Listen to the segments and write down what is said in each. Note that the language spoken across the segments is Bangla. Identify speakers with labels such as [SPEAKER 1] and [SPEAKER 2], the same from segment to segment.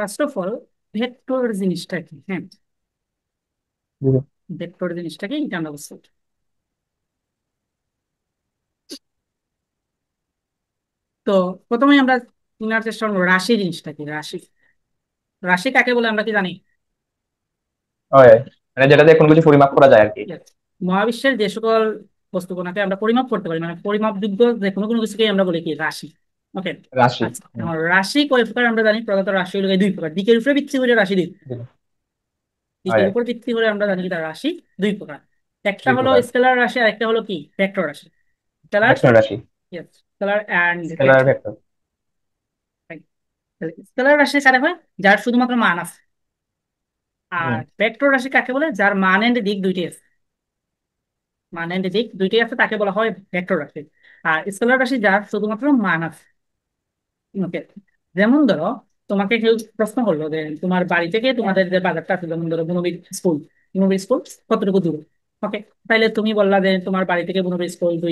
[SPEAKER 1] ফার্স্ট অফ অল, ভেক্টর জিনিসটা কি? হ্যাঁ,
[SPEAKER 2] জি।
[SPEAKER 1] ভেক্টর জিনিসটা কি এটা আমরা বুঝতে পারি। তো প্রথমে আমরা চেনার চেষ্টা করবো রাশি জিনিসটা কি। রাশি, রাশি কাকে বলে আমরা কি জানি?
[SPEAKER 2] ওই মানে যেটা দিয়ে কোনো কিছু পরিমাপ করা যায় আর কি।
[SPEAKER 1] Yes. মহাবিশ্বের যে সকল বস্তুকণাকে আমরা পরিমাপ করতে পারি, মানে পরিমাপযোগ্য যে কোনো কোনো কিছুকে আমরা বলি কি রাশি। ওকে।
[SPEAKER 2] রাশি।
[SPEAKER 1] আচ্ছা, এখন রাশি কয় প্রকার আমরা জানি? প্রধানত রাশি হলো দুই প্রকার। দিকের উপরে ভিত্তি করে রাশি দুই প্রকার।
[SPEAKER 2] জি।
[SPEAKER 1] দিকের
[SPEAKER 2] হয়।
[SPEAKER 1] উপর ভিত্তি করে আমরা জানি কি তার রাশি দুই প্রকার। একটা
[SPEAKER 2] দুই
[SPEAKER 1] হলো
[SPEAKER 2] প্রকার।
[SPEAKER 1] স্কেলার রাশি আর একটা হলো কি ভেক্টর রাশি। স্কেলার,
[SPEAKER 2] ভেক্টর রাশি।
[SPEAKER 1] Yes, scalar and
[SPEAKER 2] scalar
[SPEAKER 1] vector.
[SPEAKER 2] Vector.
[SPEAKER 1] Scalar রাশি কারে হয়? যার শুধুমাত্র মান আছে।
[SPEAKER 2] হুম।
[SPEAKER 1] আর ভেক্টর রাশি কাকে বলে? যার মান এন্ড দিক দুইটাই আছে। মান এন্ড দিক দুইটাই আছে তাকে বলা হয় ভেক্টর রাশি। আর স্কেলার রাশি যার শুধুমাত্র মান আছে। ওকে। যেমন ধরো, তোমাকে কেউ প্রশ্ন করলো যে তোমার বাড়ি থেকে তোমাদের যে বাজারটা আছে, যেমন ধরো বুনবির স্কুল, বুনবির স্কুল কতটুকু দূর? ওকে। তাইলে তুমি বললা যে তোমার বাড়ি থেকে বুনবির স্কুল 2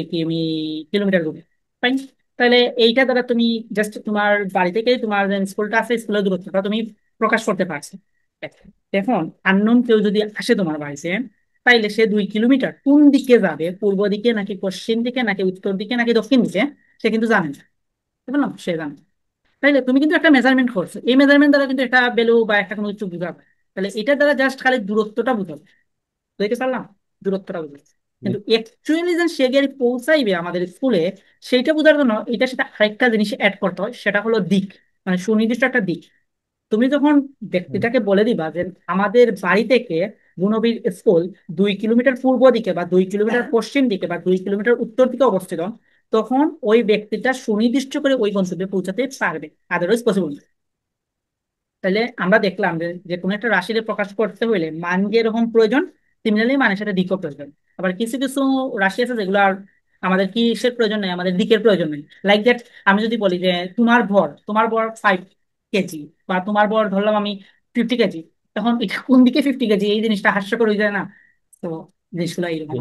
[SPEAKER 1] কিলোমিটার দূরে। ফাইন। তাহলে এইটা দ্বারা তুমি জাস্ট তোমার বাড়ি থেকে তোমার যে স্কুলটা আছে স্কুলের দূরত্বটা তুমি প্রকাশ করতে পারছো। এখন আননোন কেউ যদি আসে তোমার বাড়িতে, তাইলে সে 2 কিলোমিটার কোন দিকে যাবে, পূর্ব দিকে নাকি পশ্চিম দিকে নাকি উত্তর দিকে নাকি দক্ষিণ দিকে, সে কিন্তু জানে না। বুঝতে পারলাম? সে জানে না। তাইলে তুমি কিন্তু একটা মেজারমেন্ট করছো, এই মেজারমেন্ট দ্বারা কিন্তু একটা ভ্যালু বা একটা কোনো কিছু বোঝাবে। তাহলে এটার দ্বারা জাস্ট খালি দূরত্বটা বোঝাবে। বুঝতে পারলাম? দূরত্বটা বোঝাবে।
[SPEAKER 2] জি।
[SPEAKER 1] কিন্তু অ্যাকচুয়ালি যে সে গিয়ে পৌঁছাইবে আমাদের স্কুলে, সেইটা বোঝার জন্য এটার সাথে আরেকটা জিনিস অ্যাড করতে হয়, সেটা হলো দিক। মানে সুনির্দিষ্ট একটা দিক। তুমি যখন
[SPEAKER 2] হুম।
[SPEAKER 1] ব্যক্তিটাকে বলে দিবা যে আমাদের বাড়ি থেকে গুণবীর স্কুল 2 কিলোমিটার পূর্ব দিকে বা 2 কিলোমিটার পশ্চিম দিকে বা 2 কিলোমিটার উত্তর দিকে অবস্থিত, তখন ওই ব্যক্তিটা সুনির্দিষ্ট করে ওই গন্তব্যে পৌঁছাতে পারবে। Otherwise possible. তাহলে আমরা দেখলাম যে যে কোনো একটা রাশিকে প্রকাশ করতে হইলে মান যেরকম প্রয়োজন, সিমিলারলি মানের সাথে দিকও প্রয়োজন। আবার কিছু কিছু রাশি আছে যেগুলো আর আমাদের কিসের প্রয়োজন নেই, আমাদের দিকের প্রয়োজন নেই। লাইক দ্যাট, আমি যদি বলি যে তোমার ভর 5 কেজি, বা তোমার ভর ধরলাম আমি 50 কেজি, তখন এটা কোন দিকে 50 কেজি, এই জিনিসটা হাস্যকর হয়ে যায় না? তো জিনিসগুলো
[SPEAKER 2] জি।
[SPEAKER 1] এইরকম।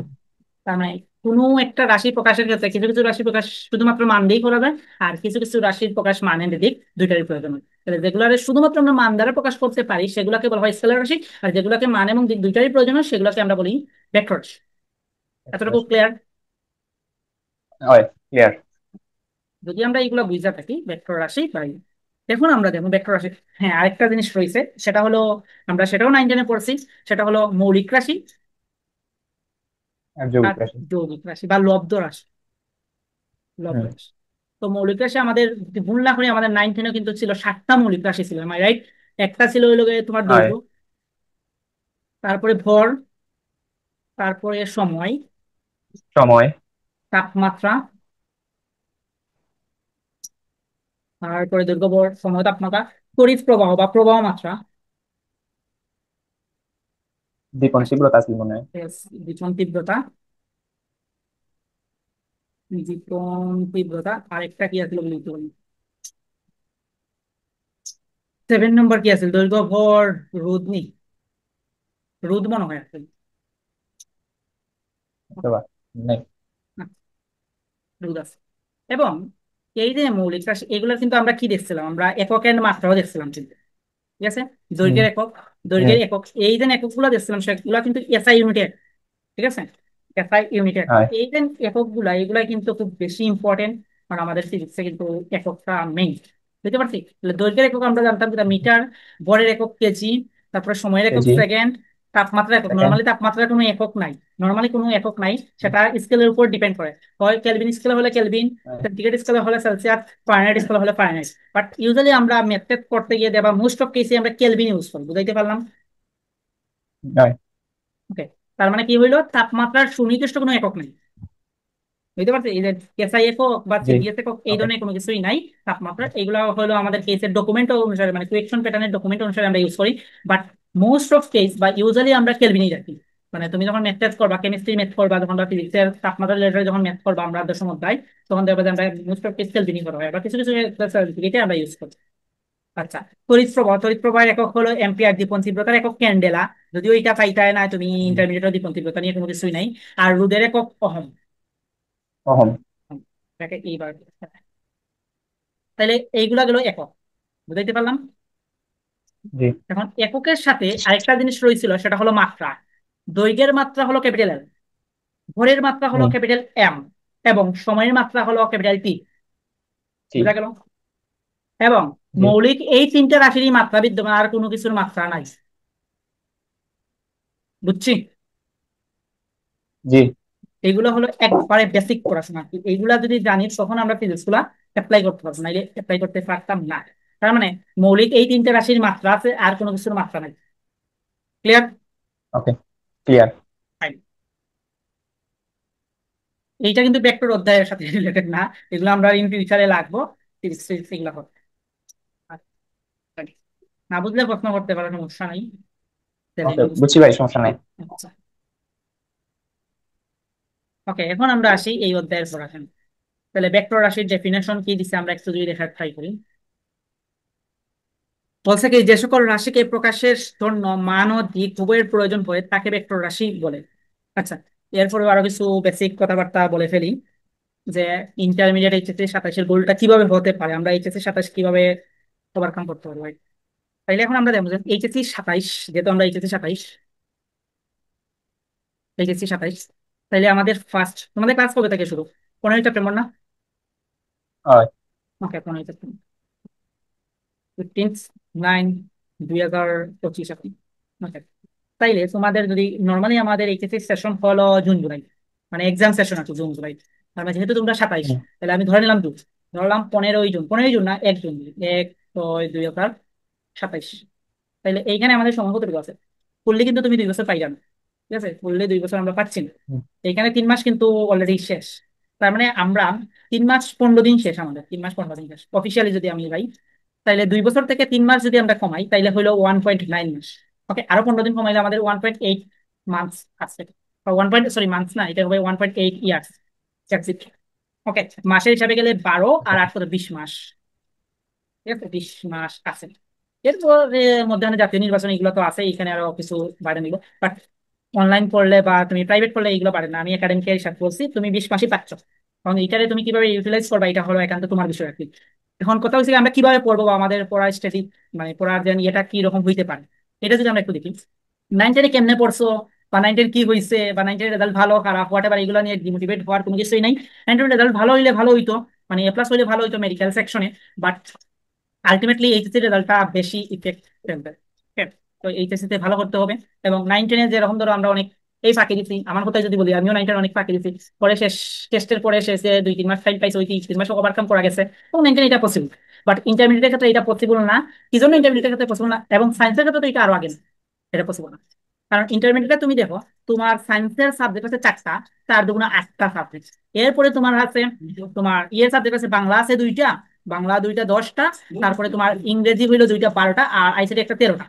[SPEAKER 1] তার মানে কোনো একটা রাশি প্রকাশের ক্ষেত্রে কিছু কিছু রাশি প্রকাশ শুধুমাত্র মান দিয়েই করা যায়, আর কিছু কিছু রাশির প্রকাশ মান এর দিক দুইটারই প্রয়োজন হয়। তাহলে যেগুলো শুধুমাত্র আমরা মান দ্বারা প্রকাশ করতে পারি সেগুলোকে বলা হয় স্কেলার রাশি। আর যেগুলোকে মান এবং দিক দুইটারই প্রয়োজন হয় সেগুলোকে আমরা বলি ভেক্টর রাশি।
[SPEAKER 2] ভেক্টর
[SPEAKER 1] এতটুকু
[SPEAKER 2] রাশি।
[SPEAKER 1] ক্লিয়ার?
[SPEAKER 2] হয়। ক্লিয়ার।
[SPEAKER 1] যদি আমরা এইগুলো বুঝতে থাকি ভেক্টর রাশি পাই, দেখুন আমরা দেখুন ভেক্টর রাশি। হ্যাঁ, আরেকটা জিনিস রয়েছে, সেটা হলো আমরা সেটাও 9 টেনে পড়ছি, সেটা হলো মৌলিক রাশি
[SPEAKER 2] আর
[SPEAKER 1] আর
[SPEAKER 2] যৌগিক রাশি।
[SPEAKER 1] যৌগিক রাশি বা লব্ধ রাশি। লব্ধ
[SPEAKER 2] হুম।
[SPEAKER 1] রাশি। তো মৌলিক রাশি আমাদের, যদি ভুল না করি, আমাদের 9 টেনে কিন্তু ছিল 7টা মৌলিক রাশি ছিল, আমার রাইট? একটা ছিল হইলো গিয়ে তোমার
[SPEAKER 2] হয়।
[SPEAKER 1] দৈর্ঘ্য, তারপরে ভর, তারপরে সময়,
[SPEAKER 2] সময়।
[SPEAKER 1] তাপমাত্রা, তারপরে দৈর্ঘ্য, ভর, সময়, তাপমাত্রা, তড়িৎ প্রবাহ বা প্রবাহ মাত্রা,
[SPEAKER 2] দীপন তীব্রতা ছিল মনে হয়।
[SPEAKER 1] বিচলন তীব্রতা, বিচলন তীব্রতা, আরেকটা কি আছিল বলতে পারি? 7 নম্বর কি আছিল? দৈর্ঘ্য, ভর, রোধ নি, রোধ মনে হয় আসলে।
[SPEAKER 2] অথবা নেই।
[SPEAKER 1] রোধ আছে। এবং এই যে মৌলিক রাশি এগুলো কিন্তু আমরা কি দেখছিলাম? আমরা একক এন্ড মাত্রাও দেখছিলাম কিন্তু। ঠিক আছে?
[SPEAKER 2] হুম।
[SPEAKER 1] দৈর্ঘ্যের একক,
[SPEAKER 2] হুম।
[SPEAKER 1] দৈর্ঘ্যের একক, এই যে এককগুলো দেখছিলাম সেগুলো কিন্তু এসআই ইউনিটের। ঠিক আছে? এসআই ইউনিটের।
[SPEAKER 2] হয়।
[SPEAKER 1] এই যে এককগুলা এগুলা কিন্তু খুব বেশি ইম্পর্টেন্ট, কারণ আমাদের ফিজিক্সে কিন্তু এককটা মেইন। বুঝতে পারছি? তাহলে দৈর্ঘ্যের একক আমরা জানতাম যেটা মিটার, ভরের একক কেজি, তারপরে সময়ের একক
[SPEAKER 2] কেজি।
[SPEAKER 1] সেকেন্ড, তাপমাত্রা একক।
[SPEAKER 2] সেকেন্ড।
[SPEAKER 1] নর্মালি তাপমাত্রার কোনো একক নাই, নর্মালি কোনো একক নাই, সেটা স্কেলের উপর ডিপেন্ড করে। হয় কেলভিন স্কেলে হলে কেলভিন, সেন্টিগ্রেড স্কেলে হলে সেলসিয়াস, ফারেনহাইট স্কেলে হলে ফারেনহাইট। বাট ইউজুয়ালি আমরা মেথড করতে গিয়ে দেবা মোস্ট অফ কেসে আমরা কেলভিন ইউজ করি। বুঝাইতে পারলাম?
[SPEAKER 2] হয়।
[SPEAKER 1] ওকে। তার মানে কি হইলো, তাপমাত্রার সুনির্দিষ্ট কোনো একক নেই। বুঝতে পারছি? এই যে কেসআই একক বা
[SPEAKER 2] জি।
[SPEAKER 1] সিজিএস একক এই
[SPEAKER 2] ওকে।
[SPEAKER 1] ধরনের কোনো কিছুই নাই। তাপমাত্রা এগুলো হলো আমাদের কেসের ডকুমেন্ট অনুসারে, মানে কুয়েকশন প্যাটার্নের ডকুমেন্ট অনুসারে আমরা ইউজ করি। বাট মোস্ট অফ কেস বা ইউজুয়ালি আমরা কেলভিনই রাখি। মানে তুমি যখন ম্যাথ ট্যাথ করবা, কেমিস্ট্রি ম্যাথ করবা, যখন বা ফিজিক্সের তাপমাত্রা রিলেটেড যখন ম্যাথ করবা আমরা দশম অধ্যায়, তখন দেখবে যে আমরা মোস্ট অফ কেস কেলভিনই করা হয়, বা কিছু কিছু সার্টিফিকেটে আমরা ইউজ করি। আচ্ছা। তড়িৎ প্রবাহের একক হলো এম্পিয়ার, দীপন তীব্রতার একক ক্যান্ডেলা। যদিও এটা পাইতায় না তুমি,
[SPEAKER 2] হুম।
[SPEAKER 1] ইন্টারমিডিয়েট দীপন তীব্রতা নিয়ে কোনো কিছুই নাই। আর রোধের একক ওহম।
[SPEAKER 2] অহম।
[SPEAKER 1] এটাকে এইবার, তাহলে এইগুলা গেল একক। বুঝাইতে পারলাম?
[SPEAKER 2] জি।
[SPEAKER 1] এখন এককের সাথে আরেকটা জিনিস রয়েছিল, সেটা হলো মাত্রা। দৈর্ঘ্যের মাত্রা হলো ক্যাপিটাল এল, ভরের মাত্রা হলো
[SPEAKER 2] হুম।
[SPEAKER 1] ক্যাপিটাল এম, এবং সময়ের মাত্রা হলো ক্যাপিটাল টি।
[SPEAKER 2] জি।
[SPEAKER 1] বুঝা গেল? এবং
[SPEAKER 2] জি।
[SPEAKER 1] মৌলিক এই তিনটা রাশিরই মাত্রা বিদ্যমান, আর কোনো কিছুর মাত্রা নাই। বুঝছি?
[SPEAKER 2] জি।
[SPEAKER 1] এগুলো হলো একবারে বেসিক পড়াশোনা। এইগুলা যদি জানি তখন আমরা ফিজিক্স গুলা অ্যাপ্লাই করতে পারবো, নাইলে অ্যাপ্লাই করতে পারতাম না। তার মানে মৌলিক এই তিনটে রাশির মাত্রা আছে, আর কোনো কিছুর মাত্রা নাই। ক্লিয়ার?
[SPEAKER 2] ওকে। ক্লিয়ার।
[SPEAKER 1] এইটা কিন্তু ভেক্টর অধ্যায়ের সাথে রিলেটেড না, এগুলো আমরা ইন ফিউচারে লাগবো। ফিজিক্স এগুলো করতে। আচ্ছা, না বুঝলে প্রশ্ন করতে পারো, সমস্যা নাই। তাহলে
[SPEAKER 2] ওকে, বুঝছি ভাই, সমস্যা নাই।
[SPEAKER 1] আচ্ছা, ওকে, এখন আমরা আসি এই অধ্যায়ের পড়াশোনা। তাহলে ভেক্টর রাশির ডেফিনেশন কি দিছে আমরা একটু যদি দেখার ট্রাই করি। বলছে কি, যে সকল রাশিকে প্রকাশের জন্য মান ও দিক উভয়ের প্রয়োজন পড়ে তাকে ভেক্টর রাশি বলে। আচ্ছা, এরপরে আরো কিছু বেসিক কথাবার্তা বলে ফেলি। যে ইন্টারমিডিয়েট এইচএসসি 27 গোলটা কিভাবে হতে পারে, আমরা এইচএসসি 27 কিভাবে ওভারকাম করতে পারবো। তাইলে এখন আমরা দেখবো যে এইচএসসি 27, যেহেতু আমরা এইচএসসি 27, তাইলে আমাদের ফার্স্ট, তোমাদের ক্লাস কবে থেকে শুরু? 15 সেপ্টেম্বর না?
[SPEAKER 2] হয়।
[SPEAKER 1] ওকে, 15 সেপ্টেম্বর, 15/9/2025 আপনি। ওকে, তাইলে তোমাদের যদি নর্মালি আমাদের এইচএসসি সেশন হলো জুন জুলাই, মানে এক্সাম সেশন আছে জুন জুলাই। তার মানে যেহেতু তোমরা 27,
[SPEAKER 2] হুম।
[SPEAKER 1] তাহলে আমি ধরে নিলাম জুন, ধরলাম 15ই জুন, 15ই জুন না 1 জুন, 1/6/2027। তাহলে এইখানে আমাদের সময় কতটুকু আছে? পড়লে কিন্তু তুমি 2 বছর পাই যাবে, ঠিক আছে? পড়লে 2 বছর আমরা পাচ্ছি না।
[SPEAKER 2] হুম।
[SPEAKER 1] এইখানে 3 মাস কিন্তু অলরেডি শেষ। তার মানে আমরা 3 মাস 15 দিন শেষ, আমাদের 3 মাস 15 দিন শেষ অফিসিয়ালি যদি আমি ভাই। তাইলে 2 বছর থেকে 3 মাস যদি আমরা কমাই, তাইলে হইলো 1.9 মাস। ওকে, আরো 15 দিন কমাইলে আমাদের 1.8 মান্থস আছে। মান্থস না, এটা হবে 1.8 ইয়ার্স। ওকে, মাসের হিসাবে গেলে 12 আর 8 কত 20 মাস। ঠিক আছে, 20 মাস আছে। এরপর মধ্যখানে জাতীয় নির্বাচন এগুলো তো আছে, এখানে আরো কিছু বাড়ে নিল। বাট অনলাইন পড়লে বা তুমি প্রাইভেট পড়লে এইগুলো পারে না, আমি একাডেমিক হিসাব বলছি, তুমি 20 মাসই পাচ্ছ। কারণ এইটারে তুমি কিভাবে ইউটিলাইজ করবা, এটা হলো একান্ত তোমার বিষয় আর কি। এখন কথা হচ্ছে কি, আমরা কিভাবে পড়বো বা আমাদের পড়ার স্ট্র্যাটেজি, মানে পড়ার যে এটা কি রকম হইতে পারে, এটা যদি আমরা একটু দেখি। 9 10 কেমনে পড়ছো, বা 9 10 কি হয়েছে, বা 9 10 রেজাল্ট ভালো খারাপ হোয়াট এভার, এগুলো নিয়ে ডিমোটিভেট হওয়ার কোনো কিছুই নাই। 9 10 রেজাল্ট ভালো হইলে ভালো হইতো, মানে A+ হইলে ভালো হইতো মেডিকেল সেকশনে। বাট আলটিমেটলি এইচএসসি রেজাল্টটা বেশি ইফেক্ট ফেলবে। Okay? তো এইচএসসি তে ভালো করতে হবে। এবং 9 10 যেরকম ধরো আমরা অনেক এই ফাঁকি দিচ্ছি, আমার কথাই যদি বলি, আমিও 9 10 অনেক ফাঁকি দিচ্ছি। পরে শেষ, টেস্টের পরে শেষে 2 3 মাস টাইম পাইছে, ওই 3 মাস ওভারকাম করা গেছে। এবং 9 10 এটা পসিবল। বাট ইন্টারমিডিয়েটের ক্ষেত্রে এটা পসিবল না। কি জন্য ইন্টারমিডিয়েটের ক্ষেত্রে পসিবল না, এবং সায়েন্সের ক্ষেত্রে তো এটা আরো আগে না, এটা পসিবল না। কারণ ইন্টারমিডিয়েটে তুমি দেখো, তোমার সায়েন্সের সাবজেক্ট আছে 4টা, তার দুগুণ 8টা সাবজেক্ট। এরপরে তোমার আছে, তোমার ইয়ের সাবজেক্ট আছে, বাংলা আছে 2টা, বাংলা 2টা 10টা, তারপরে তোমার ইংরেজি হইলো 2টা 12টা, আর আইসিটি একটা 13টা।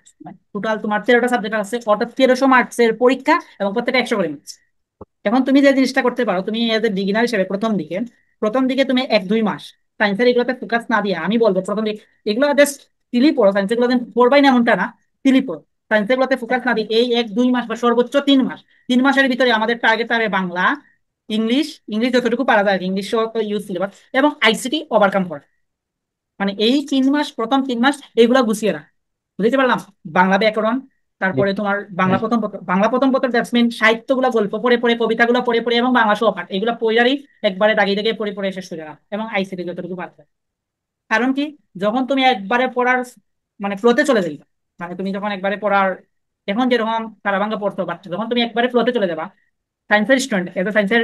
[SPEAKER 1] টোটাল তোমার 13টা সাবজেক্ট আছে, অর্থাৎ 1300 মার্কসের পরীক্ষা, এবং প্রত্যেকটা 100 করে marks। এখন তুমি যে জিনিসটা করতে পারো, তুমি এজ এ বিগিনার হিসেবে প্রথম দিকে তুমি 1 2 মাস সায়েন্সের এগুলোতে ফোকাস না দিয়ে, আমি বলবো প্রথম দিকে এগুলো জাস্ট সিলি পড়ো, সায়েন্স এগুলো পড়বাই না এমনটা না, সিলি পড়ো। সায়েন্স এগুলোতে ফোকাস না দিয়ে এই 1 2 মাস বা সর্বোচ্চ 3 মাস, 3 মাসের ভিতরে আমাদের টার্গেট হবে বাংলা, ইংলিশ, ইংলিশ যতটুকু পারা যায় ইংলিশ ইউজ সিলেবাস, এবং আইসিটি ওভারকাম করা। মানে এই 3 মাস, প্রথম 3 মাস এইগুলা গুছিয়ে রাখ। বুঝতে পারলাম? বাংলা ব্যাকরণ,
[SPEAKER 2] জি।
[SPEAKER 1] তারপরে তোমার বাংলা
[SPEAKER 2] হুম।
[SPEAKER 1] প্রথম পত্র, বাংলা প্রথম পত্র দ্যাটসমিন সাহিত্যগুলো গল্প পড়ে পড়ে, কবিতাগুলো পড়ে পড়ে, এবং বাংলা সহপাঠ এগুলো পড়ারই একবারে দাগিয়ে দাগিয়ে পড়ে পড়ে শেষ করে রাখ, এবং আইসিটি যতটুকু পারবে। কারণ কি, যখন তুমি একবারে পড়ার মানে ফ্লোতে চলে যাবে, মানে তুমি যখন একবারে পড়ার, এখন যেরকম কারাবাঙ্গা পড়তো, বাট যখন তুমি একবারে ফ্লোতে চলে যাবা, সায়েন্সের স্টুডেন্ট, এজ এ সায়েন্সের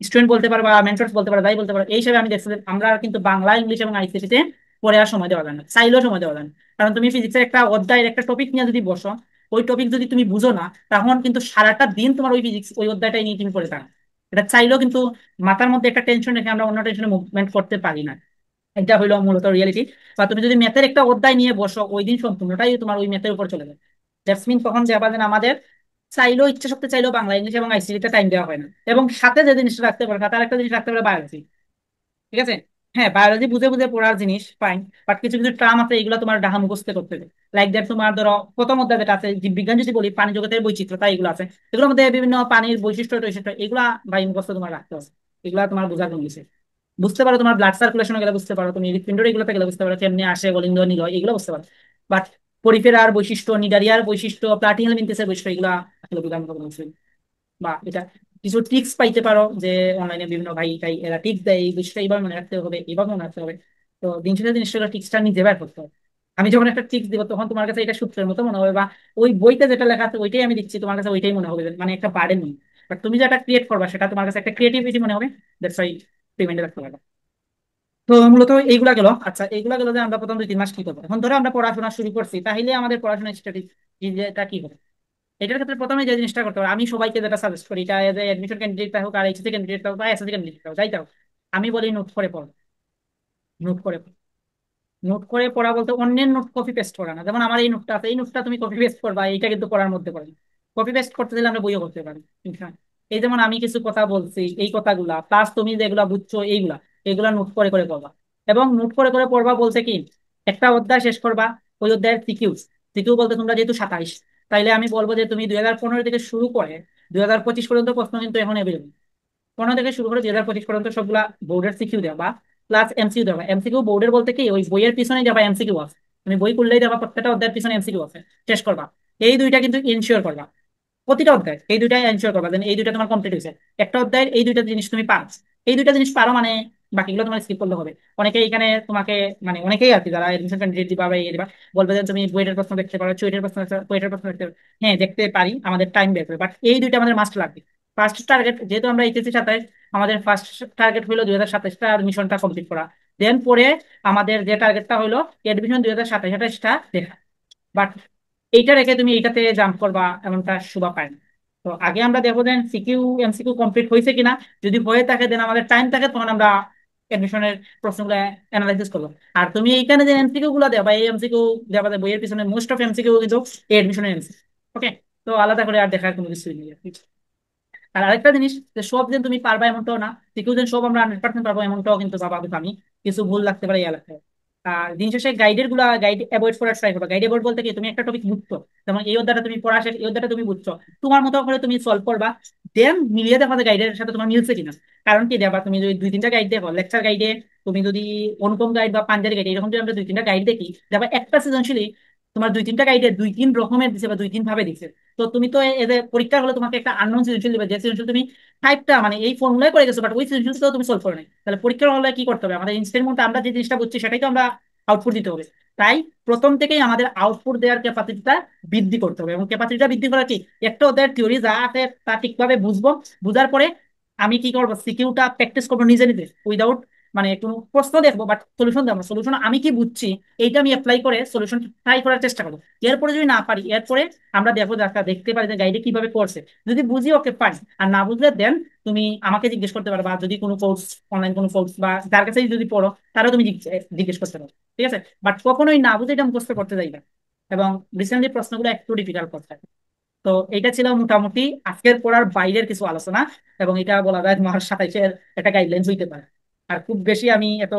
[SPEAKER 1] স্টুডেন্ট বলতে পারো বা মেন্টরস বলতে পারো, যাই বলতে পারো, এই হিসাবে আমি দেখছি যে আমরা কিন্তু বাংলা ইংলিশ এবং আইসিটিতে পড়ে আর সময় দেওয়া যায় না, চাইলেও সময় দেওয়া যায় না। কারণ তুমি ফিজিক্সের একটা অধ্যায়ের একটা টপিক নিয়ে যদি বসো, ওই টপিক যদি তুমি বুঝো না, তখন কিন্তু সারাটা দিন তোমার ওই ফিজিক্স ওই অধ্যায়টাই নিয়ে তুমি পড়ে থাকো। এটা চাইলেও কিন্তু মাথার মধ্যে একটা টেনশন রেখে আমরা অন্য টেনশনে মুভমেন্ট করতে পারি না। এটা হইলো মূলত রিয়েলিটি। বা তুমি যদি ম্যাথের একটা অধ্যায় নিয়ে বসো, ওই দিন সম্পূর্ণটাই তোমার ওই ম্যাথের উপর চলে যাবে। দ্যাটস মিন তখন যে আবার আমাদের চাইলেও, ইচ্ছা শক্তি চাইলেও বাংলা ইংলিশ এবং আইসিটিতে টাইম দেওয়া হয় না। এবং সাথে যে জিনিসটা রাখতে পারে, সাথে আরেকটা জিনিস রাখতে পারে, বায়োলজি। ঠিক আছে? হ্যাঁ, বায়োলজি বুঝে বুঝে পড়ার জিনিস ফাইন, বাট কিছু কিছু টার্ম আছে এগুলো তোমার ডাহা মুখস্থ করতে হবে। লাইক দ্যাট, তোমার ধরো প্রথম অধ্যায় যেটা আছে জীববিজ্ঞান, যদি বলি প্রাণী জগতের বৈচিত্র্যতা, এগুলো আছে, এগুলোর মধ্যে বিভিন্ন পানির বৈশিষ্ট্য টৈশিষ্ট্য, এগুলা ভাই মুখস্থ তোমার রাখতে হবে। এগুলা তোমার বোঝার কোন বিষয়। বুঝতে পারো তোমার ব্লাড সার্কুলেশনে গেলে বুঝতে পারো, তুমি হৃৎপিণ্ডের এগুলোতে গেলে বুঝতে পারো কেমনি আসে, গলিঙ্গ নিলয়, এগুলো বুঝতে পারো। বাট পরিফেরার বৈশিষ্ট্য, নিডারিয়ার বৈশিষ্ট্য, প্লাটিনাম ইনটেসের বৈশিষ্ট্য, এগুলা আসলে বোঝার মতো বলছি। বা এটা কিছু টিপস পাইতে পারো যে অনলাইনে বিভিন্ন ভাই তাই এরা টিপস দেয়, এই বিষয়টা এইভাবে মনে রাখতে হবে, এইভাবে মনে রাখতে হবে। তো দিন শেষে জিনিসটা টিপসটা নিজে বের করতে হবে। আমি যখন একটা টিপস দিব তখন তোমার কাছে এটা সূত্রের মতো মনে হবে, বা ওই বইতে যেটা লেখা আছে ওইটাই আমি দিচ্ছি, তোমার কাছে ওইটাই মনে হবে, মানে একটা বার্ডেন নেই। বাট তুমি যেটা ক্রিয়েট করবা সেটা তোমার কাছে একটা ক্রিয়েটিভিটি মনে হবে। দ্যাটস ওয়াই পেমেন্টে রাখতে পারবা। তো মূলত এইগুলা গেল। আচ্ছা, এইগুলা গেল যে আমরা প্রথম 2-3 মাস কি করবো। এখন ধরো আমরা পড়াশোনা শুরু করছি, তাহলে আমাদের পড়াশোনা স্ট্র্যাটেজিটা কি হবে? এটার ক্ষেত্রে প্রথমে যে জিনিসটা করতে হবে, আমি সবাইকে যেটা সাজেস্ট করি, এটা এজ এডমিশন ক্যান্ডিডেট হোক আর এইচএসসি ক্যান্ডিডেট হোক বা এসএসসি ক্যান্ডিডেট হোক, যাইতে হোক, আমি বলি নোট করে পড়ো। নোট করে পড়ো। নোট করে পড়া বলতে অন্যের নোট কপি পেস্ট করা না। যেমন আমার এই নোটটা আছে, এই নোটটা তুমি কপি পেস্ট করবা, এইটা কিন্তু পড়ার মধ্যে পড়ে। কপি পেস্ট করতে দিলে আমরা বইও করতে পারি। হ্যাঁ। এই যেমন আমি কিছু কথা বলছি, এই কথাগুলা প্লাস তুমি যেগুলা বুঝছো এইগুলা, এগুলা নোট করে করে পড়বা। এবং নোট করে করে পড়বা বলছে কি, একটা অধ্যায় শেষ করবা, ওই অধ্যায়ের সিকিউ। সিকিউ বলতে তোমরা যেহেতু 27, তাইলে আমি বলবো যে তুমি 2015 থেকে শুরু করে 2025 পর্যন্ত প্রশ্ন কিন্তু এখন এভেলেবল। 15 থেকে শুরু করে 2025 পর্যন্ত সবগুলা বোর্ডের সিকিউ দেবা, প্লাস এমসিকিউ দেবা। এমসিকিউ বোর্ডের বলতে কি, ওই বইয়ের পিছনেই যাবা এমসিকিউ আছে। তুমি বই খুললেই যাবা, প্রত্যেকটা অধ্যায়ের পিছনে এমসিকিউ আছে। শেষ করবা। এই দুইটা কিন্তু ইনশিওর করবা। প্রতিটা অধ্যায় এই দুইটা এনশিওর করবা, দেন এই দুইটা তোমার কমপ্লিট হয়েছে। একটা অধ্যায়ের এই দুইটা জিনিস তুমি পারো। এই দুইটা জিনিস পারো মানে বাকিগুলো তোমার স্কিপ করলে হবে। অনেকেই এখানে তোমাকে, মানে অনেকেই আর কি যারা এডমিশন ক্যান্ডিডেট দিবা বা ইয়ে দিবা, বলবে যে তুমি বুয়েটের প্রশ্ন দেখতে পারো, চুয়েটের প্রশ্ন কুয়েটের প্রশ্ন দেখতে পারো। হ্যাঁ, দেখতে পারি, আমাদের টাইম বের করে, বাট এই দুইটা আমাদের মাস্ট লাগবে। ফার্স্ট টার্গেট যেহেতু আমরা এইচএসসি 27, আমাদের ফার্স্ট টার্গেট হলো 2027টা এডমিশনটা কমপ্লিট করা। দেন পরে আমাদের যে টার্গেটটা হলো এডমিশন 2027-28টা দেখা। বাট এইটা রেখে তুমি এইটাতে জাম্প করবা এমনটা শোভা পায় না। তো আগে আমরা দেখবো যে সিকিউ এমসিকিউ কমপ্লিট হয়েছে কিনা। যদি হয়ে থাকে দেন আমাদের টাইম থাকে, তখন আমরা এডমিশনের প্রশ্নগুলো অ্যানালাইসিস করবো। আর তুমি এইখানে যে এমসিকিউ গুলো দেবা, এই এমসিকিউ দেবা, বইয়ের পিছনে মোস্ট অফ এমসিকিউ কিন্তু এই এডমিশনের এমসিকিউ। ওকে। তো আলাদা করে আর দেখার কোনো কিছুই নেই আর কি। আর আরেকটা জিনিস, যে সব দিন তুমি পারবা এমনটাও না, সিকিউ দিন সব আমরা 100% পারবো এমনটাও কিন্তু স্বাভাবিক। আমি কিছু ভুল লাগতে পারে, ইয়া লাগতে পারে। আর দিন শেষে গাইড অ্যাভয়েড করার ট্রাই করবা। গাইড অ্যাভয়েড বলতে কি, তুমি একটা টপিক বুঝছো, যেমন এই অধ্যায়টা তুমি পড়া শেষ, এই অধ্যায়টা তুমি বুঝছো, তোমার মতো করে তুমি সলভ করবা। দেন মিলিয়ে দেখো যে গাইডের সাথে তোমার মিলছে কিনা। কারণ কি দেখবা, তুমি যদি 2-3টা গাইড দেখো, লেকচার গাইডে, তুমি যদি অনুপম গাইড বা পাঞ্জাবি গাইড, এরকম যদি আমরা 2-3টা গাইড দেখি, দেখবা একটা সৃজনশীলই তোমার 2-3টা গাইডে 2-3 রকমের দিছে বা 2-3 ভাবে দিছে। তো তুমি তো এদের পরীক্ষা হলে তোমাকে একটা আননোন সৃজনশীল দিবে, যে সৃজনশীল তুমি টাইপটা মানে এই ফর্মুলাই করে গেছো, বাট ওই সৃজনশীলটাও তুমি সলভ করো নাই। তাহলে পরীক্ষার হলে কি করতে হবে, আমাদের ইনস্টেন্ট মধ্যে আমরা যে জিনিসটা বুঝছি সেটাই তো আমরা আউটপুট দিতে হবে। তাই প্রথম থেকেই আমাদের আউটপুট দেওয়ার ক্যাপাসিটিটা বৃদ্ধি করতে হবে। এবং ক্যাপাসিটিটা বৃদ্ধি করা কি, একটা অধ্যায়ের থিওরি যা আছে তা ঠিকভাবে বুঝবো। বুঝার পরে আমি কি করবো, সিকিউটা প্র্যাকটিস করবো নিজে নিজে, উইদাউট মানে কোনো প্রশ্ন দেখবো বাট সলিউশন দেবো। সলিউশন আমি কি বুঝছি এইটা আমি অ্যাপ্লাই করে সলিউশন ট্রাই করার চেষ্টা করবো। এরপরে যদি না পারি, এরপরে আমরা দেখবো দেখতে পারি যে গাইডে কিভাবে করছে। যদি বুঝি, ওকে পারি। আর না বুঝলে দেন তুমি আমাকে জিজ্ঞেস করতে পারো, বা যদি কোনো কোর্স, অনলাইন কোনো কোর্স বা যার কাছে যদি পড়ো, তারও তুমি জিজ্ঞেস করতে পারো। ঠিক আছে। বাট কখনোই না বুঝে এটা মুখস্থ করতে যাইবে। এবং রিসেন্টলি প্রশ্নগুলো একটু ডিফিকাল্ট করতে। তো এটা ছিল মোটামুটি আজকের পড়ার বাইরের কিছু আলোচনা। এবং এটা বলা যায় তোমার 27-এর একটা গাইডলাইন হইতে পারে। আর খুব বেশি আমি এত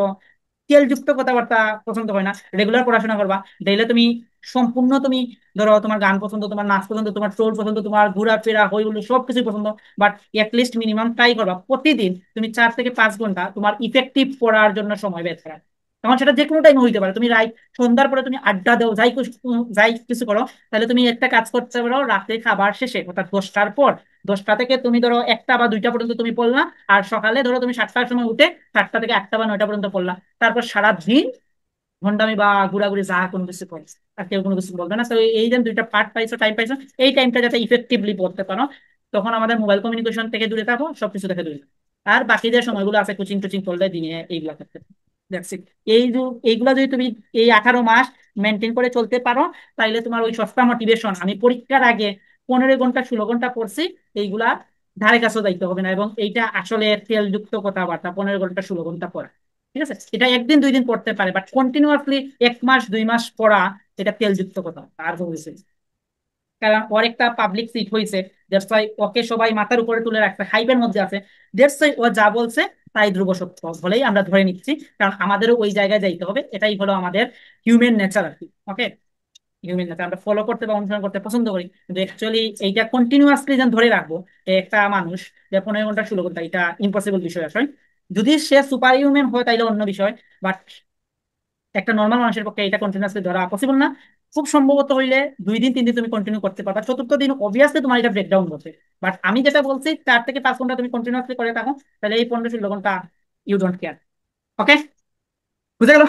[SPEAKER 1] তেলযুক্ত কথাবার্তা পছন্দ হয় না। রেগুলার পড়াশোনা করবা। ডেইলি তুমি সম্পূর্ণ তুমি ধরো, তোমার গান পছন্দ, তোমার নাচ পছন্দ, তোমার ট্রোল পছন্দ, তোমার ঘোরাফেরা হইগুলো সবকিছু পছন্দ, বাট লিস্ট মিনিমাম ট্রাই করবা প্রতিদিন তুমি 4 থেকে 5 ঘন্টা তোমার ইফেক্টিভ পড়ার জন্য সময় বের করা। তখন সেটা যে কোনো টাইম হইতে পারে। তুমি সন্ধ্যার পরে তুমি আড্ডা দাও, যাই কিছু করো, তাহলে তুমি একটা কাজ করতে পারো, রাতে খাবার শেষে অর্থাৎ 10টার পর, 10টা থেকে তুমি ধরো 1টা বা 2টা পর্যন্ত তুমি পড়লা। আর সকালে ধরো তুমি 7টার সময় উঠে 7টা থেকে 8টা বা 9টা পর্যন্ত পড়লা। তারপর সারা দিন ভন্ডামি বা ঘোরাঘুরি যা কোনো কিছু করো, আর কেউ কোনো কিছু বলবে না। তো এই যে 2টা পার্ট পাইছো, টাইম পাইছো, এই টাইমটা যাতে ইফেক্টিভলি পড়তে পারো, তখন আমাদের মোবাইল কমিউনিকেশন থেকে দূরে থাকো, সবকিছু থেকে দূরে থাকো। আর বাকি যে সময়গুলো আছে কোচিং টোচিং করলে দিনে, এইগুলা করতে। That's it। এইগুলা যদি তুমি এই 18 মাস মেনটেন করে চলতে পারো, তাইলে তোমার ওই সস্তা মোটিভেশন, আমি পরীক্ষার আগে 15 ঘন্টা 16 ঘন্টা পড়ছি, এইগুলা ধারে কাছেও যাইতে হবে না। এবং এইটা আসলে তেলযুক্ত কথাবার্তা, 15 ঘন্টা 16 ঘন্টা পড়া। ঠিক আছে, এটা একদিন 2 দিন পড়তে পারে, বাট কন্টিনিউয়াসলি 1 মাস 2 মাস পড়া, এটা তেলযুক্ত কথা আর কোনো কিছু না। কারণ ওর একটা পাবলিক সিট হয়েছে, দ্যাটস ওয়াই ওকে সবাই মাথার উপরে তুলে রাখছে, হাইপের মধ্যে আছে। দ্যাটস ওয়াই ও যা বলছে তাই ধ্রুব সত্য বলেই আমরা ধরে নিচ্ছি। কারণ আমাদেরও ওই জায়গায় যাইতে হবে, এটাই হলো আমাদের হিউম্যান নেচার আর কি। ওকে। হিউম্যান নেচার আমরা ফলো করতে বা অনুসরণ করতে পছন্দ করি, কিন্তু অ্যাকচুয়ালি এইটা কন্টিনিউয়াসলি যেন ধরে রাখবো, একটা মানুষ যে 15 ঘন্টা 16 ঘন্টা, এটা ইম্পসিবল বিষয় আসলে। যদি সে সুপার হিউম্যান হয় তাইলে অন্য বিষয়, বাট একটা নর্মাল মানুষের পক্ষে এটা কন্টিনিউয়াসলি ধরা পসিবল না। খুব সম্ভবত হইলে 2 দিন 3 দিন তুমি কন্টিনিউ করতে পারবা, চতুর্থ দিন অবভিয়াসলি তোমার এটা ব্রেকডাউন করবে। বাট আমি যেটা বলছি 4 থেকে 5 ঘন্টা তুমি কন্টিনিউয়াসলি করে থাকো, তাহলে এই 15-16 ঘন্টা ইউ ডোন্ট কেয়ার। ওকে, বুঝে গেল?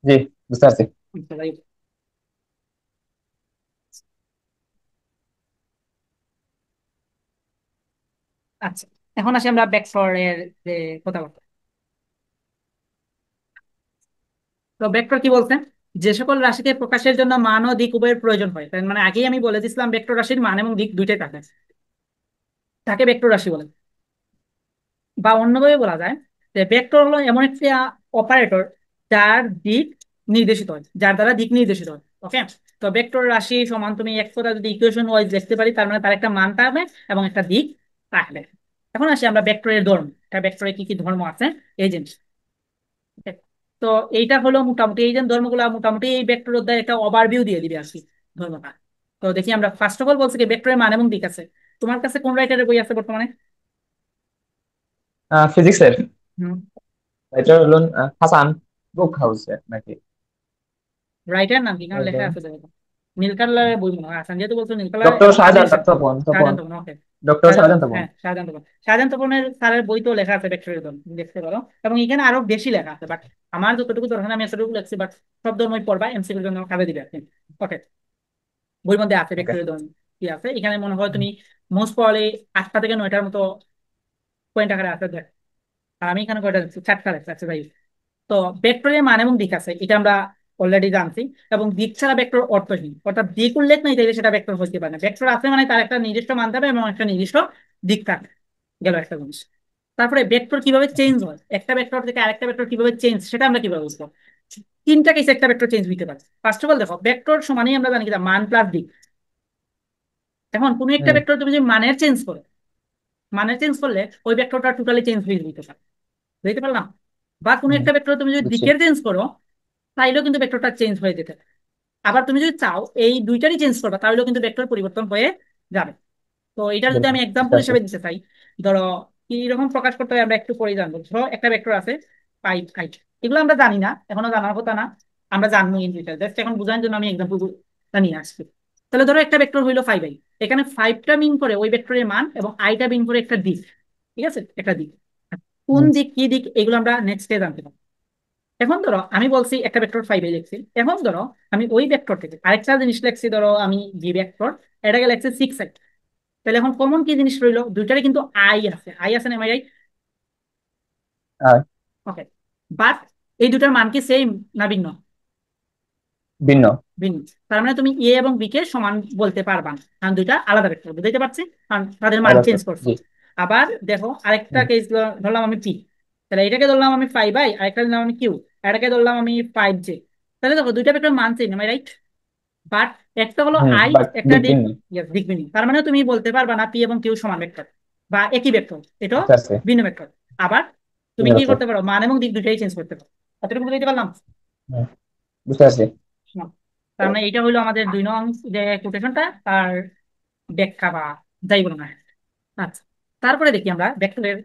[SPEAKER 2] জি, বুঝতে পারছি।
[SPEAKER 1] আচ্ছা, এখন আসি আমরা ভেক্টরের যে কথাবার্তা। তো ভেক্টর কি বলছেন, যে সকল রাশিকে প্রকাশের জন্য মান ও দিক উভয়ের প্রয়োজন হয়, তার মানে আগেই আমি বলে দিছিলাম ভেক্টর রাশির মান এবং দিক দুইটাই থাকে, তাকে ভেক্টর রাশি বলে। বা অন্যভাবে বলা যায় যে ভেক্টর হলো এমন একটি অপারেটর যার দিক নির্দেশিত হয়, যার দ্বারা দিক নির্দেশিত হয়। ওকে, তো ভেক্টর রাশি সমান তুমি এক কথা যদি ইকুয়েশন ওয়াইজ লিখতে পারি, তার মানে তার একটা মান থাকবে এবং একটা দিক থাকবে। এখন আসি আমরা ভেক্টরের ধর্ম, এটা ভেক্টরের কি কি ধর্ম আছে এই জিনিস। Okay? তো এইটা হলো মোটামুটি এই যে ধর্মগুলো মোটামুটি এই ভেক্টর অধ্যায় একটা ওভারভিউ দিয়ে দিবে আর কি ধর্মটা। তো দেখি আমরা ফার্স্ট অফ অল বলছি কি ভেক্টরের মান এবং দিক আছে। তোমার কাছে কোন রাইটারের বই আছে বর্তমানে?
[SPEAKER 2] ফিজিক্সের
[SPEAKER 1] হুম,
[SPEAKER 2] এটা হলো হাসান বুক হাউসে নাকি?
[SPEAKER 1] রাইটার নাম কি, কারণ লেখা আছে দেখো। নীল কালারের বই মনে হয় আসান, যেহেতু বলছো নীল কালার
[SPEAKER 2] ডক্টর
[SPEAKER 1] এবং
[SPEAKER 2] শাহজাহান
[SPEAKER 1] আদিল শাহ।
[SPEAKER 2] তপন তপন
[SPEAKER 1] শাহজাহান তপন, ওকে।
[SPEAKER 2] ডক্টর
[SPEAKER 1] শাহজাহান
[SPEAKER 2] শাহজাহান
[SPEAKER 1] তপন,
[SPEAKER 2] তপন।
[SPEAKER 1] হ্যাঁ শাহজাহান তপন। শাহজাহান তপনের স্যারের বই তো লেখা আছে ভেক্টরের ধর্ম, তুমি দেখতে পারো। এবং এখানে আরো বেশি লেখা আছে, বাট আমার যতটুকু দরকার আমি এতটুকু লিখছি। বাট সব ধর্মই পড়বা, এমসিকিউর জন্য কাজে দিবে আর কি। ওকে, বইয়ের মধ্যে আছে
[SPEAKER 2] ওকে।
[SPEAKER 1] ভেক্টরের ধর্ম কি আছে, এখানে মনে হয় তুমি মোস্ট প্রবাবলি 8টা থেকে 9টার মতো পয়েন্ট আকারে আছে দেখ। আর আমি এখানে কয়টা দেখছি, 4টা লেখা আছে ভাই। তো ভেক্টরের মান এবং দিক আছে, এটা আমরা অলরেডি জানছি। এবং দিক ছাড়া ভেক্টর অর্থহীন, অর্থাৎ দিক উল্লেখ নেই তাইলে সেটা ভেক্টর হইতে পারে না। ভেক্টর আছে মানে তার একটা নির্দিষ্ট মান থাকবে এবং একটা নির্দিষ্ট দিক থাকবে, গেল একটা জিনিস। তারপরে ভেক্টর কিভাবে চেঞ্জ হয়, একটা ভেক্টর থেকে আরেকটা ভেক্টর কিভাবে চেঞ্জ, সেটা আমরা কিভাবে বুঝবো? 3টা কেসে একটা ভেক্টর চেঞ্জ হইতে পারে। ফার্স্ট অফ অল দেখো, ভেক্টর সমানই আমরা জানি কি মান প্লাস দিক। এখন কোনো একটা
[SPEAKER 2] হুম।
[SPEAKER 1] ভেক্টর তুমি যদি মানের চেঞ্জ করো, মানের চেঞ্জ করলে ওই ভেক্টরটা টোটালি চেঞ্জ হয়ে যেতে পারে, বুঝতে পারলাম? বা কোনো
[SPEAKER 2] হুম,
[SPEAKER 1] একটা ভেক্টর তুমি যদি
[SPEAKER 2] বুঝছি।
[SPEAKER 1] দিকের চেঞ্জ করো, তাইলেও কিন্তু ভেক্টরটা চেঞ্জ হয়ে যেতে পারে। আবার তুমি যদি চাও এই দুইটারই চেঞ্জ করবা, তাহলেও কিন্তু ভেক্টর পরিবর্তন হয়ে যাবে। তো এটা যদি আমি
[SPEAKER 2] বুঝতে
[SPEAKER 1] এক্সাম্পল
[SPEAKER 2] পারছি।
[SPEAKER 1] হিসেবে দিতে চাই, ধরো কি রকম প্রকাশ করতে হয় আমরা একটু পরে জানবো। ধরো একটা ভেক্টর আছে 5 5, এগুলো আমরা জানি না, এখনো জানার কথা না, আমরা জানবো ইন ফিউচার। জাস্ট এখন বোঝানোর জন্য আমি এক্সাম্পল নিয়ে আসছি। তাহলে ধরো একটা ভেক্টর হইলো 5i, এখানে 5টা মিন করে ওই ভেক্টরের মান এবং আইটা মিন করে একটা দিক। ঠিক আছে, একটা দিক। আর কোন
[SPEAKER 2] হুম।
[SPEAKER 1] দিক কি দিক এগুলো আমরা নেক্সট ডে জানতে পারবো। এখন ধরো আমি বলছি একটা ভেক্টর 5 লিখছি, এখন ধরো আমি ওই ভেক্টর থেকে আরেকটা জিনিস লিখছি, ধরো আমি জি ভেক্টর, এটাকে লিখছি 6i। তাহলে এখন কমন কি জিনিস রইলো, দুইটারে কিন্তু আই আছে, আই আছে না, রাইট?
[SPEAKER 2] আর
[SPEAKER 1] ওকে, বাট এই দুটার মান কি সেম না ভিন্ন?
[SPEAKER 2] ভিন্ন।
[SPEAKER 1] ভিন্ন। তার মানে তুমি এ এবং বি কে সমান বলতে পারবা না, কারণ দুইটা আলাদা ভেক্টর, বুঝতে পারছি, কারণ তাদের মান
[SPEAKER 2] আলাদা।
[SPEAKER 1] চেঞ্জ করছে।
[SPEAKER 2] জি।
[SPEAKER 1] আবার দেখো আরেকটা
[SPEAKER 2] হুম,
[SPEAKER 1] কেস ধরলাম আমি পি, তাহলে এটাকে ধরলাম আমি 5i, আরেকটা ধরলাম আমি কিউ, এটাকে ধরলাম আমি 5j। তাহলে দেখো দুইটা ভেক্টর মান সেম, রাইট? বাট একটা হলো
[SPEAKER 2] হুম,
[SPEAKER 1] আই,
[SPEAKER 2] বাট
[SPEAKER 1] একটা
[SPEAKER 2] দিক
[SPEAKER 1] দিক।
[SPEAKER 2] ভিন্ন।
[SPEAKER 1] Yes, দিক ভিন্ন। তার মানে তুমি বলতে পারবা না পি এবং কিউ সমান ভেক্টর বা একই ভেক্টর, এটাও
[SPEAKER 2] বুঝতে পারছি।
[SPEAKER 1] ভিন্ন ভেক্টর। আবার তুমি
[SPEAKER 2] ভিন্ন
[SPEAKER 1] কি
[SPEAKER 2] ভেক্টর।
[SPEAKER 1] করতে পারো, মান এবং দিক দুটাই চেঞ্জ করতে পারো। এতটুকু বুঝতে পারলাম?
[SPEAKER 2] হুম, বুঝতে পারছি।
[SPEAKER 1] না। তার মানে এটা হলো আমাদের 2 নং যে কোটেশনটা, তার ব্যাখ্যা বা যাই বলো না। আচ্ছা, তারপরে দেখি আমরা ভেক্টরের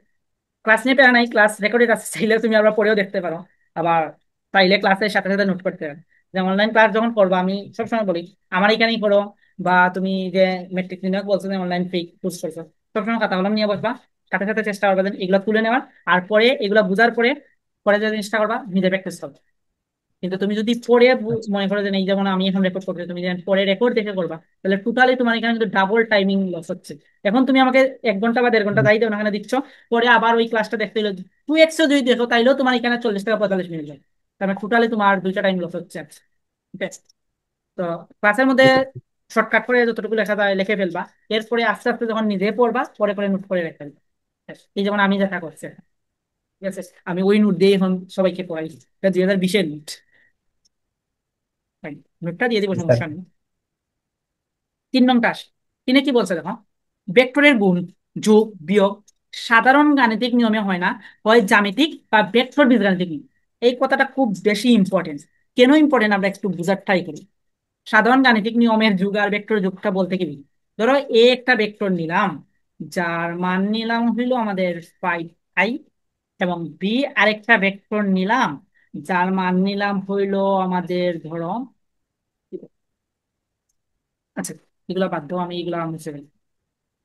[SPEAKER 1] ক্লাস নিয়ে প্যারা নাই, ক্লাস রেকর্ডেড আছে, চাইলে তুমি আমরা পড়েও দেখতে পারো। আবার চাইলে ক্লাসের সাথে সাথে নোট করতে পারো। যে অনলাইন ক্লাস যখন করবো আমি সবসময় বলি আমার এখানেই করো, বা তুমি যে মেট্রিক নিয়োগ বলছো যে অনলাইন ফ্রি কোর্স করছো, সবসময় খাতা কলম নিয়ে বসবা, সাথে সাথে চেষ্টা করবে যে এগুলো তুলে নেওয়ার। আর পরে এগুলো বুঝার পরে পরে যে জিনিসটা করবা নিজে প্র্যাকটিস করবে। কিন্তু তুমি যদি পরে
[SPEAKER 2] আচ্ছা।
[SPEAKER 1] মনে করো যে এই যেমন আমি এখন রেকর্ড করছি, তুমি যেন পরে রেকর্ড দেখে করবা, তাহলে টোটালি তোমার এখানে কিন্তু ডাবল টাইমিং লস হচ্ছে। এখন তুমি আমাকে 1 ঘন্টা বা 1.5 ঘন্টা
[SPEAKER 2] হুম,
[SPEAKER 1] দায়ী দাও না, এখানে দিচ্ছ, পরে আবার ওই ক্লাসটা দেখতে হলো 2x যদি দেখো, তাইলেও তোমার এখানে 40 থেকে 45 মিনিট যায়। তারপরে টোটালি তোমার দুইটা টাইম লস হচ্ছে। ঠিক আছে? তো ক্লাসের মধ্যে
[SPEAKER 2] বুঝতে পারছি।
[SPEAKER 1] শর্টকাট করে যতটুকু লেখা যায় লিখে ফেলবা, এরপরে আস্তে আস্তে যখন নিজে পড়বা পরে পরে নোট করে রেখে ফেলবা। ব্যাস, এই যেমন আমি যেটা করছি এখন। ঠিক আছে, আমি ওই নোট দিয়ে এখন সবাইকে পড়াই, এটা 2020-এর নোট। নোটটা দিয়ে দিব,
[SPEAKER 2] বুঝতে
[SPEAKER 1] সমস্যা
[SPEAKER 2] পারছি।
[SPEAKER 1] নেই। 3 নং টাস, তিনি কি বলছে দেখো, ভেক্টরের গুণ, যোগ বিয়োগ সাধারণ গাণিতিক নিয়মে হয় না, হয় জ্যামিতিক বা ভেক্টর বীজগাণিতিক নিয়ম। এই কথাটা খুব বেশি ইম্পর্টেন্ট। কেন ইম্পর্টেন্ট আমরা একটু বুঝার ট্রাই করি। সাধারণ গাণিতিক নিয়মের যুগ আর ভেক্টর যুগটা বলতে কি বুঝি? ধরো এ একটা ভেক্টর নিলাম, যার মান নিলাম হইলো আমাদের 5i, এবং বি আরেকটা ভেক্টর নিলাম, যার মান নিলাম হইলো আমাদের ধরো আচ্ছা, এগুলো বাদ দাও, আমি এগুলো মুছে ফেলি।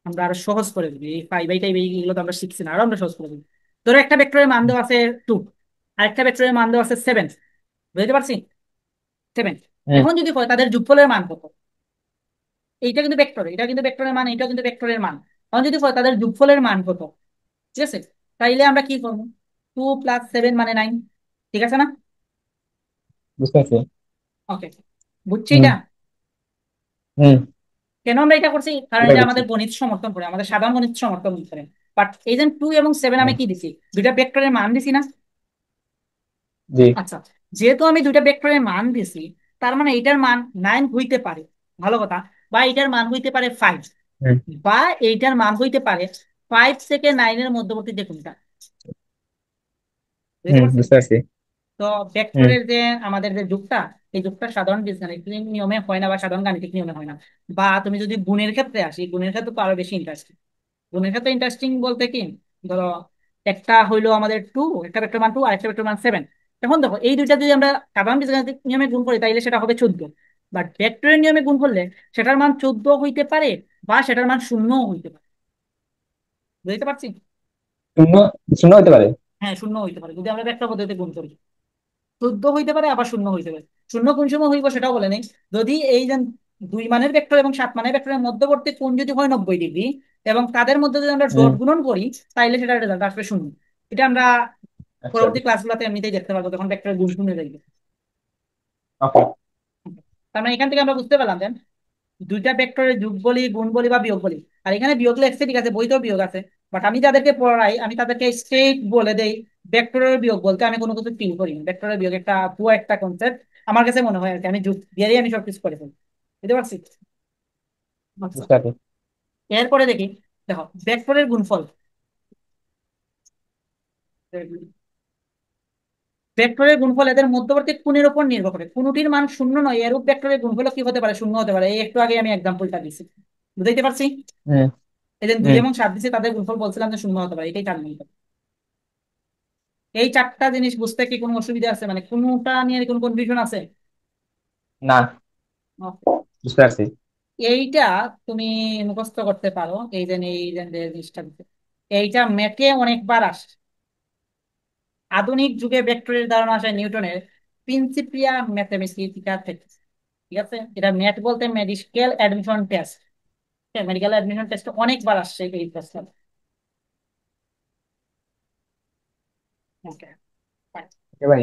[SPEAKER 1] আমরা আরো সহজ করে দিবি, এই 5/5 এইগুলো তো আমরা শিখছি না, আরো আমরা সহজ করে দিবি। ধরো একটা ভেক্টরের মান দেওয়া আছে 2, আর একটা ভেক্টরের মান দেওয়া আছে 7, বুঝতে পারছি? 7।
[SPEAKER 2] হুম।
[SPEAKER 1] এখন যদি হয় তাদের যোগফলের মান কত, এইটা কিন্তু ভেক্টর, এটা কিন্তু ভেক্টরের মান, এটাও কিন্তু ভেক্টরের মান। এখন যদি হয় তাদের যোগফলের মান কত, ঠিক আছে, তাইলে আমরা কি করবো? 2 + 7 মানে 9, ঠিক আছে না?
[SPEAKER 2] বুঝতে পারছি।
[SPEAKER 1] ওকে, বুঝছি
[SPEAKER 2] হুম।
[SPEAKER 1] এটা।
[SPEAKER 2] হুম।
[SPEAKER 1] কেন আমরা এটা করছি? কারণ
[SPEAKER 2] এবার
[SPEAKER 1] এটা
[SPEAKER 2] বুঝছি।
[SPEAKER 1] আমাদের গণিত সমর্থন করে, আমাদের সাধারণ গণিত সমর্থন করে। বাট এই যে 2 এবং 7 আমি
[SPEAKER 2] হুম।
[SPEAKER 1] কি দিছি? দুইটা ভেক্টরের মান দিছি না?
[SPEAKER 2] জি।
[SPEAKER 1] আচ্ছা, যেহেতু আমি দুইটা ভেক্টরের মান দিছি, তার মানে এটার মান 9 হইতে পারে, ভালো কথা, বা এটার মান হইতে পারে 5,
[SPEAKER 2] হুম।
[SPEAKER 1] বা এইটার মান হইতে পারে 5 থেকে 9 এর মধ্যবর্তী যে কোনটা, বুঝতে
[SPEAKER 2] হুম।
[SPEAKER 1] পারছি?
[SPEAKER 2] বুঝতে পারছি।
[SPEAKER 1] তো
[SPEAKER 2] হুম।
[SPEAKER 1] ভেক্টরের যে আমাদের যে যুগটা, এই যুগটা সাধারণ বীজগাণিতিক নিয়মে হয় না, বা সাধারণ গাণিতিক নিয়মে হয় না। বা তুমি যদি গুণের ক্ষেত্রে আসি, গুণের ক্ষেত্রে তো আরো বেশি ইন্টারেস্টিং। গুণের ক্ষেত্রে ইন্টারেস্টিং বলতে কি, ধরো একটা হইলো আমাদের 2, একটা ভেক্টর মান 2 আর একটা ভেক্টর মান 7। এখন দেখো এই দুইটা যদি আমরা সাধারণ বীজগাণিতিক নিয়মে গুণ করি তাইলে সেটা হবে 14। বাট ভেক্টরের নিয়মে গুণ করলে সেটার মান 14 হইতে পারে, বা সেটার মান শূন্য হইতে পারে, বুঝতে পারছি?
[SPEAKER 2] শূন্য। শূন্য হতে পারে।
[SPEAKER 1] হ্যাঁ, শূন্য হইতে পারে যদি আমরা ভেক্টর পদ্ধতিতে গুণ করি। 14 হইতে পারে, আবার শূন্য হইতে পারে। শূন্য কোন সময় হইব সেটাও বলে নেই। যদি এই যে 2 মানের ভেক্টর এবং 7 মানের ভেক্টরের মধ্যবর্তী কোণ যদি হয় 90 ডিগ্রি, এবং তাদের মধ্যে যদি আমরা
[SPEAKER 2] হুম।
[SPEAKER 1] ডট গুণন করি, তাইলে সেটার রেজাল্ট আসবে শূন্য। এটা আমরা
[SPEAKER 2] আচ্ছা।
[SPEAKER 1] পরবর্তী ক্লাসগুলোতে এমনিতেই দেখতে পারবো, তখন ভেক্টরের গুণ শূন্য যাইবে।
[SPEAKER 2] ওকে।
[SPEAKER 1] তার মানে এখান থেকে আমরা বুঝতে পারলাম যে দুইটা ভেক্টরের যোগ বলি, গুণ বলি বা বিয়োগ বলি। আর এখানে বিয়োগ লেখছে ঠিক আছে, বইতেও বিয়োগ আছে, বাট আমি যাদেরকে পড়াই আমি তাদেরকে স্ট্রেট বলে দেই ভেক্টরের বিয়োগ বলতে আমি কোনো কিছু ফিল করি না। ভেক্টরের বিয়োগ একটা পুরো একটা কনসেপ্ট, আমার কাছে মনে হয় আর কি, আমি যোগ দিয়েই আমি সবকিছু করে ফেলি, বুঝতে পারছি? আচ্ছা,
[SPEAKER 2] বুঝতে পারছি।
[SPEAKER 1] এরপরে দেখি, দেখো ভেক্টরের গুণফল। ভেক্টরের গুণফল এদের মধ্যবর্তী কোণের উপর নির্ভর করে, কোনটির মান শূন্য নয় এরূপ ভেক্টরের গুণফল কি হতে পারে? শূন্য হতে পারে। এই একটু আগে আমি এক্সাম্পলটা দিচ্ছি, বুঝতে পারছি?
[SPEAKER 2] হুম।
[SPEAKER 1] এই যে 2
[SPEAKER 2] হুম।
[SPEAKER 1] এবং 7 দিচ্ছে, তাদের গুণফল বলছিলাম যে শূন্য হতে পারে, এটাই তার মানে। এই চারটা জিনিস বুঝতে কি কোনো অসুবিধা আছে, মানে কোনোটা নিয়ে কোনো কনফিউশন আছে?
[SPEAKER 2] না।
[SPEAKER 1] Okay.
[SPEAKER 2] বুঝতে পারছি।
[SPEAKER 1] এইটা তুমি মুখস্থ করতে পারো, এই যে জিনিসটা দিতে। এইটা ম্যাথে অনেকবার আসে। আধুনিক যুগে ভেক্টরের ধারণা আসে নিউটনের প্রিন্সিপিয়া ম্যাথমেটিকা থেকে, ঠিক আছে? এটা ম্যাথ বলতে medical admission test, medical admission test অনেকবার আসছে এই প্রশ্ন। ওকে,
[SPEAKER 2] ওকে ভাই।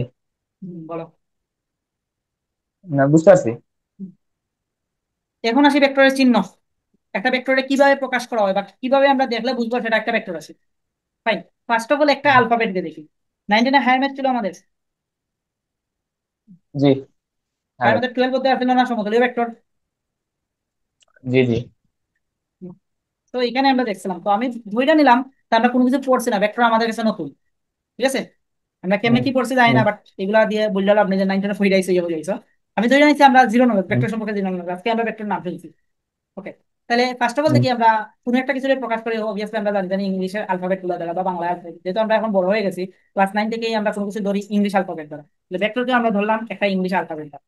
[SPEAKER 1] বলো।
[SPEAKER 2] না, বুঝতে পারছি।
[SPEAKER 1] এখন আসি ভেক্টরের চিহ্ন। একটা ভেক্টরে কিভাবে প্রকাশ করা হয় বা কিভাবে আমরা দেখলে বুঝবো সেটা একটা ভেক্টর আছে? ফাইন, ফার্স্ট অফ অল একটা
[SPEAKER 2] হুম।
[SPEAKER 1] অ্যালফাবেট দিয়ে দেখি। 9 হায়ার ম্যাথ ছিল আমাদের,
[SPEAKER 2] জি।
[SPEAKER 1] হায়ার
[SPEAKER 2] হ্যাঁ।
[SPEAKER 1] ম্যাথের 12 অধ্যায় আসলে না সমতলীয় ভেক্টর।
[SPEAKER 2] জি। জি।
[SPEAKER 1] তো এখানে আমরা দেখছিলাম, তো আমি ধইরা নিলাম, তা আমরা কোনো কিছু পড়ছি না, ভেক্টর আমাদের কাছে নতুন, ঠিক আছে? আমরা কেমনে
[SPEAKER 2] হুম।
[SPEAKER 1] কি পড়ছি জানি না,
[SPEAKER 2] হুম।
[SPEAKER 1] বাট এগুলা দিয়ে বললাম আপনি যে 9 হইরাইছে ইয়ে হইরাইছে। আমি ধরে নিচ্ছি আমরা জিরো নলেজ,
[SPEAKER 2] হুম।
[SPEAKER 1] ভেক্টর সম্পর্কে জিরো নলেজ, আজকে আমরা ভেক্টর নাম ফেলছি। ওকে, তাহলে ফার্স্ট অফ অল
[SPEAKER 2] হুম।
[SPEAKER 1] দেখি আমরা কোনো একটা কিছু প্রকাশ করি, অবভিয়াসলি আমরা জানি জানি ইংলিশের অ্যালফাবেট গুলো দ্বারা বা বাংলা alphabet। যেহেতু আমরা এখন বড় হয়ে গেছি, ক্লাস 9 থেকেই আমরা কোনো কিছু ধরি ইংলিশ অ্যালফাবেট দ্বারা, তাহলে ভেক্টরকে আমরা ধরলাম একটা ইংলিশ অ্যালফাবেট দ্বারা,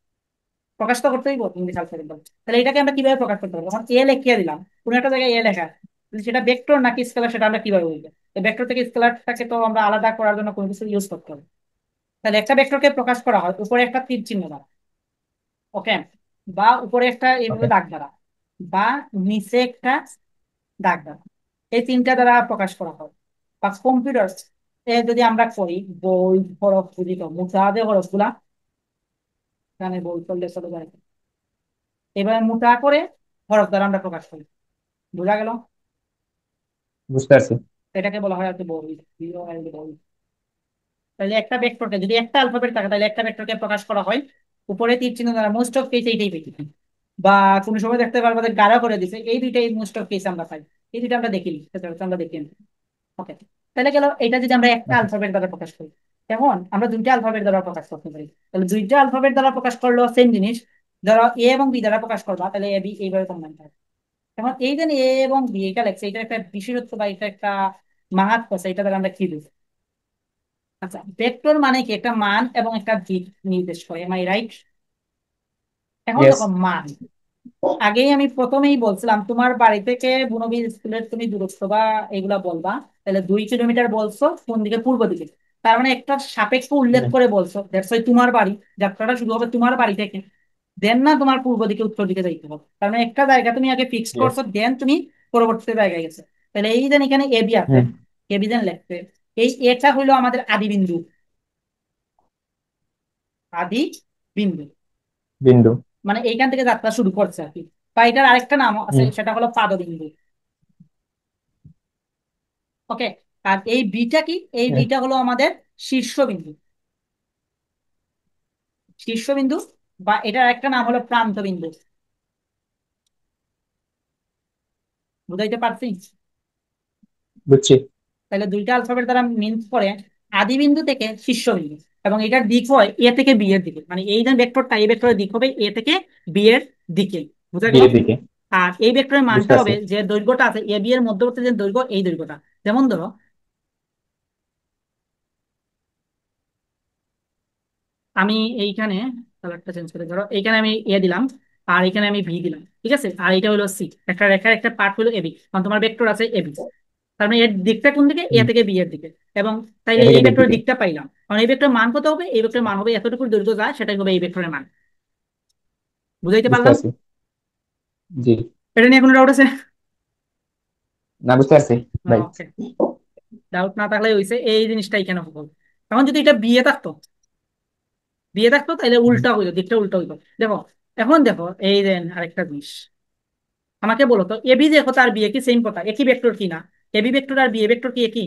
[SPEAKER 1] প্রকাশ তো করতেই ইংলিশ অ্যালফাবেট দ্বারা। তাহলে এটাকে আমরা কিভাবে প্রকাশ করতে পারবো? যখন এ লিখিয়ে দিলাম, কোনো একটা জায়গায় এ লেখা, তাহলে সেটা ভেক্টর নাকি স্কেলার সেটা আমরা কিভাবে বুঝবো? ভেক্টর থেকে স্কেলারটাকে তো আমরা আলাদা করার জন্য কোনো কিছু ইউজ করতে হবে। তাহলে একটা ভেক্টরকে প্রকাশ করা হয় উপরে একটা তীর চিহ্ন দ্বারা, ওকে, বা উপরে একটা এইভাবে
[SPEAKER 2] ওকে।
[SPEAKER 1] দাগ দ্বারা, বা নিচে একটা দাগ দ্বারা, এই তিনটা দ্বারা প্রকাশ করা হয়। বা কম্পিউটার যদি আমরা করি, বই হরফ বুঝি তো মোটা দিয়ে হরফ গুলা, এখানে বই করলে চলে যায়, এবার মোটা করে হরফ দ্বারা আমরা প্রকাশ করি, বোঝা গেল?
[SPEAKER 2] বুঝতে পারছি।
[SPEAKER 1] এটাকে বলা হয় আর কি বই, বই। তাহলে একটা ভেক্টরকে যদি একটা অ্যালফাবেট থাকে, তাহলে একটা ভেক্টরকে প্রকাশ করা হয় উপরে তীর চিহ্ন দ্বারা, মোস্ট অফ কেস এইটাই পেয়েছি। বা কোনো সময় দেখতে পারবো যে গাঢ় করে দিছে, এই দুইটাই মোস্ট অফ কেস আমরা পাই। এই দুইটা আমরা দেখি, সচরাচর আমরা দেখি। ওকে, তাহলে গেল এটা যদি আমরা একটা
[SPEAKER 2] ওকে।
[SPEAKER 1] অ্যালফাবেট দ্বারা প্রকাশ করি, এখন আমরা দুইটা অ্যালফাবেট দ্বারা প্রকাশ করতে পারি। তাহলে দুইটা অ্যালফাবেট দ্বারা প্রকাশ করলো সেম জিনিস, ধরো এ এবং বি দ্বারা প্রকাশ করবা, তাহলে এ বি এইভাবে কম্বাইন হবে। এখন এই যে এ এবং বি এটা লেখছে, এটা একটা বিশেষত্ব বা এটা একটা মাহাত্ম্য আছে, এটা দ্বারা আমরা কি বুঝি? আচ্ছা, ভেক্টর মানে কি একটা মান এবং একটা দিক নির্দেশ করে, এম আই রাইট? এখন
[SPEAKER 2] ইয়েস।
[SPEAKER 1] দেখো মান, আগেই আমি প্রথমেই বলছিলাম তোমার বাড়ি থেকে বুনবির স্কুলের তুমি দূরত্ব বা এগুলা বলবা। তাহলে 2 কিলোমিটার বলছো কোন দিকে, পূর্ব দিকে। তার মানে একটা সাপেক্ষ উল্লেখ
[SPEAKER 2] হুম,
[SPEAKER 1] করে বলছো, দ্যাটস ওয়াই তোমার বাড়ি, যাত্রাটা শুরু হবে তোমার বাড়ি থেকে। দেন না তোমার পূর্ব দিকে উত্তর দিকে যাইতে হবে, কারণ একটা জায়গা তুমি আগে ফিক্স
[SPEAKER 2] ইয়েস।
[SPEAKER 1] করছো, দেন তুমি পরবর্তী জায়গায় গেছো। তাহলে এই যেন এখানে এবি আছে,
[SPEAKER 2] হুম।
[SPEAKER 1] এবি যেন লিখতে, এই এটা হইলো আমাদের আদি বিন্দু, আদি বিন্দু।
[SPEAKER 2] বিন্দু।
[SPEAKER 1] মানে এইখান থেকে যাত্রা শুরু করছে আর কি। বা এটার আরেকটা নাম আছে,
[SPEAKER 2] হুম।
[SPEAKER 1] সেটা হলো পাদবিন্দু। ওকে। আর এই বিটা কি, এই
[SPEAKER 2] হুম,
[SPEAKER 1] বিটা হলো আমাদের শীর্ষবিন্দু, শীর্ষবিন্দু। বা এটার একটা নাম হলো প্রান্ত বিন্দু। বুঝাইতে পারছি?
[SPEAKER 2] বুঝছি।
[SPEAKER 1] তাহলে দুইটা অ্যালফাবেট দ্বারা মিন করে আদি বিন্দু থেকে শীর্ষবিন্দু। এবং এটার দিক হয় এ থেকে বি এর দিকে, মানে এই যে ভেক্টরটা, এই ভেক্টরের দিক হবে এ থেকে বি এর দিকে। বুঝা গেল?
[SPEAKER 2] বিয়ের দিকে।
[SPEAKER 1] আর এই ভেক্টরের
[SPEAKER 2] বুঝতে
[SPEAKER 1] মানটা
[SPEAKER 2] পারছি।
[SPEAKER 1] হবে যে দৈর্ঘ্যটা আছে এ বি এর মধ্যবর্তী যে দৈর্ঘ্য, এই দৈর্ঘ্যটা। যেমন ধরো আমি এইখানে কালারটা চেঞ্জ করে, ধরো এইখানে আমি এ দিলাম, আর এখানে আমি ভি দিলাম, ঠিক আছে। আর এটা হলো সি, একটা রেখার একটা পার্ট হলো এবি, কারণ তোমার ভেক্টর আছে এবি। তার মানে এর দিকটা কোন দিকে, এ
[SPEAKER 2] হুম।
[SPEAKER 1] থেকে বি এর দিকে। এবং
[SPEAKER 2] এ
[SPEAKER 1] তাইলে
[SPEAKER 2] থেকে
[SPEAKER 1] এই
[SPEAKER 2] বির
[SPEAKER 1] ভেক্টরের
[SPEAKER 2] দিকে।
[SPEAKER 1] দিকটা পাইলাম, কারণ এই ভেক্টরের মান কত হবে, এই ভেক্টরের মান হবে এতটুকু দৈর্ঘ্য যায়, সেটাই হবে এই ভেক্টরের মান। বুঝাইতে
[SPEAKER 2] বুঝতে
[SPEAKER 1] পারলাম?
[SPEAKER 2] পারছি। জি।
[SPEAKER 1] এটা নিয়ে কোনো ডাউট আছে?
[SPEAKER 2] না, বুঝতে পারছি ভাই।
[SPEAKER 1] ওকে। ডাউট না থাকলে হইছে, এই জিনিসটাই কেন হলো। এখন যদি এটা বিয়ে থাকতো, বিয়ে থাকতো তাহলে
[SPEAKER 2] হুম।
[SPEAKER 1] উল্টা হইতো, দিকটা উল্টা হইতো। দেখো, এখন দেখো এই দেন আরেকটা জিনিস, আমাকে বলো তো এবি যে কথা আর বিয়ে কি সেম কথা, একই ভেক্টর কি না? এবি ভেক্টর আর বিয়ে ভেক্টর কি একই?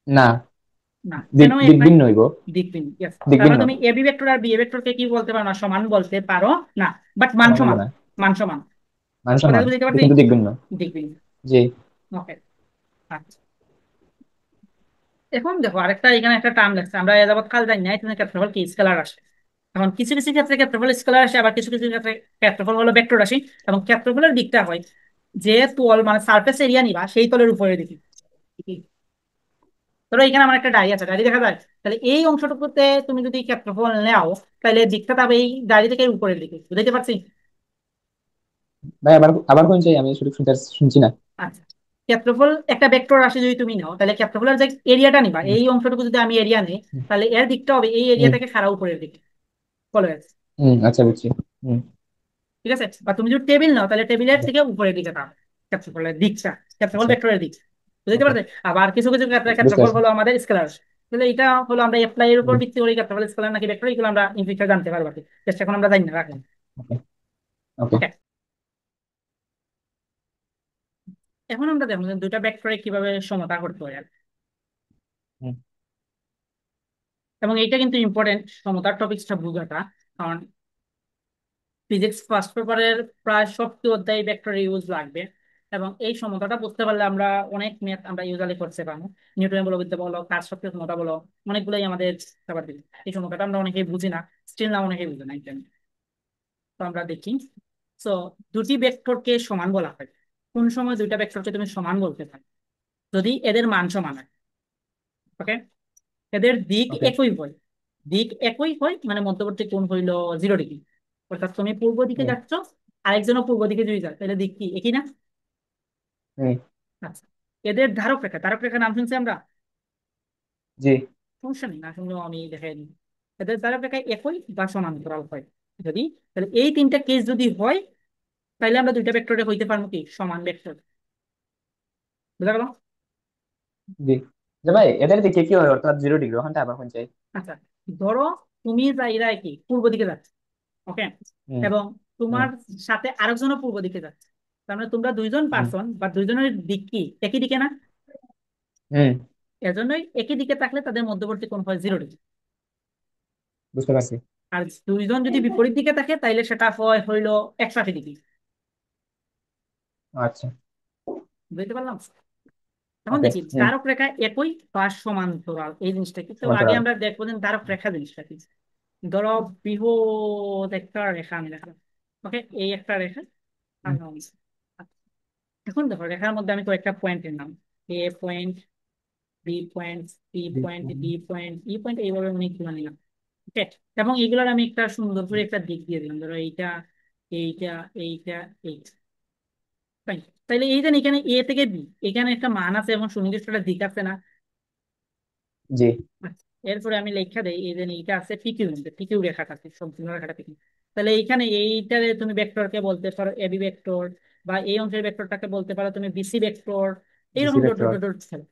[SPEAKER 2] না,
[SPEAKER 1] না, কেন
[SPEAKER 2] দিক
[SPEAKER 1] এক
[SPEAKER 2] দিক
[SPEAKER 1] নাই?
[SPEAKER 2] ভিন্ন হইব।
[SPEAKER 1] দিক ভিন্ন, yes।
[SPEAKER 2] দিক
[SPEAKER 1] তার মানে
[SPEAKER 2] ভিন্ন।
[SPEAKER 1] তুমি এবি ভেক্টর আর বিয়ে ভেক্টরকে কি বলতে পারো না, সমান বলতে পারো না। বাট মান
[SPEAKER 2] সমান হইব
[SPEAKER 1] সমান,
[SPEAKER 2] না।
[SPEAKER 1] মান সমান।
[SPEAKER 2] মান
[SPEAKER 1] কথা
[SPEAKER 2] সমান,
[SPEAKER 1] কি বুঝতে পারছি?
[SPEAKER 2] কিন্তু দিক ভিন্ন।
[SPEAKER 1] দিক ভিন্ন।
[SPEAKER 2] জি।
[SPEAKER 1] ওকে। আচ্ছা, এখন দেখো আরেকটা, এখানে একটা টার্ম লাগছে, আমরা এ যাবত কাল জানি না এখানে ক্ষেত্রফল কি স্কেলার আসে। এখন কিছু কিছু ক্ষেত্রে ক্ষেত্রফল স্কেলার আসে, আবার কিছু কিছু ক্ষেত্রে ক্ষেত্রফল হলো ভেক্টর রাশি। এবং ক্ষেত্রফলের দিকটা হয় যে তল, মানে সারফেস এরিয়া নিবা সেই তলের উপরে দিকে। ধরো এখানে আমার একটা ডায়রি আছে, ডায়রি দেখা যায়, তাহলে এই অংশটুকুতে তুমি যদি ক্ষেত্রফল নাও, তাহলে দিকটা পাবে এই ডায়রি থেকে উপরের দিকে। বুঝতে পারছি?
[SPEAKER 2] ভাই, আবার আবার কোন চাই, আমি শুধু শুনছি না।
[SPEAKER 1] আচ্ছা, ক্ষেত্রফল একটা ভেক্টর রাশি যদি তুমি নাও, তাহলে ক্ষেত্রফলের যে এরিয়াটা নিবা,
[SPEAKER 2] হুম।
[SPEAKER 1] এই অংশটুকু যদি আমি এরিয়া নেই, তাহলে এর দিকটা হবে এই এরিয়া
[SPEAKER 2] হুম।
[SPEAKER 1] থেকে খাড়া উপরের দিকে। ফলো আছে?
[SPEAKER 2] হুম, আচ্ছা বুঝছি। হুম।
[SPEAKER 1] ঠিক আছে। বা তুমি যদি টেবিল নাও, তাহলে টেবিলের থেকে উপরের দিকে তার ক্ষেত্রফলের দিকটা, ক্ষেত্রফল
[SPEAKER 2] আচ্ছা।
[SPEAKER 1] ভেক্টরের দিক। বুঝতে
[SPEAKER 2] ওকে।
[SPEAKER 1] পারছে? আবার কিছু কিছু ক্ষেত্রে
[SPEAKER 2] বুঝতে
[SPEAKER 1] ক্ষেত্রফল
[SPEAKER 2] পারছি।
[SPEAKER 1] হলো আমাদের স্কেলার। তাহলে এটা হলো আমরা অ্যাপ্লাই এর উপর
[SPEAKER 2] হুম।
[SPEAKER 1] ভিত্তি করে ক্ষেত্রফল স্কেলার নাকি ভেক্টর, এগুলো আমরা ইন ফিউচার জানতে পারবো আর কি। চেষ্টা এখন আমরা জানি না, রাখলাম।
[SPEAKER 2] ওকে। ওকে।
[SPEAKER 1] ওকে। এখন আমরা দেখবো যে দুইটা ভেক্টরে কিভাবে সমতা করতে হয় আর কি।
[SPEAKER 2] হুম।
[SPEAKER 1] এবং এইটা কিন্তু ইম্পর্টেন্ট সমতার টপিকসটা বোঝাটা, কারণ ফিজিক্স ফার্স্ট পেপারের প্রায় সবটি অধ্যায় ভেক্টর ইউজ লাগবে। এবং এই সমতাটা বুঝতে পারলে আমরা অনেক ম্যাথ আমরা ইউজালি করতে পারবো। নিউটনের বলবিদ্যা বলো, কাজ শক্তির সমতা বলো, অনেকগুলোই আমাদের ব্যাপার দিবে। এই সমতাটা আমরা অনেকেই বুঝি না, স্টিল না অনেকেই বুঝি না এটা নিয়ে। তো আমরা দেখি। সো দুটি ভেক্টরকে সমান বলা হয় কোন সময় দুইটা ভেক্টরকে তুমি সমান বলতে পারো? যদি এদের মান সমান হয়। ওকে। এদের দিক
[SPEAKER 2] ওকে।
[SPEAKER 1] একই হয়, দিক একই হয় মানে মধ্যবর্তী কোণ হইল 0 ডিগ্রি। অর্থাৎ তুমি পূর্ব দিকে
[SPEAKER 2] হুম।
[SPEAKER 1] যাচ্ছ, আরেকজনও পূর্ব দিকে যদি যায়, তাহলে দিক কি একই না?
[SPEAKER 2] হুম।
[SPEAKER 1] আচ্ছা, এদের ধারক রেখা, ধারক রেখা নাম শুনছি আমরা?
[SPEAKER 2] জি।
[SPEAKER 1] সমস্যা নেই, না শুনলেও আমি দেখাই দিই। এদের ধারক রেখা একই বা সমান্তরাল হয় যদি, তাহলে এই তিনটা কেস যদি হয়, তাহলে আমরা দুইটা ভেক্টরে হইতে পারবো কি সমান ভেক্টর। বুঝা গেল?
[SPEAKER 2] জি। যে ভাই, এদের দিকে কি হয়, অর্থাৎ 0 ডিগ্রি, ওখানটা আবার কোন চাই?
[SPEAKER 1] আচ্ছা, ধরো তুমি যাইরা কি পূর্ব দিকে যাচ্ছে, ওকে,
[SPEAKER 2] হুম।
[SPEAKER 1] এবং
[SPEAKER 2] হুম।
[SPEAKER 1] তোমার সাথে আরেকজনও পূর্ব দিকে যাচ্ছে। তার মানে তোমরা দুইজন
[SPEAKER 2] হুম।
[SPEAKER 1] পার্সন বা দুইজনের দিক কি একই দিকে না?
[SPEAKER 2] হুম।
[SPEAKER 1] এজন্যই একই দিকে থাকলে তাদের মধ্যবর্তী কোণ হয় 0 ডিগ্রি।
[SPEAKER 2] বুঝতে পারছি।
[SPEAKER 1] আর দুইজন যদি বিপরীত দিকে থাকে, তাইলে সেটা হয় হইলো 180 ডিগ্রি।
[SPEAKER 2] আচ্ছা।
[SPEAKER 1] বুঝতে পারলাম? এখন
[SPEAKER 2] ওকে।
[SPEAKER 1] দেখি
[SPEAKER 2] হুম।
[SPEAKER 1] ধারক রেখা একই বা সমান্তরাল এই জিনিসটা কি। তো আগে
[SPEAKER 2] সমান্তরাল।
[SPEAKER 1] আমরা দেখবো যে ধারক রেখা জিনিসটা কি। ধরো বৃহৎ একটা রেখা আমি দেখালাম, ওকে, এই একটা রেখা। আর
[SPEAKER 2] হুম।
[SPEAKER 1] নাম আছে। আচ্ছা, এখন দেখো রেখার মধ্যে আমি কয়েকটা পয়েন্টের নাম, A point, B point, C point, D point, E point, এইভাবে অনেকগুলো নিলাম। ঠিক আছে? এবং এগুলোর আমি একটা সুন্দর করে একটা দিক দিয়ে দিলাম, ধরো এইটা এইটা, এইটা, এইটা। Fine. তাইলে এই যে এখানে এ থেকে বি, এখানে একটা মান আছে এবং সুনির্দিষ্ট একটা দিক আছে না?
[SPEAKER 2] জি।
[SPEAKER 1] আচ্ছা, এরপরে আমি লেখা দেই এই যে এইটা আছে পিকিউ, পিকিউ রেখাটা আছে, সম্পূর্ণ রেখাটা পিকিউ। তাহলে এইখানে এইটারে তুমি ভেক্টরকে বলতে পারো এবি ভেক্টর, বা এই অংশের ভেক্টরটাকে বলতে পারো তুমি বিসি ভেক্টর।
[SPEAKER 2] বিসি
[SPEAKER 1] এইরকম dot dot
[SPEAKER 2] vector.
[SPEAKER 1] Dot dot খেলো।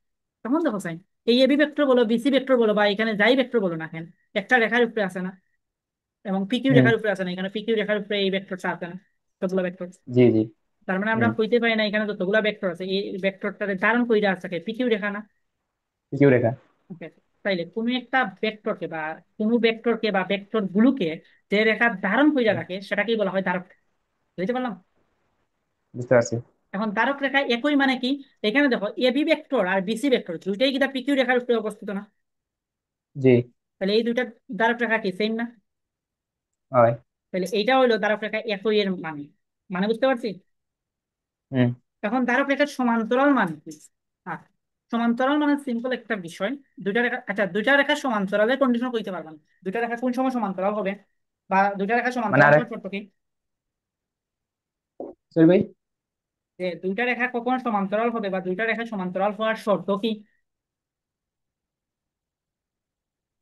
[SPEAKER 1] তখন দেখো সাইন, এই এবি ভেক্টর বলো, বিসি ভেক্টর বলো, বা এখানে যাই ভেক্টর বলো না কেন, একটা রেখার উপরে আছে না, এবং পিকিউ
[SPEAKER 2] হুম।
[SPEAKER 1] রেখার উপরে আছে না, এখানে পিকিউ রেখার উপরে এই ভেক্টরটা আছে না, সবগুলো ভেক্টর।
[SPEAKER 2] জি জি।
[SPEAKER 1] তার মানে আমরা
[SPEAKER 2] হুম।
[SPEAKER 1] কইতে পারি না এখানে যতগুলা ভেক্টর আছে এই ভেক্টরটারে ধারণ কইরা আছে পিকিউ রেখা না?
[SPEAKER 2] কিউ রেখা।
[SPEAKER 1] Okay. তাইলে কোনো একটা ভেক্টরকে বা কোনো ভেক্টরকে বা ভেক্টর গুলোকে যে রেখা ধারণ কইরা
[SPEAKER 2] হুম,
[SPEAKER 1] রাখে সেটাকেই বলা হয় ধারক রেখা। বুঝতে পারলাম?
[SPEAKER 2] বুঝতে পারছি।
[SPEAKER 1] এখন ধারক রেখা একই মানে কি, এখানে দেখো এবি ভেক্টর আর বিসি ভেক্টর দুইটাই কিন্তু পিকিউ রেখার উপরে অবস্থিত না?
[SPEAKER 2] জি।
[SPEAKER 1] তাহলে এই দুইটা ধারক রেখা কি সেম না?
[SPEAKER 2] হয়।
[SPEAKER 1] তাহলে এইটা হইলো ধারক রেখা একই এর মানে, মানে বুঝতে পারছি?
[SPEAKER 2] হুম।
[SPEAKER 1] এখন ধারক রেখার সমান্তরাল মানে কি? আচ্ছা, সমান্তরাল মানে সিম্পল একটা বিষয়। দুইটা রেখা, আচ্ছা দুইটা রেখা সমান্তরালের কন্ডিশন কইতে পারলাম। দুইটা রেখা কোন সময় সমান্তরাল হবে, বা দুইটা রেখা
[SPEAKER 2] মানে
[SPEAKER 1] সমান্তরাল
[SPEAKER 2] আরেক,
[SPEAKER 1] হওয়ার শর্ত কি?
[SPEAKER 2] সরি ভাই।
[SPEAKER 1] যে দুইটা রেখা কখন সমান্তরাল হবে বা দুইটা রেখা সমান্তরাল হওয়ার শর্ত কি?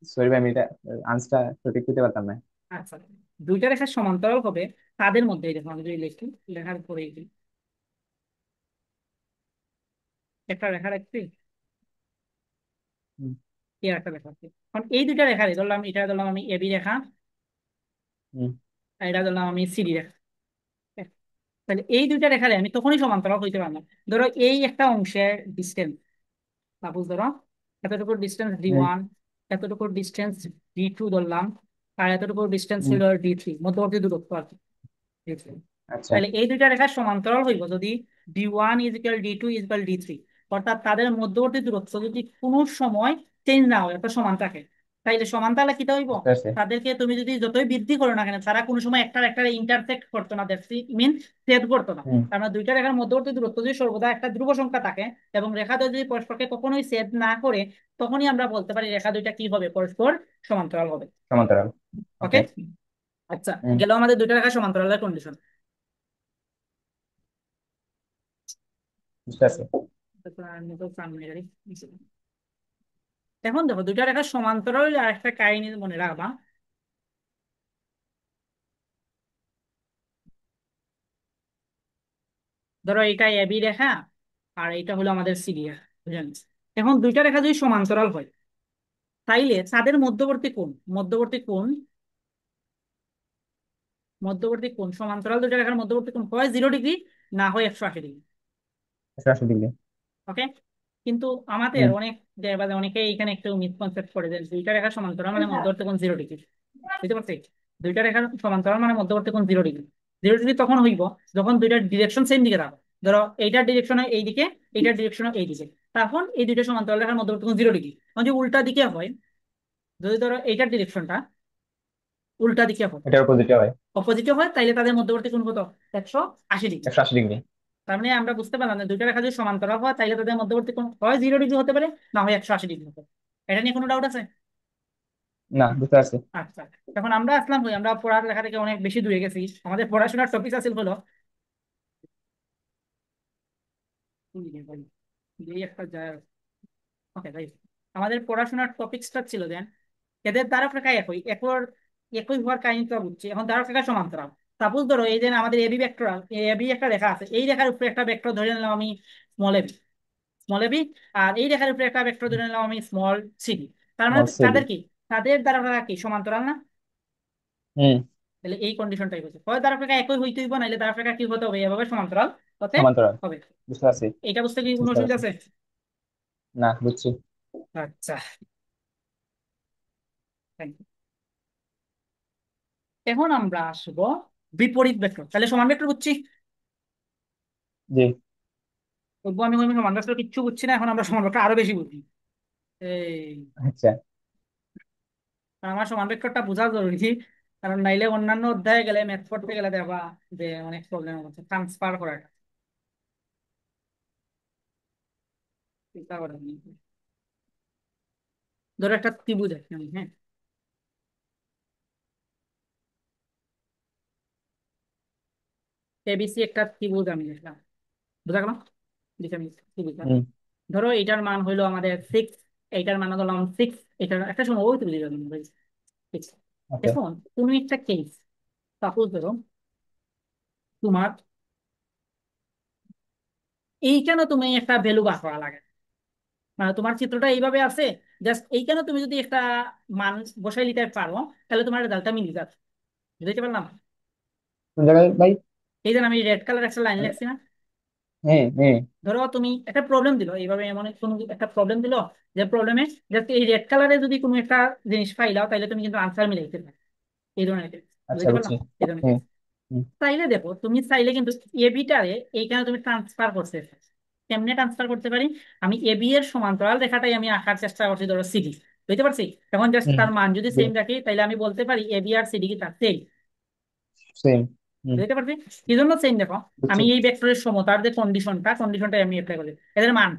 [SPEAKER 2] সরি ভাই, আমি এটা আনসারটা সঠিক দিতে পারতাম না।
[SPEAKER 1] আচ্ছা, দুইটা রেখা সমান্তরাল হবে তাদের মধ্যে, এই দেখো আমি যদি লিখি, লেখার পরে একটা রেখা রাখছি,
[SPEAKER 2] হুম।
[SPEAKER 1] এই একটা রেখা রাখছি। কারণ এই দুইটা রেখা ধরলাম, এটা ধরলাম আমি এবি রেখা,
[SPEAKER 2] হুম।
[SPEAKER 1] আর এটা ধরলাম আমি সিডি রেখা। তাহলে এই দুইটা রেখারে আমি তখনই সমান্তরাল হইতে পারলাম, ধরো এই একটা অংশের ডিস্টেন্স, সাপোজ ধরো এতটুকু ডিস্টেন্স ডি
[SPEAKER 2] হুম।
[SPEAKER 1] ওয়ান, এতটুকু ডিস্টেন্স ডি টু ধরলাম, আর এতটুকু ডিস্টেন্স
[SPEAKER 2] হুম।
[SPEAKER 1] ছিল ডি3, মধ্যবর্তী দূরত্ব আর কি, D3।
[SPEAKER 2] আচ্ছা।
[SPEAKER 1] তাহলে এই দুইটা রেখা সমান্তরাল হইব যদি d1 = d2 = d3, অর্থাৎ তাদের মধ্যবর্তী দূরত্ব যদি কোনো সময় চেঞ্জ না হয় অর্থাৎ সমান থাকে, তাইলে সমান তাহলে কিটা হইব,
[SPEAKER 2] বুঝতে পারছি।
[SPEAKER 1] তাদেরকে তুমি যদি যতই বৃদ্ধি করো না কেন তারা কোনো সময় একটা একটা ইন্টারসেক্ট করতো না, দ্যাটস মিন ছেদ করতো না।
[SPEAKER 2] হুম।
[SPEAKER 1] কারণ দুইটা রেখার মধ্যবর্তী দূরত্ব যদি সর্বদা একটা ধ্রুব সংখ্যা থাকে এবং রেখা দুই যদি পরস্পরকে কখনোই ছেদ না করে, তখনই আমরা বলতে পারি রেখা দুইটা কি হবে, পরস্পর সমান্তরাল হবে।
[SPEAKER 2] সমান্তরাল।
[SPEAKER 1] ওকে।
[SPEAKER 2] ওকে।
[SPEAKER 1] আচ্ছা,
[SPEAKER 2] হুম।
[SPEAKER 1] গেল আমাদের দুইটা রেখা সমান্তরালের কন্ডিশন।
[SPEAKER 2] বুঝতে পারছি।
[SPEAKER 1] এখন দেখো দুইটা রেখা সমান্তরাল আর একটা কাহিনী মনে রাখবা। ধরো এটা এবি রেখা আর এটা হলো আমাদের সিডি রেখা, বুঝলেন? এখন দুইটা রেখা যদি সমান্তরাল হয় তাইলে তাদের মধ্যবর্তী কোণ, মধ্যবর্তী কোণ, মধ্যবর্তী কোণ সমান্তরাল দুইটা রেখার মধ্যবর্তী কোণ হয় 0 ডিগ্রি, না হয় 180 ডিগ্রি।
[SPEAKER 2] 180 ডিগ্রি।
[SPEAKER 1] ওকে। কিন্তু আমাদের
[SPEAKER 2] হুম।
[SPEAKER 1] অনেক জায়গায় অনেকে এখানে একটু মিসকনসেপ্ট করে যে দুইটা রেখা সমান্তরাল মানে মধ্যবর্তী কোণ 0 ডিগ্রি। বুঝতে পারছি? দুইটা রেখার সমান্তরাল মানে মধ্যবর্তী কোণ 0 ডিগ্রি। 0 ডিগ্রি তখন হইব যখন দুইটার ডিরেকশন সেম দিকে থাকবে। ধরো এইটার ডিরেকশন এইদিকে, এইটার ডিরেকশন এইদিকে, তখন এই দুইটা সমান্তরাল রেখার মধ্যবর্তী কোণ 0 ডিগ্রি। এখন যদি উল্টা দিকে হয়, যদি ধরো এইটার ডিরেকশনটা উল্টা দিকে হয়,
[SPEAKER 2] এটার পজিটিভ হয়।
[SPEAKER 1] অপোজিটে হয়, তাইলে তাদের মধ্যবর্তী কোণ কত, 180 ডিগ্রি।
[SPEAKER 2] 180 ডিগ্রি।
[SPEAKER 1] তার মানে আমরা বুঝতে পারলাম যে দুইটা রেখা যদি সমান্তরাল হয় তাইলে তাদের মধ্যবর্তী কোণ হয় 0 ডিগ্রি হতে পারে, না হয় 180 ডিগ্রি হতে পারে। এটা নিয়ে কোনো ডাউট আছে?
[SPEAKER 2] না, বুঝতে পারছি।
[SPEAKER 1] আচ্ছা, এখন আমরা আসলাম হই, আমরা পড়ার লেখা থেকে অনেক বেশি দূরে গেছি। আমাদের পড়াশোনার টপিক আছিল হলো এই একটা ওকে ভাই, আমাদের পড়াশোনার টপিকসটা ছিল দেন এদের দ্বারক রেখা একই একর, একই হওয়ার কাহিনীটা বুঝছি। এখন দ্বারক রেখা সমান্তরাল, সাপোজ ধরো এই যে আমাদের এবি ভেক্টর, এবি একটা রেখা আছে, এই রেখার উপরে একটা ভেক্টর ধরে নিলাম আমি স্মল এবি, স্মল এবি, আর এই রেখার উপরে একটা ভেক্টর ধরে নিলাম আমি স্মল সিডি। তার মানে
[SPEAKER 2] স্মল সিডি।
[SPEAKER 1] তাদের কি, তাদের দ্বারক রেখা কি সমান্তরাল না?
[SPEAKER 2] হুম।
[SPEAKER 1] তাহলে এই কন্ডিশনটাই বলছে, হয় দ্বারক রেখা একই হইতে হইব, নাহলে দ্বারক রেখা কি হতে হবে, এভাবে সমান্তরাল হতে
[SPEAKER 2] সমান্তরাল।
[SPEAKER 1] হবে।
[SPEAKER 2] বুঝতে পারছি।
[SPEAKER 1] এইটা বুঝতে কি কোনো
[SPEAKER 2] বুঝতে
[SPEAKER 1] অসুবিধা
[SPEAKER 2] পারছি।
[SPEAKER 1] আছে?
[SPEAKER 2] না, বুঝছি।
[SPEAKER 1] আচ্ছা, thank you। এখন আমরা আসবো বিপরীত ভেক্টর, তাহলে সমান ভেক্টর বুঝছি,
[SPEAKER 2] জি।
[SPEAKER 1] তবু আমি ওই সমান ভেক্টর কিচ্ছু বুঝছি না, এখন আমরা সমান ভেক্টর আরো বেশি বুঝি। এই,
[SPEAKER 2] আচ্ছা।
[SPEAKER 1] আর আমার সমান ভেক্টরটা বোঝা জরুরি, কারণ নাইলে অন্যান্য অধ্যায়ে গেলে ম্যাথ পড়তে গেলে দেখবা যে অনেক প্রবলেম হচ্ছে ট্রান্সফার করাটা, চিন্তা করেন। ধরো একটা ত্রিভুজ আছে, হ্যাঁ, এবিসি একটা ত্রিভুজ আমি লিখলাম, বুঝা গেল? লিখে আমি কি বুঝলাম?
[SPEAKER 2] হুম।
[SPEAKER 1] ধরো এইটার মান হইলো আমাদের 6, এইটার মান ধরলাম 6, এটার একটা সময় ওই তুমি দিলাম 6।
[SPEAKER 2] ওকে।
[SPEAKER 1] এখন তুমি একটা কেস, সাপোজ ধরো তোমার এইখানে তুমি একটা ভ্যালু বার করা লাগে, মানে তোমার চিত্রটা এইভাবে আছে, জাস্ট এইখানে তুমি যদি একটা মান বসাই নিতে পারো, তাহলে তোমার রেজাল্টটা মিলে যাবে। বুঝতে পারলাম?
[SPEAKER 2] কোন জায়গায় ভাই?
[SPEAKER 1] এই যে আমি রেড কালার একটা লাইন লিখছি না,
[SPEAKER 2] হ্যাঁ হ্যাঁ।
[SPEAKER 1] ধরো তুমি একটা প্রবলেম দিলো এইভাবে, এমন কোনো একটা প্রবলেম দিলো, যে প্রবলেমে জাস্ট এই রেড কালারে যদি কোনো একটা জিনিস পাইলাও, তাহলে তুমি কিন্তু আনসার মিলে দিতে পারো। এই ধরনের case,
[SPEAKER 2] আচ্ছা
[SPEAKER 1] বুঝতে
[SPEAKER 2] বুঝছি।
[SPEAKER 1] পারলাম? এই ধরনের
[SPEAKER 2] হ্যাঁ।
[SPEAKER 1] case।
[SPEAKER 2] হুম।
[SPEAKER 1] চাইলে দেখো, তুমি চাইলে কিন্তু এবিটারে এইখানে তুমি ট্রান্সফার করতে পারো। কেমনে ট্রান্সফার করতে পারি? আমি এবি এর সমান্তরাল রেখাটাই আমি আঁকার চেষ্টা করছি, ধরো সিডি, বুঝতে পারছি? এখন জাস্ট
[SPEAKER 2] হুম।
[SPEAKER 1] তার মান যদি সেম রাখি, তাহলে আমি বলতে পারি এবি আর সিডি কি তার সেম।
[SPEAKER 2] সেম। হুম।
[SPEAKER 1] বুঝতে পারছি? কি জন্য সেম দেখো,
[SPEAKER 2] বুঝছি।
[SPEAKER 1] আমি এই ভেক্টরের সমতার যে কন্ডিশনটা আমি অ্যাপ্লাই করি, এদের মান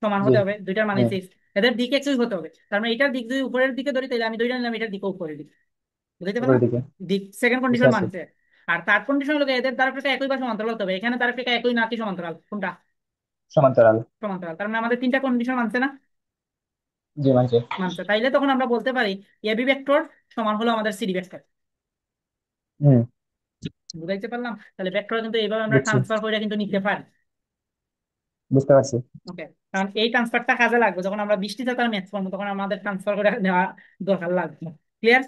[SPEAKER 1] সমান
[SPEAKER 2] জি।
[SPEAKER 1] হতে হবে, দুইটার মানে
[SPEAKER 2] হ্যাঁ।
[SPEAKER 1] 6, এদের দিক একই হতে হবে। তার মানে এটার দিক যদি উপরের দিকে ধরি, তাহলে আমি দুইটা নিলাম, এটার দিকে উপরের দিকে। বুঝতে
[SPEAKER 2] উপরের
[SPEAKER 1] পারলাম?
[SPEAKER 2] দিকে।
[SPEAKER 1] দিক সেকেন্ড
[SPEAKER 2] বুঝতে
[SPEAKER 1] কন্ডিশন
[SPEAKER 2] পারছি।
[SPEAKER 1] মানছে। আর থার্ড কন্ডিশন হলো গিয়ে, এদের দ্বারকের একই বা সমান্তরাল হতে হবে, এখানে দ্বারকের একই না কি সমান্তরাল কোনটা?
[SPEAKER 2] সমান্তরাল।
[SPEAKER 1] সমান্তরাল। তার মানে আমাদের তিনটা কন্ডিশন মানছে না?
[SPEAKER 2] জি মানছে।
[SPEAKER 1] মানছে, তাইলে তখন আমরা বলতে পারি এবি ভেক্টর সমান হলো আমাদের সিডি ভেক্টর।
[SPEAKER 2] হুম।
[SPEAKER 1] বুঝাইতে পারলাম? তাহলে ভেক্টর কিন্তু এইভাবে আমরা
[SPEAKER 2] বুঝছি।
[SPEAKER 1] ট্রান্সফার করে কিন্তু নিতে পারি।
[SPEAKER 2] বুঝতে পারছি।
[SPEAKER 1] ওকে, কারণ এই ট্রান্সফারটা কাজে লাগবে যখন আমরা বৃষ্টিতে তার ম্যাথ করবো, তখন আমাদের ট্রান্সফার করে নেওয়া দরকার লাগবে। ক্লিয়ার?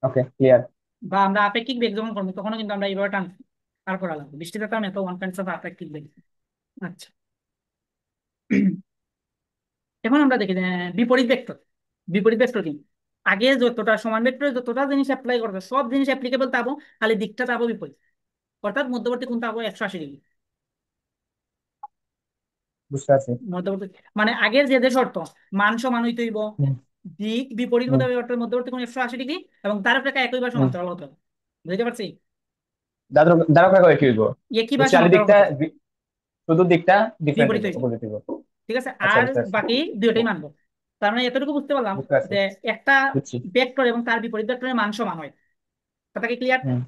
[SPEAKER 2] Okay clear.
[SPEAKER 1] বা আমরা আপেক্ষিক বেগ যখন করবো, তখনও কিন্তু আমরা এইভাবে ট্রান্সফার করা লাগবে। বৃষ্টিতে তার ম্যাথ ওয়ান কাইন্ডস অফ আপেক্ষিক বেগ। আচ্ছা, এখন আমরা দেখি যে বিপরীত ভেক্টর। বিপরীত ভেক্টর কি? আগে যতটা সমান ভেক্টরে যতটা জিনিস অ্যাপ্লাই করবে, সব জিনিস অ্যাপ্লিকেবল পাবো, খালি দিকটা পাবো বিপরীত। অর্থাৎ মধ্যবর্তী কোণ পাবো 180 ডিগ্রি।
[SPEAKER 2] বুঝতে পারছি।
[SPEAKER 1] মধ্যবর্তী মানে আগের যে যে শর্ত, মান সমান হইতে হইব,
[SPEAKER 2] হুম।
[SPEAKER 1] দিক বিপরীত
[SPEAKER 2] হুম।
[SPEAKER 1] হতে হবে, অর্থাৎ মধ্যবর্তী কোণ 180 ডিগ্রি, এবং তার প্রেক্ষা একই বা
[SPEAKER 2] হুম।
[SPEAKER 1] সমান্তরাল হতে হবে। বুঝতে পারছি?
[SPEAKER 2] দাদা দাদা কাকা কি হইব?
[SPEAKER 1] একই বা
[SPEAKER 2] বুঝছি, আর
[SPEAKER 1] সমান্তরাল
[SPEAKER 2] দিকটা
[SPEAKER 1] হতে হবে,
[SPEAKER 2] শুধু দিকটা ডিফারেন্ট
[SPEAKER 1] বিপরীত
[SPEAKER 2] হইব,
[SPEAKER 1] হইব।
[SPEAKER 2] অপোজিট হইব।
[SPEAKER 1] ঠিক আছে,
[SPEAKER 2] আচ্ছা
[SPEAKER 1] আর
[SPEAKER 2] বুঝতে পারছি।
[SPEAKER 1] বাকি দুইটাই মানবো। তার মানে এতটুকু বুঝতে পারলাম
[SPEAKER 2] বুঝতে পারছি।
[SPEAKER 1] যে একটা
[SPEAKER 2] বুঝছি।
[SPEAKER 1] ভেক্টর এবং তার বিপরীত ভেক্টরের মান সমান হয়। কথা কি ক্লিয়ার?
[SPEAKER 2] হুম।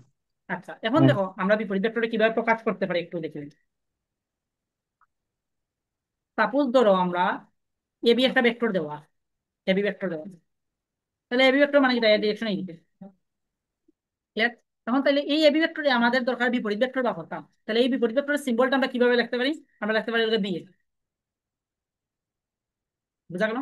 [SPEAKER 1] আচ্ছা, এখন
[SPEAKER 2] হুম।
[SPEAKER 1] দেখো আমরা বিপরীত ভেক্টরে কিভাবে প্রকাশ করতে পারি একটু দেখে নিই। সাপোজ ধরো আমরা এবি একটা ভেক্টর দেওয়া, এবি ভেক্টর দেওয়া আছে। তাহলে এবি ভেক্টর মানে কি, এর ডিরেকশন এইদিকে। ক্লিয়ার? এখন তাহলে এই এবি ভেক্টরে আমাদের দরকার বিপরীত ভেক্টর বা করতাম, তাহলে এই বিপরীত ভেক্টরের সিম্বলটা আমরা কিভাবে লিখতে পারি? আমরা লিখতে পারি বি এ। বুঝা গেল?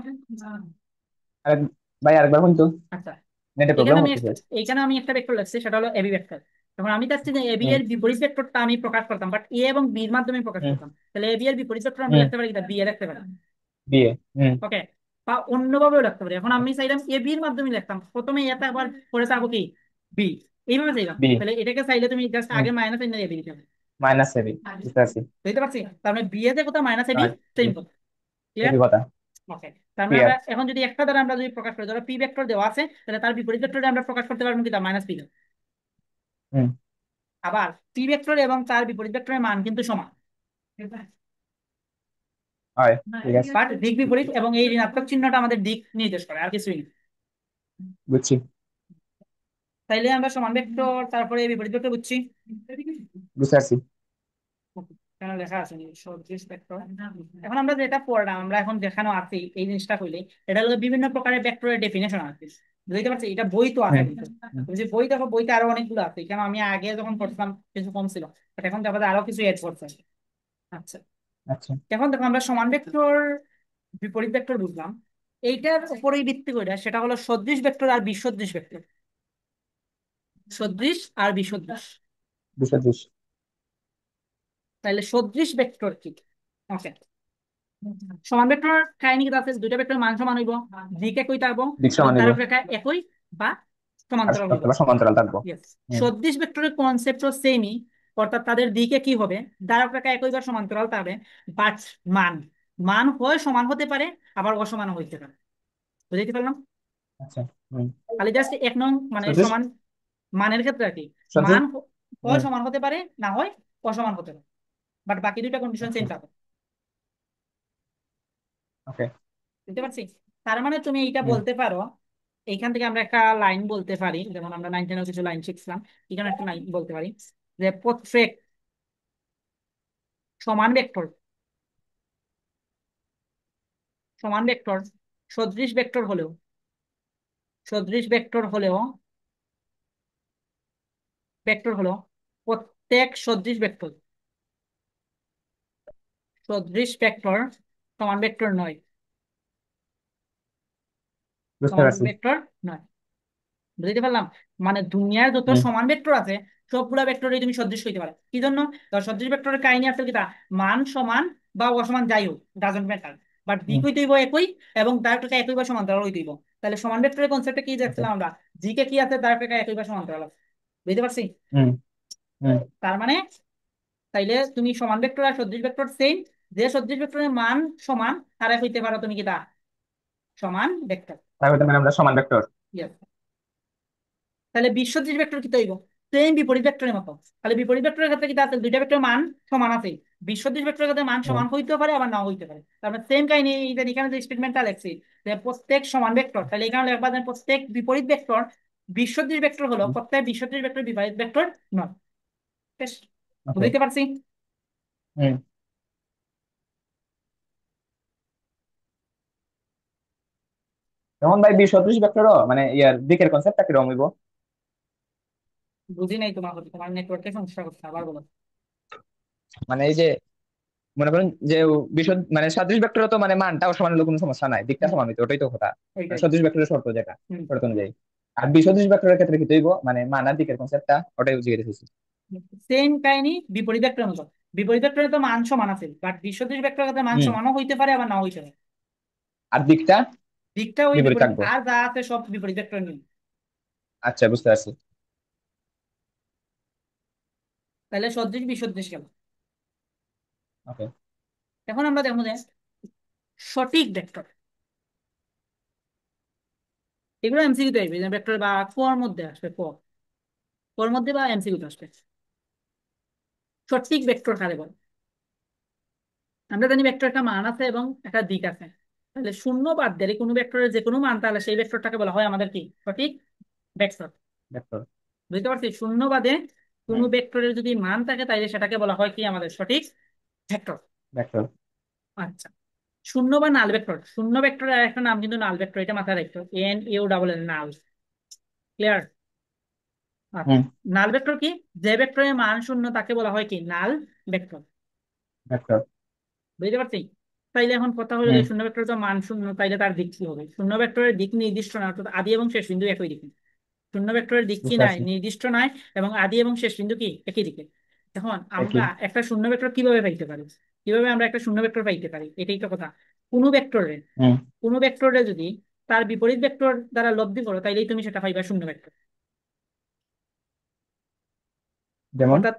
[SPEAKER 2] আরেক ভাই আরেকবার বলতো,
[SPEAKER 1] আচ্ছা,
[SPEAKER 2] নেটে
[SPEAKER 1] এখানে
[SPEAKER 2] প্রবলেম
[SPEAKER 1] আমি
[SPEAKER 2] হচ্ছে।
[SPEAKER 1] একটা এইখানে আমি একটা ভেক্টর লিখছি, সেটা হলো এবি ভেক্টর। তখন আমি চাচ্ছি যে এবি
[SPEAKER 2] হুম।
[SPEAKER 1] এর বিপরীত ভেক্টরটা আমি প্রকাশ করতাম, বাট এ এবং বি এর মাধ্যমে প্রকাশ
[SPEAKER 2] হুম।
[SPEAKER 1] করতাম। তাহলে এবি এর বিপরীত ভেক্টর আমরা
[SPEAKER 2] হুম।
[SPEAKER 1] লিখতে পারি কি, বি এ লিখতে পারি।
[SPEAKER 2] বিয়ে। হুম।
[SPEAKER 1] ওকে, বা অন্যভাবেও লিখতে পারি। এখন
[SPEAKER 2] ওকে।
[SPEAKER 1] আমি চাইলাম এ বি এর মাধ্যমে লিখতাম, প্রথমে এটা আবার পরে যাবো কি বি, এইভাবে চাইলাম।
[SPEAKER 2] বিয়ে।
[SPEAKER 1] তাহলে এটাকে চাইলে তুমি জাস্ট
[SPEAKER 2] হুম।
[SPEAKER 1] আগে মাইনাস এনে এবি দিতে হবে।
[SPEAKER 2] Minus AB. বুঝতে পারছি।
[SPEAKER 1] বুঝতে পারছি? তার মানে বি এ তে কোথাও মাইনাস এবি,
[SPEAKER 2] আর
[SPEAKER 1] সেম কথা। ক্লিয়ার?
[SPEAKER 2] এবি কথা।
[SPEAKER 1] ওকে, তার মানে
[SPEAKER 2] ক্লিয়ার।
[SPEAKER 1] আমরা এখন যদি একটা দ্বারা আমরা যদি প্রকাশ করি, ধরো পি ভেক্টর দেওয়া আছে, তাহলে তার বিপরীত ভেক্টরে আমরা প্রকাশ করতে পারবো কি, তার মাইনাস পি।
[SPEAKER 2] হুম।
[SPEAKER 1] আবার পি ভেক্টর এবং তার বিপরীত ভেক্টরের মান কিন্তু সমান,
[SPEAKER 2] হয়। ঠিক আছে।
[SPEAKER 1] বাট দিক বিপরীত, এবং এই ঋণাত্মক চিহ্নটা আমাদের দিক নির্দেশ করে, আর কিছুই না।
[SPEAKER 2] বুঝছি।
[SPEAKER 1] তাইলে আমরা সমান ভেক্টর তারপরে বিপরীত ভেক্টর বুঝছি।
[SPEAKER 2] বুঝতে পারছি।
[SPEAKER 1] কেন লেখা আছে নি সদৃশ ভেক্টর। এখন আমরা যেটা পড়লাম, আমরা এখন দেখানো আছে এই জিনিসটা হইলে, এটা হলো বিভিন্ন প্রকারের ভেক্টরের ডেফিনেশন আছে। বুঝতে পারছি? এটা বই তো আছে
[SPEAKER 2] হুম।
[SPEAKER 1] কিন্তু।
[SPEAKER 2] হুম।
[SPEAKER 1] তুমি যে বই দেখো, বইতে আরো অনেকগুলো আছে, কেন আমি আগে যখন পড়তাম কিছু কম ছিল, বাট এখন দেখা যায় আরো কিছু এড করছে। আচ্ছা,
[SPEAKER 2] আচ্ছা।
[SPEAKER 1] এখন দেখো আমরা সমান ভেক্টর বিপরীত ভেক্টর বুঝলাম, এইটার উপরেই ভিত্তি করে সেটা হলো সদৃশ ভেক্টর আর বিসদৃশ ভেক্টর। সদৃশ আর বিসদৃশ।
[SPEAKER 2] বুঝতে পারছি।
[SPEAKER 1] তাহলে সদৃশ ভেক্টর কি? ওকে, সমান ভেক্টর কাহিনী কি আছে, দুইটা ভেক্টর মান সমান হইব, দিক একই থাকবো,
[SPEAKER 2] দিক
[SPEAKER 1] এবং
[SPEAKER 2] সমান হইব।
[SPEAKER 1] তার রেখা একই বা
[SPEAKER 2] আর
[SPEAKER 1] সমান্তরাল হইব।
[SPEAKER 2] অথবা সমান্তরাল থাকবো।
[SPEAKER 1] ইয়েস,
[SPEAKER 2] হুম।
[SPEAKER 1] সদৃশ ভেক্টরের কনসেপ্টও সেমই, অর্থাৎ তাদের দিকে কি হবে, দ্বারক রেখা একই বা সমান্তরাল থাকবে, বাট মান মান হয় সমান হতে পারে, আবার অসমান হইতে পারে। বুঝতে পারলাম?
[SPEAKER 2] আচ্ছা। হুম।
[SPEAKER 1] খালি জাস্ট এক নং মানে
[SPEAKER 2] সদৃশ।
[SPEAKER 1] সমান মানের ক্ষেত্রে আর কি,
[SPEAKER 2] সদৃশ।
[SPEAKER 1] মান হয়
[SPEAKER 2] হুম।
[SPEAKER 1] সমান হতে পারে, না হয় অসমান হতে পারে, বাট বাকি দুইটা কন্ডিশন
[SPEAKER 2] আচ্ছা।
[SPEAKER 1] সেম থাকবে।
[SPEAKER 2] ওকে।
[SPEAKER 1] বুঝতে পারছি? তার মানে তুমি এইটা
[SPEAKER 2] হুম।
[SPEAKER 1] বলতে পারো, এইখান থেকে আমরা একটা লাইন বলতে পারি, যেমন আমরা 9 10 কিছু লাইন শিখছিলাম, এখানে একটা লাইন বলতে পারি যে প্রত্যেক সমান ভেক্টর, সমান ভেক্টর সদৃশ ভেক্টর হলেও, সদৃশ ভেক্টর হলেও, ভেক্টর হলো প্রত্যেক সদৃশ ভেক্টর, সদৃশ ভেক্টর সমান ভেক্টর নয়,
[SPEAKER 2] বুঝতে
[SPEAKER 1] সমান
[SPEAKER 2] পারছি।
[SPEAKER 1] ভেক্টর নয়। বুঝতে পারলাম? মানে দুনিয়ায় যত
[SPEAKER 2] হুম।
[SPEAKER 1] সমান ভেক্টর আছে সবগুলা ভেক্টরই তুমি সদৃশ হইতে পারো। কি জন্য? ধর সদৃশ ভেক্টরের কাহিনী আছে কি তা, মান সমান বা অসমান যাই হোক ডাজন্ট ম্যাটার, বাট দিক
[SPEAKER 2] হুম।
[SPEAKER 1] হইতে হইব একই, এবং ডাইরেক্টকে একই বা সমান্তরাল হইতে হইব। তাহলে সমান ভেক্টরের কনসেপ্টে কি
[SPEAKER 2] ওকে।
[SPEAKER 1] দেখছিলাম আমরা, জি কে কি আছে, ডাইরেক্টকে একই বা সমান্তরাল আছে। বুঝতে পারছি?
[SPEAKER 2] হুম। হুম।
[SPEAKER 1] তার মানে তাইলে তুমি সমান ভেক্টর আর সদৃশ ভেক্টর সেম, যে সদৃশ ভেক্টরের মান সমান তারা হইতে পারো তুমি কি তা সমান ভেক্টর।
[SPEAKER 2] তাহলে মানে আমরা সমান ভেক্টর।
[SPEAKER 1] তাহলে বিসদৃশ ভেক্টর কি তৈব? সেম বিপরীত ভেক্টরের মতো। তাহলে বিপরীত ভেক্টরের ক্ষেত্রে কি আছে, দুইটা ভেক্টরের মান সমান আছে। বিসদৃশ ভেক্টরের ক্ষেত্রে মান
[SPEAKER 2] হুম।
[SPEAKER 1] সমান হইতে পারে আবার নাও হইতে পারে। তারপরে সেম কাহিনী এইটা এখানে যে স্টেটমেন্টটা লেখছি, যে প্রত্যেক সমান ভেক্টর, তাহলে এখানে লিখবা যে প্রত্যেক বিপরীত ভেক্টর বিসদৃশ ভেক্টর হলো প্রত্যেক বিসদৃশ ভেক্টর বিপরীত ভেক্টর নয়। বেশ,
[SPEAKER 2] ওকে।
[SPEAKER 1] বুঝতে পারছি?
[SPEAKER 2] হুম। তখন ভাই বিসদৃশ ভেক্টরও মানে ইয়ার দিকের কনসেপ্টটা কিরকম হইব?
[SPEAKER 1] বুঝি নাই তোমার কথা, তোমার নেটওয়ার্কের সমস্যা করছে, আবার বলো।
[SPEAKER 2] মানে এই যে মনে করেন যে বিশদ মানে সদৃশ ভেক্টর তো মানে মানটাও সমান হলে কোনো সমস্যা নাই, দিকটা
[SPEAKER 1] হুম,
[SPEAKER 2] সমান হইতো, ওটাই তো কথা। মানে
[SPEAKER 1] ওইটাই।
[SPEAKER 2] সদৃশ ভেক্টরের শর্ত যেটা,
[SPEAKER 1] হুম।
[SPEAKER 2] শর্ত অনুযায়ী। আর বিসদৃশ ভেক্টরের ক্ষেত্রে কি হইব, মানে মান আর দিকের কনসেপ্টটা ওটাই বুঝিয়ে দিতেছি।
[SPEAKER 1] সেম কাহিনী বিপরীত ভেক্টরের মতো। বিপরীত ভেক্টরে তো মান সমান আছে, বাট বিসদৃশ ভেক্টরের ক্ষেত্রে মান
[SPEAKER 2] হুম।
[SPEAKER 1] সমানও হইতে পারে আবার নাও হইতে পারে।
[SPEAKER 2] আর দিকটা
[SPEAKER 1] দিকটা ওই
[SPEAKER 2] বিপরীত
[SPEAKER 1] বিপরীত,
[SPEAKER 2] থাকবো।
[SPEAKER 1] আর যা আছে সব বিপরীত ভেক্টর নিয়ে।
[SPEAKER 2] আচ্ছা, বুঝতে পারছি।
[SPEAKER 1] তাহলে সদৃশ বিসদৃশ গেল।
[SPEAKER 2] ওকে।
[SPEAKER 1] এখন আমরা দেখবো যে সঠিক ভেক্টর, এগুলো এমসিকিউ তে আসবে, যে ভেক্টর বা কোর মধ্যে আসবে, কোর মধ্যে বা এমসিকিউ তে আসবে। সঠিক ভেক্টর কারে বলে? আমরা জানি ভেক্টর একটা মান আছে এবং একটা দিক আছে। তাহলে শূন্য বাদ দিলে কোনো ভেক্টরের যে কোনো মান, তাহলে সেই ভেক্টরটাকে বলা হয় আমাদের কি সঠিক ভেক্টর।
[SPEAKER 2] ভেক্টর।
[SPEAKER 1] বুঝতে পারছি? শূন্য বাদে কোনো
[SPEAKER 2] হুম।
[SPEAKER 1] ভেক্টরের যদি মান থাকে তাহলে সেটাকে বলা হয় কি আমাদের সঠিক ভেক্টর।
[SPEAKER 2] ভেক্টর।
[SPEAKER 1] আচ্ছা, শূন্য বা নাল ভেক্টর, শূন্য ভেক্টরের আরেকটা নাম কিন্তু নাল ভেক্টর, এটা মাথায় রাখতো, এন ইউ ডাবল এল, নাল। ক্লিয়ার? আচ্ছা,
[SPEAKER 2] হুম।
[SPEAKER 1] নাল ভেক্টর কি? যে ভেক্টরের মান শূন্য তাকে বলা হয় কি নাল ভেক্টর।
[SPEAKER 2] ভেক্টর।
[SPEAKER 1] বুঝতে পারছি? তাইলে এখন কথা হলো যে
[SPEAKER 2] হুম।
[SPEAKER 1] শূন্য ভেক্টর তো মান শূন্য, তাইলে তার দিক কি হবে? শূন্য ভেক্টরের দিক নির্দিষ্ট না, অর্থাৎ আদি এবং শেষ বিন্দু একই দিকে। শূন্য ভেক্টরের দিক কি
[SPEAKER 2] বুঝতে
[SPEAKER 1] নাই,
[SPEAKER 2] পারছি।
[SPEAKER 1] নির্দিষ্ট নাই, এবং আদি এবং শেষ বিন্দু কি একই দিকে। এখন
[SPEAKER 2] একই।
[SPEAKER 1] আমরা একটা শূন্য ভেক্টর কিভাবে পাইতে পারি? কিভাবে আমরা একটা শূন্য ভেক্টর পাইতে পারি, এটাই তো কথা। কোনো ভেক্টরের,
[SPEAKER 2] হুম।
[SPEAKER 1] কোনো ভেক্টরে যদি তার বিপরীত ভেক্টর দ্বারা লব্ধি করো তাইলেই তুমি সেটা পাইবা শূন্য ভেক্টর।
[SPEAKER 2] যেমন।
[SPEAKER 1] অর্থাৎ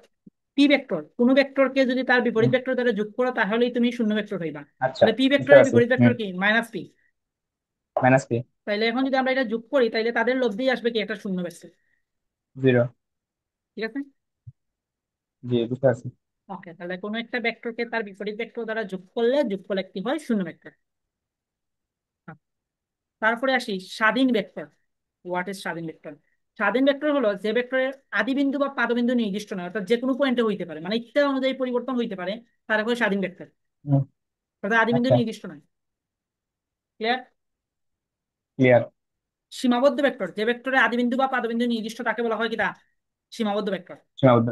[SPEAKER 1] পি ভেক্টর, কোনো ভেক্টরকে যদি তার বিপরীত
[SPEAKER 2] হুম।
[SPEAKER 1] ভেক্টর দ্বারা যোগ করো তাহলেই তুমি শূন্য ভেক্টর পাইবা।
[SPEAKER 2] আচ্ছা,
[SPEAKER 1] তাহলে পি
[SPEAKER 2] বুঝতে
[SPEAKER 1] ভেক্টরের
[SPEAKER 2] পারছি।
[SPEAKER 1] বিপরীত ভেক্টর
[SPEAKER 2] হুম।
[SPEAKER 1] কি মাইনাস পি।
[SPEAKER 2] Minus P.
[SPEAKER 1] তাইলে এখন যদি আমরা এটা যোগ করি তাইলে তাদের লব্ধি আসবে কি একটা শূন্য ভেক্টর।
[SPEAKER 2] জিরো।
[SPEAKER 1] ঠিক আছে?
[SPEAKER 2] জি, বুঝতে পারছি।
[SPEAKER 1] ওকে, তাহলে কোনো একটা ভেক্টরকে তার বিপরীত ভেক্টর দ্বারা যোগ করলে যোগফল একটি হয় শূন্য ভেক্টর। তারপরে আসি স্বাধীন ভেক্টর। হোয়াট ইজ স্বাধীন ভেক্টর? স্বাধীন ভেক্টর হলো যে ভেক্টরের আদি বিন্দু বা পাদবিন্দু নির্দিষ্ট নয়, অর্থাৎ যে কোনো পয়েন্টে হইতে পারে, মানে ইচ্ছা অনুযায়ী পরিবর্তন হইতে পারে, তার হলো স্বাধীন ভেক্টর।
[SPEAKER 2] হুম।
[SPEAKER 1] অর্থাৎ আদি বিন্দু
[SPEAKER 2] আচ্ছা।
[SPEAKER 1] নির্দিষ্ট নয়। ক্লিয়ার?
[SPEAKER 2] ক্লিয়ার।
[SPEAKER 1] সীমাবদ্ধ ভেক্টর, যে ভেক্টরের আদি বিন্দু বা পাদবিন্দু নির্দিষ্ট তাকে বলা হয় কি তা সীমাবদ্ধ ভেক্টর।
[SPEAKER 2] সীমাবদ্ধ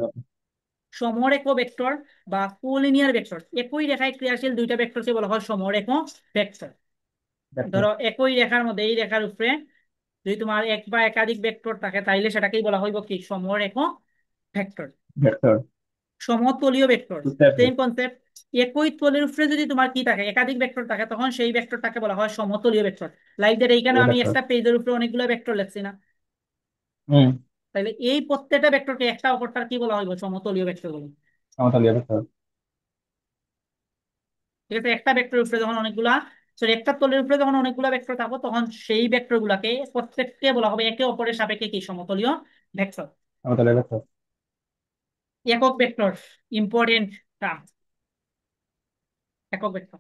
[SPEAKER 1] সমরেখ ভেক্টর বা কোলিনিয়ার ভেক্টর, একই রেখায় ক্রিয়াশীল দুইটা ভেক্টরকে বলা হয় সমরেখ ভেক্টর।
[SPEAKER 2] ভেক্টর।
[SPEAKER 1] ধরো একই রেখার মধ্যে, এই রেখার উপরে যদি তোমার এক বা একাধিক ভেক্টর থাকে তাইলে সেটাকেই বলা হইব কি সমরেখ ভেক্টর।
[SPEAKER 2] ভেক্টর।
[SPEAKER 1] সমতলীয় ভেক্টর,
[SPEAKER 2] বুঝতে পারছি।
[SPEAKER 1] Same concept. একই তলের উপরে যদি তোমার কি থাকে, একাধিক ভেক্টর থাকে, তখন সেই ভেক্টরটাকে বলা হয় সমতলীয় ভেক্টর। লাইক দ্যাট এইখানে আমি
[SPEAKER 2] ভেক্টর।
[SPEAKER 1] একটা পেজের উপরে অনেকগুলো ভেক্টর লিখছি না?
[SPEAKER 2] হুম।
[SPEAKER 1] তাহলে এই প্রত্যেকটা ভেক্টরকে একটা অপরটার কি বলা হইব, সমতলীয় ভেক্টর বলে।
[SPEAKER 2] সমতলীয় ভেক্টর।
[SPEAKER 1] ঠিক আছে? একটা ভেক্টরের উপরে যখন অনেকগুলা, সরি একটা তলের উপরে যখন অনেকগুলা ভেক্টর থাকবো তখন সেই ভেক্টর গুলাকে প্রত্যেককে বলা হবে একে অপরের সাপেক্ষে কি সমতলীয় ভেক্টর।
[SPEAKER 2] সমতলীয় ভেক্টর।
[SPEAKER 1] একক ভেক্টর, ইম্পর্টেন্ট টার্ম। একক ভেক্টর,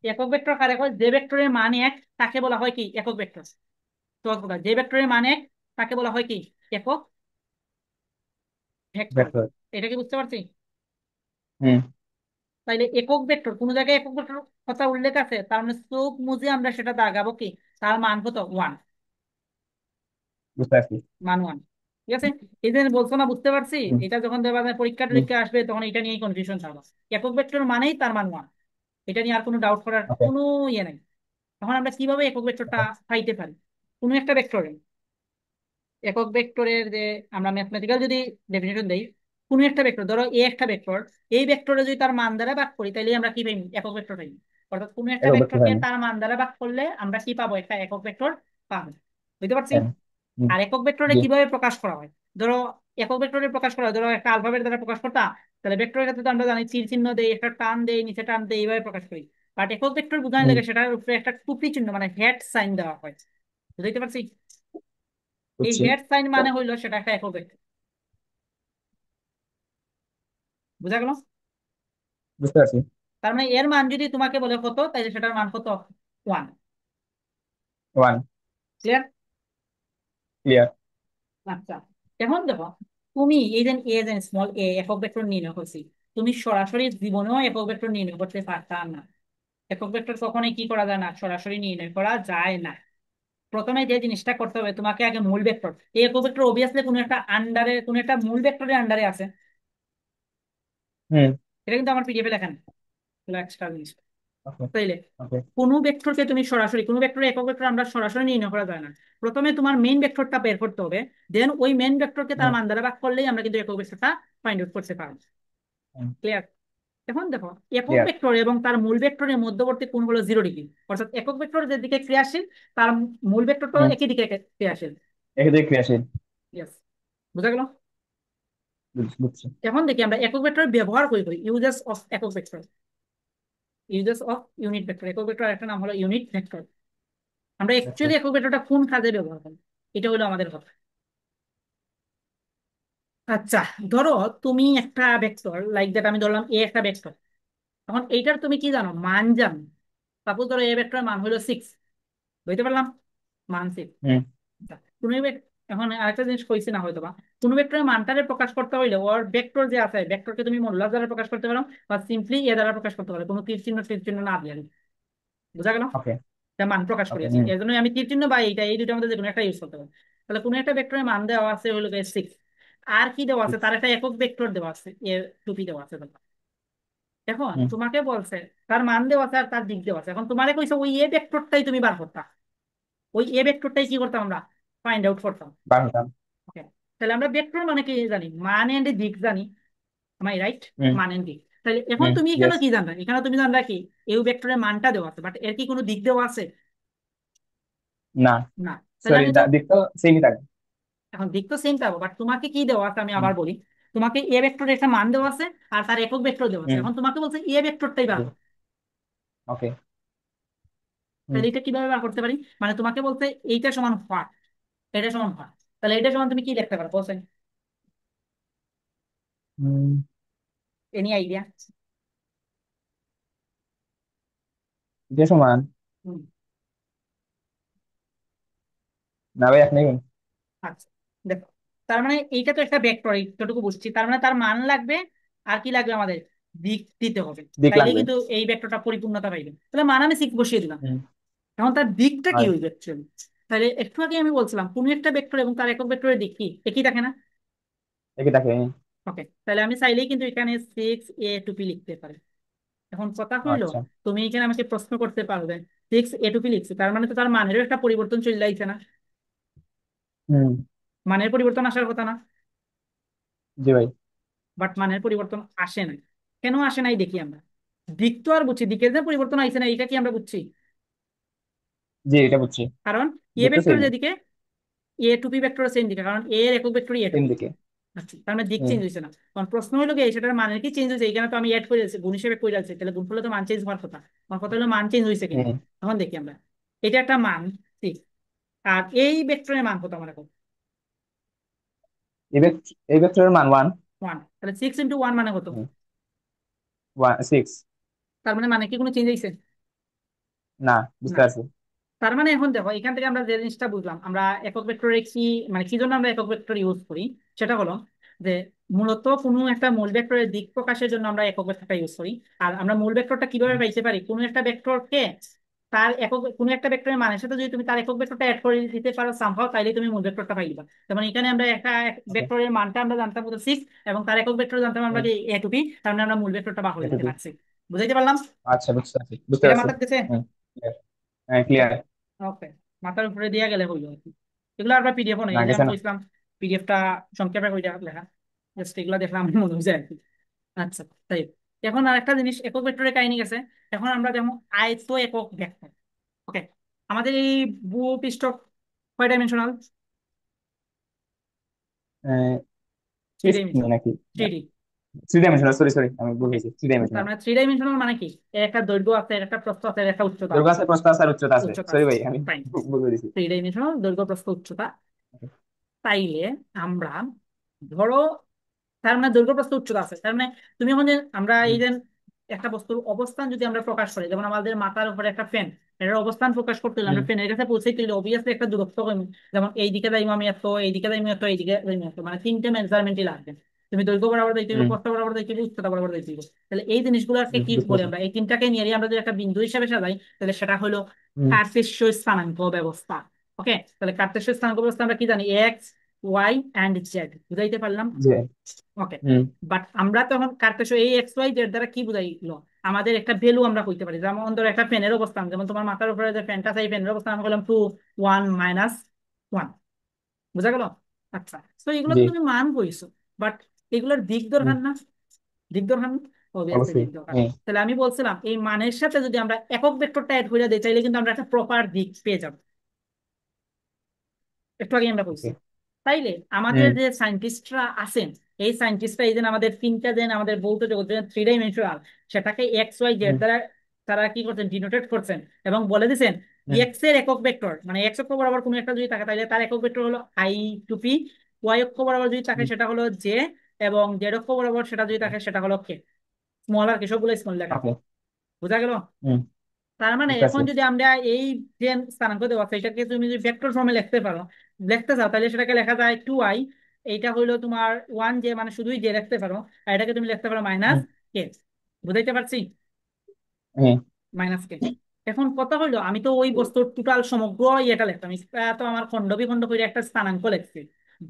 [SPEAKER 1] একক ভেক্টর কারে হয়? যে ভেক্টরের মান এক তাকে বলা হয় কি একক ভেক্টর। তো যে ভেক্টরের মান এক তাকে বলা হয় কি একক ভেক্টর।
[SPEAKER 2] ভেক্টর।
[SPEAKER 1] এটা কি বুঝতে পারছি?
[SPEAKER 2] হুম।
[SPEAKER 1] তাইলে একক ভেক্টর কোন জায়গায় একক ভেক্টর কথা উল্লেখ আছে, তার মানে চোখ মুজে আমরা সেটা দাগাবো কি, তার মান কত, ওয়ান।
[SPEAKER 2] বুঝতে পারছি।
[SPEAKER 1] মান ওয়ান। ঠিক আছে। এই যে বলছো না, বুঝতে পারছি,
[SPEAKER 2] হুম।
[SPEAKER 1] এটা যখন দেবা পরীক্ষা
[SPEAKER 2] হুম।
[SPEAKER 1] টরীক্ষা আসবে তখন এটা নিয়ে কনফিউশন থাকবে। একক ভেক্টর মানেই তার মান ওয়ান, এটা নিয়ে আর কোনো ডাউট করার
[SPEAKER 2] ওকে।
[SPEAKER 1] কোনো ইয়ে নাই। তখন আমরা কিভাবে একক ভেক্টরটা
[SPEAKER 2] ওকে।
[SPEAKER 1] পাইতে পারি? কোনো একটা ভেক্টরে, একক ভেক্টরের যে আমরা ম্যাথমেটিক্যাল যদি ডেফিনেশন দেই, কোনো একটা ভেক্টর ধরো এ একটা ভেক্টর, এই ভেক্টরে যদি তার মান দ্বারা ভাগ করি তাহলে আমরা কি পাই, একক ভেক্টর পাই। অর্থাৎ কোনো একটা
[SPEAKER 2] এরকম দেখতে
[SPEAKER 1] ভেক্টরকে
[SPEAKER 2] পাইনি।
[SPEAKER 1] তার মান দ্বারা ভাগ করলে আমরা কি পাবো, একটা একক ভেক্টর পাবো। বুঝতে পারছি?
[SPEAKER 2] হ্যাঁ। হুম।
[SPEAKER 1] আর একক ভেক্টরে
[SPEAKER 2] জি।
[SPEAKER 1] কিভাবে প্রকাশ করা হয়, ধরো একক ভেক্টরে প্রকাশ করা হয়, ধরো একটা আলফাবেট দ্বারা প্রকাশ করতাম, তাহলে ভেক্টরের ক্ষেত্রে তো আমরা জানি তীর চিহ্ন দেই, একটা টান দেই, নিচে টান দেই, এইভাবে প্রকাশ করি। বাট একক ভেক্টর বোঝানো
[SPEAKER 2] হুম।
[SPEAKER 1] লাগে সেটার উপরে একটা টুপি চিহ্ন মানে হেড সাইন দেওয়া হয়। বুঝতে পারছি? এই
[SPEAKER 2] বুঝছি।
[SPEAKER 1] হেড সাইন মানে হইলো সেটা একটা একক ভেক্টর। বুঝা গেল?
[SPEAKER 2] বুঝতে পারছি।
[SPEAKER 1] তার মানে এর মান যদি তোমাকে বলে কত, তাইলে সেটার মান কত, ওয়ান।
[SPEAKER 2] ওয়ান।
[SPEAKER 1] ক্লিয়ার?
[SPEAKER 2] ক্লিয়ার।
[SPEAKER 1] আচ্ছা, এখন দেখো, তুমি এই যে এ যে স্মল এ একক ভেক্টর নির্ণয় করছি, তুমি সরাসরি জীবনেও একক ভেক্টর নির্ণয় করতে পারতা না। একক ভেক্টর কখনোই কি করা যায় না, সরাসরি নির্ণয় করা যায় না। প্রথমে যে জিনিসটা করতে হবে, তোমাকে আগে মূল ভেক্টর, এই একক ভেক্টর অবভিয়াসলি কোনো একটা আন্ডারে, কোনো একটা মূল ভেক্টরের আন্ডারে আছে।
[SPEAKER 2] হুম।
[SPEAKER 1] এটা কিন্তু আমার পিডিএফ লেখা নেই, এক্সট্রা জিনিস।
[SPEAKER 2] ওকে।
[SPEAKER 1] তাইলে
[SPEAKER 2] ওকে।
[SPEAKER 1] কোনো ভেক্টরকে তুমি সরাসরি, কোনো ভেক্টর একক ভেক্টর আমরা সরাসরি নির্ণয় করা যায় না। প্রথমে তোমার মেইন ভেক্টরটা বের করতে হবে, দেন ওই মেইন ভেক্টরকে তার
[SPEAKER 2] হুম।
[SPEAKER 1] মান দ্বারা ভাগ করলেই আমরা কিন্তু একক ভেক্টরটা ফাইন্ড আউট করতে পারবো।
[SPEAKER 2] হুম।
[SPEAKER 1] ক্লিয়ার? এখন দেখো, একক
[SPEAKER 2] ক্লিয়ার।
[SPEAKER 1] ভেক্টর এবং তার মূল ভেক্টরের মধ্যবর্তী কোণ হলো 0 ডিগ্রি। অর্থাৎ একক ভেক্টর যেদিকে ক্রিয়াশীল, তার মূল ভেক্টরটাও
[SPEAKER 2] হুম।
[SPEAKER 1] একই দিকে ক্রিয়াশীল।
[SPEAKER 2] এক্ষেত্রে ক্রিয়াশীল।
[SPEAKER 1] ইয়েস। বুঝা গেল?
[SPEAKER 2] বুঝছি।
[SPEAKER 1] এখন দেখি আমরা একক ভেক্টরের ব্যবহার করি করি, ইউজেস অফ একক vector, uses of unit vector. একক ভেক্টর একটা নাম হলো ইউনিট ভেক্টর। আমরা
[SPEAKER 2] দেখো।
[SPEAKER 1] অ্যাকচুয়ালি একক ভেক্টরটা কোন কাজে ব্যবহার করি, এটা হলো আমাদের কথা। আচ্ছা, ধরো তুমি একটা ভেক্টর লাইক দ্যাট, আমি ধরলাম এ একটা ভেক্টর। এখন এইটার তুমি কি জানো, মান জানো। সাপোজ ধরো এ ভেক্টরের মান হলো 6, বুঝতে পারলাম, মান 6।
[SPEAKER 2] হুম।
[SPEAKER 1] কোনো এখন আরেকটা জিনিস কইছি না হয়তো বা, কোনো ভেক্টরের মানটারে প্রকাশ করতে হইলে ওর ভেক্টর যে আছে, ভেক্টরকে তুমি মডুলাস দ্বারা প্রকাশ করতে পারো, বা সিম্পলি এ দ্বারা প্রকাশ করতে পারো, কোনো তীর চিহ্ন না দিয়ে। বুঝা গেল?
[SPEAKER 2] ওকে।
[SPEAKER 1] এটা মান প্রকাশ
[SPEAKER 2] ওকে।
[SPEAKER 1] করেছি,
[SPEAKER 2] হুম।
[SPEAKER 1] এর জন্য আমি তীর চিহ্ন বা এইটা, এই দুটোর মধ্যে যে কোনো একটা ইউজ করতে পারি। তাহলে কোনো একটা ভেক্টরের মান দেওয়া আছে হলো 6, আর কি দেওয়া আছে, তার একটা একক ভেক্টর দেওয়া আছে, এর টুপি দেওয়া আছে তোমার। এখন
[SPEAKER 2] হুম।
[SPEAKER 1] তোমাকে বলছে তার মান দেওয়া আছে আর তার দিক দেওয়া আছে, এখন তোমারে কইছে ওই এ ভেক্টরটাই তুমি বার করতা, ওই এ ভেক্টরটাই কি করতাম আমরা, ফাইন্ড আউট করতাম।
[SPEAKER 2] বার হতাম।
[SPEAKER 1] ওকে। তাহলে আমরা ভেক্টর মানে কি জানি, মান এন্ড দিক জানি। My right?
[SPEAKER 2] হুম।
[SPEAKER 1] মান এন্ড দিক। তাহলে এখন
[SPEAKER 2] হুম।
[SPEAKER 1] তুমি এখানে
[SPEAKER 2] ইয়েস।
[SPEAKER 1] কি জানলা, এখানে তুমি জানলা কি, এই ভেক্টরের মানটা দেওয়া আছে, বাট এর কি কোনো দিক দেওয়া আছে?
[SPEAKER 2] না।
[SPEAKER 1] না। তাহলে
[SPEAKER 2] সরি,
[SPEAKER 1] আমি তো,
[SPEAKER 2] দিক তো সেমই থাকে।
[SPEAKER 1] এখন দিক তো সেম পাবো, বাট তোমাকে কি দেওয়া আছে আমি
[SPEAKER 2] হুম।
[SPEAKER 1] আবার বলি। তোমাকে এ ভেক্টরের একটা মান দেওয়া আছে আর তার একক ভেক্টর দেওয়া আছে,
[SPEAKER 2] হুম।
[SPEAKER 1] এখন তোমাকে বলছে এ ভেক্টরটাই বার
[SPEAKER 2] জি।
[SPEAKER 1] করো।
[SPEAKER 2] ওকে। হুম।
[SPEAKER 1] তাহলে এটা কিভাবে বার করতে পারি, মানে তোমাকে বলছে এইটা সমান হোয়াট, এটা সমান হোয়াট, তাহলে এটা সমান তুমি কি লিখতে পারো বলছেন,
[SPEAKER 2] হুম।
[SPEAKER 1] Any idea?
[SPEAKER 2] এটা সমান। না ভাই, আপনি কোন?
[SPEAKER 1] আচ্ছা, দেখো, তার মানে এইটা তো একটা ভেক্টর, এইটুকু বুঝছি, তার মানে তার মান লাগবে, আর কি লাগবে আমাদের, দিক দিতে হবে।
[SPEAKER 2] দিক
[SPEAKER 1] তাইলে
[SPEAKER 2] লাগবে।
[SPEAKER 1] কিন্তু এই ভেক্টরটা পরিপূর্ণতা পাইবে। তাহলে মান আমি 6 বসিয়ে দিলাম।
[SPEAKER 2] হুম।
[SPEAKER 1] এখন তার দিকটা কি
[SPEAKER 2] হয়।
[SPEAKER 1] হইবে অ্যাকচুয়ালি? তাহলে একটু আগে আমি বলছিলাম কোন একটা ভেক্টর এবং তার একক ভেক্টরের দিক কি একই থাকে না।
[SPEAKER 2] একই থাকে।
[SPEAKER 1] ওকে, তাহলে আমি চাইলেই কিন্তু এখানে 6a to p লিখতে পারি। এখন কথা হইলো,
[SPEAKER 2] আচ্ছা।
[SPEAKER 1] তুমি এখানে আমাকে প্রশ্ন করতে পারবে, 6a to p লিখছে, তার মানে তো তার মানেরও একটা পরিবর্তন চলে আইছে না,
[SPEAKER 2] হুম।
[SPEAKER 1] মানের পরিবর্তন আসার কথা না।
[SPEAKER 2] জি ভাই।
[SPEAKER 1] বাট মানের পরিবর্তন আসে নাই। কেন আসে নাই দেখি আমরা, দিক তো আর বুঝছি, দিকের যে পরিবর্তন আইছে না এটা কি আমরা বুঝছি?
[SPEAKER 2] জি, এটা বুঝছি।
[SPEAKER 1] কারণ এ
[SPEAKER 2] দিক তো
[SPEAKER 1] ভেক্টর
[SPEAKER 2] সেমই।
[SPEAKER 1] যেদিকে, a to p vector same দিকে, কারণ এ এর একক vector
[SPEAKER 2] same
[SPEAKER 1] a to p।
[SPEAKER 2] দিকে।
[SPEAKER 1] আচ্ছা, তার মানে দিক
[SPEAKER 2] হুম।
[SPEAKER 1] চেঞ্জ হয়েছে না। কারণ প্রশ্ন হলো কি সেটার মানের কি চেঞ্জ হয়েছে, এখানে তো আমি অ্যাড করে দিয়েছি, গুণ হিসেবে করে যাচ্ছে, তাহলে গুণ করলে তো মান চেঞ্জ হওয়ার কথা। আমার কথা হলো মান চেঞ্জ হয়েছে কিনা।
[SPEAKER 2] হুম।
[SPEAKER 1] এখন দেখি আমরা, এটা একটা মান 6, আর এই ভেক্টরের মান কত আমার এখন,
[SPEAKER 2] এই এই ভেক্টরের মান 1।
[SPEAKER 1] 1। তাহলে 6 × 1 মানে কত?
[SPEAKER 2] 6।
[SPEAKER 1] তার মানে কি কোনো চেঞ্জ হয়েছে?
[SPEAKER 2] না,
[SPEAKER 1] না।
[SPEAKER 2] বুঝতে পারছি।
[SPEAKER 1] তার মানে এখন দেখো, এখান থেকে আমরা যে জিনিসটা বুঝলাম, আমরা একক ভেক্টরে কি, মানে কি জন্য আমরা একক ভেক্টর ইউজ করি, সেটা হলো যে মূলত কোনো একটা মূল ভেক্টরের দিক প্রকাশের জন্য আমরা একক ভেক্টরটা ইউজ করি। আর আমরা মূল ভেক্টরটা কিভাবে পাইতে পারি, কোনো একটা ভেক্টরকে তার একক, কোনো একটা ভেক্টরের মানের সাথে যদি তুমি তার একক ভেক্টরটা অ্যাড করে দিতে পারো সামহাও, তাইলে তুমি মূল ভেক্টরটা পাইবা। যেমন এখানে আমরা একটা
[SPEAKER 2] ওকে।
[SPEAKER 1] ভেক্টরের মানটা আমরা জানতাম কত 6, এবং তার একক ভেক্টর জানতাম আমরা কি a টু b, তার মানে আমরা মূল ভেক্টরটা বার করে দিতে
[SPEAKER 2] এটুকু।
[SPEAKER 1] পারছি। বুঝাইতে পারলাম?
[SPEAKER 2] আচ্ছা, বুঝতে পারছি বুঝতে
[SPEAKER 1] এটা
[SPEAKER 2] পারছি।
[SPEAKER 1] মাথার কাছে?
[SPEAKER 2] হুম। clear। হ্যাঁ, ক্লিয়ার।
[SPEAKER 1] ওকে, মাথার উপরে দিয়া গেলে হইলো আর কি। এগুলো আমরা পিডিএফ নেই,
[SPEAKER 2] না
[SPEAKER 1] এই যে
[SPEAKER 2] গেছে
[SPEAKER 1] আমি
[SPEAKER 2] না।
[SPEAKER 1] কইছিলাম পিডিএফটা সংক্ষেপে কইটা লেখা, জাস্ট এগুলো দেখলাম আমার মনে হয়েছে আর কি। আচ্ছা, তাই এখন আর একটা জিনিস, একক ভেক্টরের কাহিনী গেছে। এখন আমরা যেমন আয়ত একক ভেক্টর। ওকে, আমাদের এই ভূপৃষ্ঠ কয় ডাইমেনশনাল? Three dimensional.
[SPEAKER 2] নাকি?
[SPEAKER 1] Three D.
[SPEAKER 2] Three dimensional, sorry sorry, আমি ভুল
[SPEAKER 1] ওকে,
[SPEAKER 2] হয়েছি, থ্রি
[SPEAKER 1] তার
[SPEAKER 2] ডাইমেনশনাল।
[SPEAKER 1] মানে থ্রি ডাইমেনশনাল মানে কি, এর একটা দৈর্ঘ্য আছে, এর একটা প্রস্থ আছে, এর একটা উচ্চতা
[SPEAKER 2] দৈর্ঘ্য
[SPEAKER 1] আছে।
[SPEAKER 2] আছে, প্রস্থ আছে, আর উচ্চতা আছে,
[SPEAKER 1] উচ্চতা
[SPEAKER 2] সরি
[SPEAKER 1] আছে,
[SPEAKER 2] ভাই আমি
[SPEAKER 1] ফাইন।
[SPEAKER 2] ভুল করে দিছি।
[SPEAKER 1] থ্রি ডাইমেনশনাল দৈর্ঘ্য প্রস্থ উচ্চতা। তাইলে আমরা ধরো, তার মানে দৈর্ঘ্য প্রস্থ উচ্চতা আছে, তার মানে তুমি এখন যে আমরা এই
[SPEAKER 2] হুম,
[SPEAKER 1] যে একটা বস্তুর অবস্থান যদি আমরা প্রকাশ করি, যেমন আমাদের মাথার উপরে একটা ফ্যান, এর অবস্থান প্রকাশ করতে হলে
[SPEAKER 2] হুম,
[SPEAKER 1] আমরা ফ্যানের কাছে পৌঁছাইতে হলে অবভিয়াসলি একটা দূরত্ব কম। যেমন এই দিকে যাইবো আমি এত, এই দিকে যাইবো এত, এই দিকে যাইবো এত, মানে তিনটে মেজারমেন্টই লাগবে। তুমি দৈর্ঘ্য বরাবর যাইতে হইব,
[SPEAKER 2] হুম,
[SPEAKER 1] প্রস্থ বরাবর যাইতে হইব, উচ্চতা বরাবর যাইতে হইব। তাহলে এই জিনিসগুলোকে
[SPEAKER 2] হুম,
[SPEAKER 1] কি
[SPEAKER 2] বুঝতে
[SPEAKER 1] বলে,
[SPEAKER 2] পারছি।
[SPEAKER 1] আমরা এই তিনটাকে নিয়ে আমরা যদি একটা বিন্দু হিসাবে সাজাই, তাহলে সেটা হলো
[SPEAKER 2] হুম,
[SPEAKER 1] কার্তেশীয় স্থানাঙ্ক ব্যবস্থা। ওকে, তাহলে কার্তেশীয় স্থানাঙ্ক ব্যবস্থা আমরা কি জানি, এক্স, ওয়াই অ্যান্ড জেড, বুঝাইতে পারলাম?
[SPEAKER 2] যে।
[SPEAKER 1] ওকে,
[SPEAKER 2] হুম,
[SPEAKER 1] বাট আমরা তখন কার্তেশীয় এই এক্স ওয়াই জেড দ্বারা কি বুঝাইলো, আমাদের একটা ভ্যালু আমরা কইতে পারি। যেমন ধরো একটা ফ্যানের অবস্থান, যেমন তোমার মাথার উপরে যে ফ্যানটা আছে, এই ফ্যানের অবস্থান আমরা বললাম 2 1 - 1, বুঝা গেল? আচ্ছা, তো এগুলো
[SPEAKER 2] জি,
[SPEAKER 1] তো তুমি মান কইছো, বাট এগুলোর দিক
[SPEAKER 2] হুম,
[SPEAKER 1] দরকার না? দিক দরকার না? অবভিয়াসলি
[SPEAKER 2] অবশ্যই।
[SPEAKER 1] দিক দরকার।
[SPEAKER 2] হুম,
[SPEAKER 1] তাহলে আমি বলছিলাম এই মানের সাথে যদি আমরা একক ভেক্টরটা অ্যাড করে দিই, তাইলে কিন্তু আমরা একটা প্রপার দিক পেয়ে যাবো। একটু আগে আমরা বলছি।
[SPEAKER 2] ওকে।
[SPEAKER 1] তাইলে আমাদের
[SPEAKER 2] হুম,
[SPEAKER 1] যে সায়েন্টিস্টরা আছেন, এই সায়েন্টিস্টরা এই যে আমাদের তিনটা যে আমাদের ভৌত জগৎ থ্রি ডাইমেনশনাল, সেটাকে এক্স ওয়াই জেড
[SPEAKER 2] হুম,
[SPEAKER 1] দ্বারা তারা কি করছেন, ডিনোটেট করছেন, এবং বলে দিচ্ছেন
[SPEAKER 2] হুম,
[SPEAKER 1] এক্স এর একক ভেক্টর, মানে এক্স অক্ষ বরাবর কোনো একটা যদি থাকে তাহলে তার একক ভেক্টর হলো আই টু পি, ওয়াই অক্ষ বরাবর যদি থাকে
[SPEAKER 2] হুম,
[SPEAKER 1] সেটা হলো জে, এবং জেড অক্ষ বরাবর সেটা যদি থাকে সেটা হলো কে। স্মল আর কি, সবগুলো স্মল লেখা।
[SPEAKER 2] ওকে।
[SPEAKER 1] বোঝা গেল?
[SPEAKER 2] হুম,
[SPEAKER 1] তার মানে
[SPEAKER 2] বুঝতে পারছি।
[SPEAKER 1] এখন যদি আমরা এই যে স্থানাঙ্ক দেওয়া আছে এটাকে তুমি যদি ভেক্টর ফর্মে লিখতে পারো, লিখতে চাও, তাহলে সেটাকে লেখা যায় 2i, এইটা হইলো তোমার 1j, মানে শুধুই জে লিখতে পারো, আর এটাকে তুমি লিখতে পারো মাইনাস
[SPEAKER 2] হুম,
[SPEAKER 1] কে। বুঝাইতে পারছি?
[SPEAKER 2] হুম,
[SPEAKER 1] মাইনাস কে। এখন কথা হইলো, আমি তো ওই বস্তুর টোটাল সমগ্র ইয়েটা লিখতাম, তো আমার খন্ড বিখন্ড করে একটা স্থানাঙ্ক লিখছি,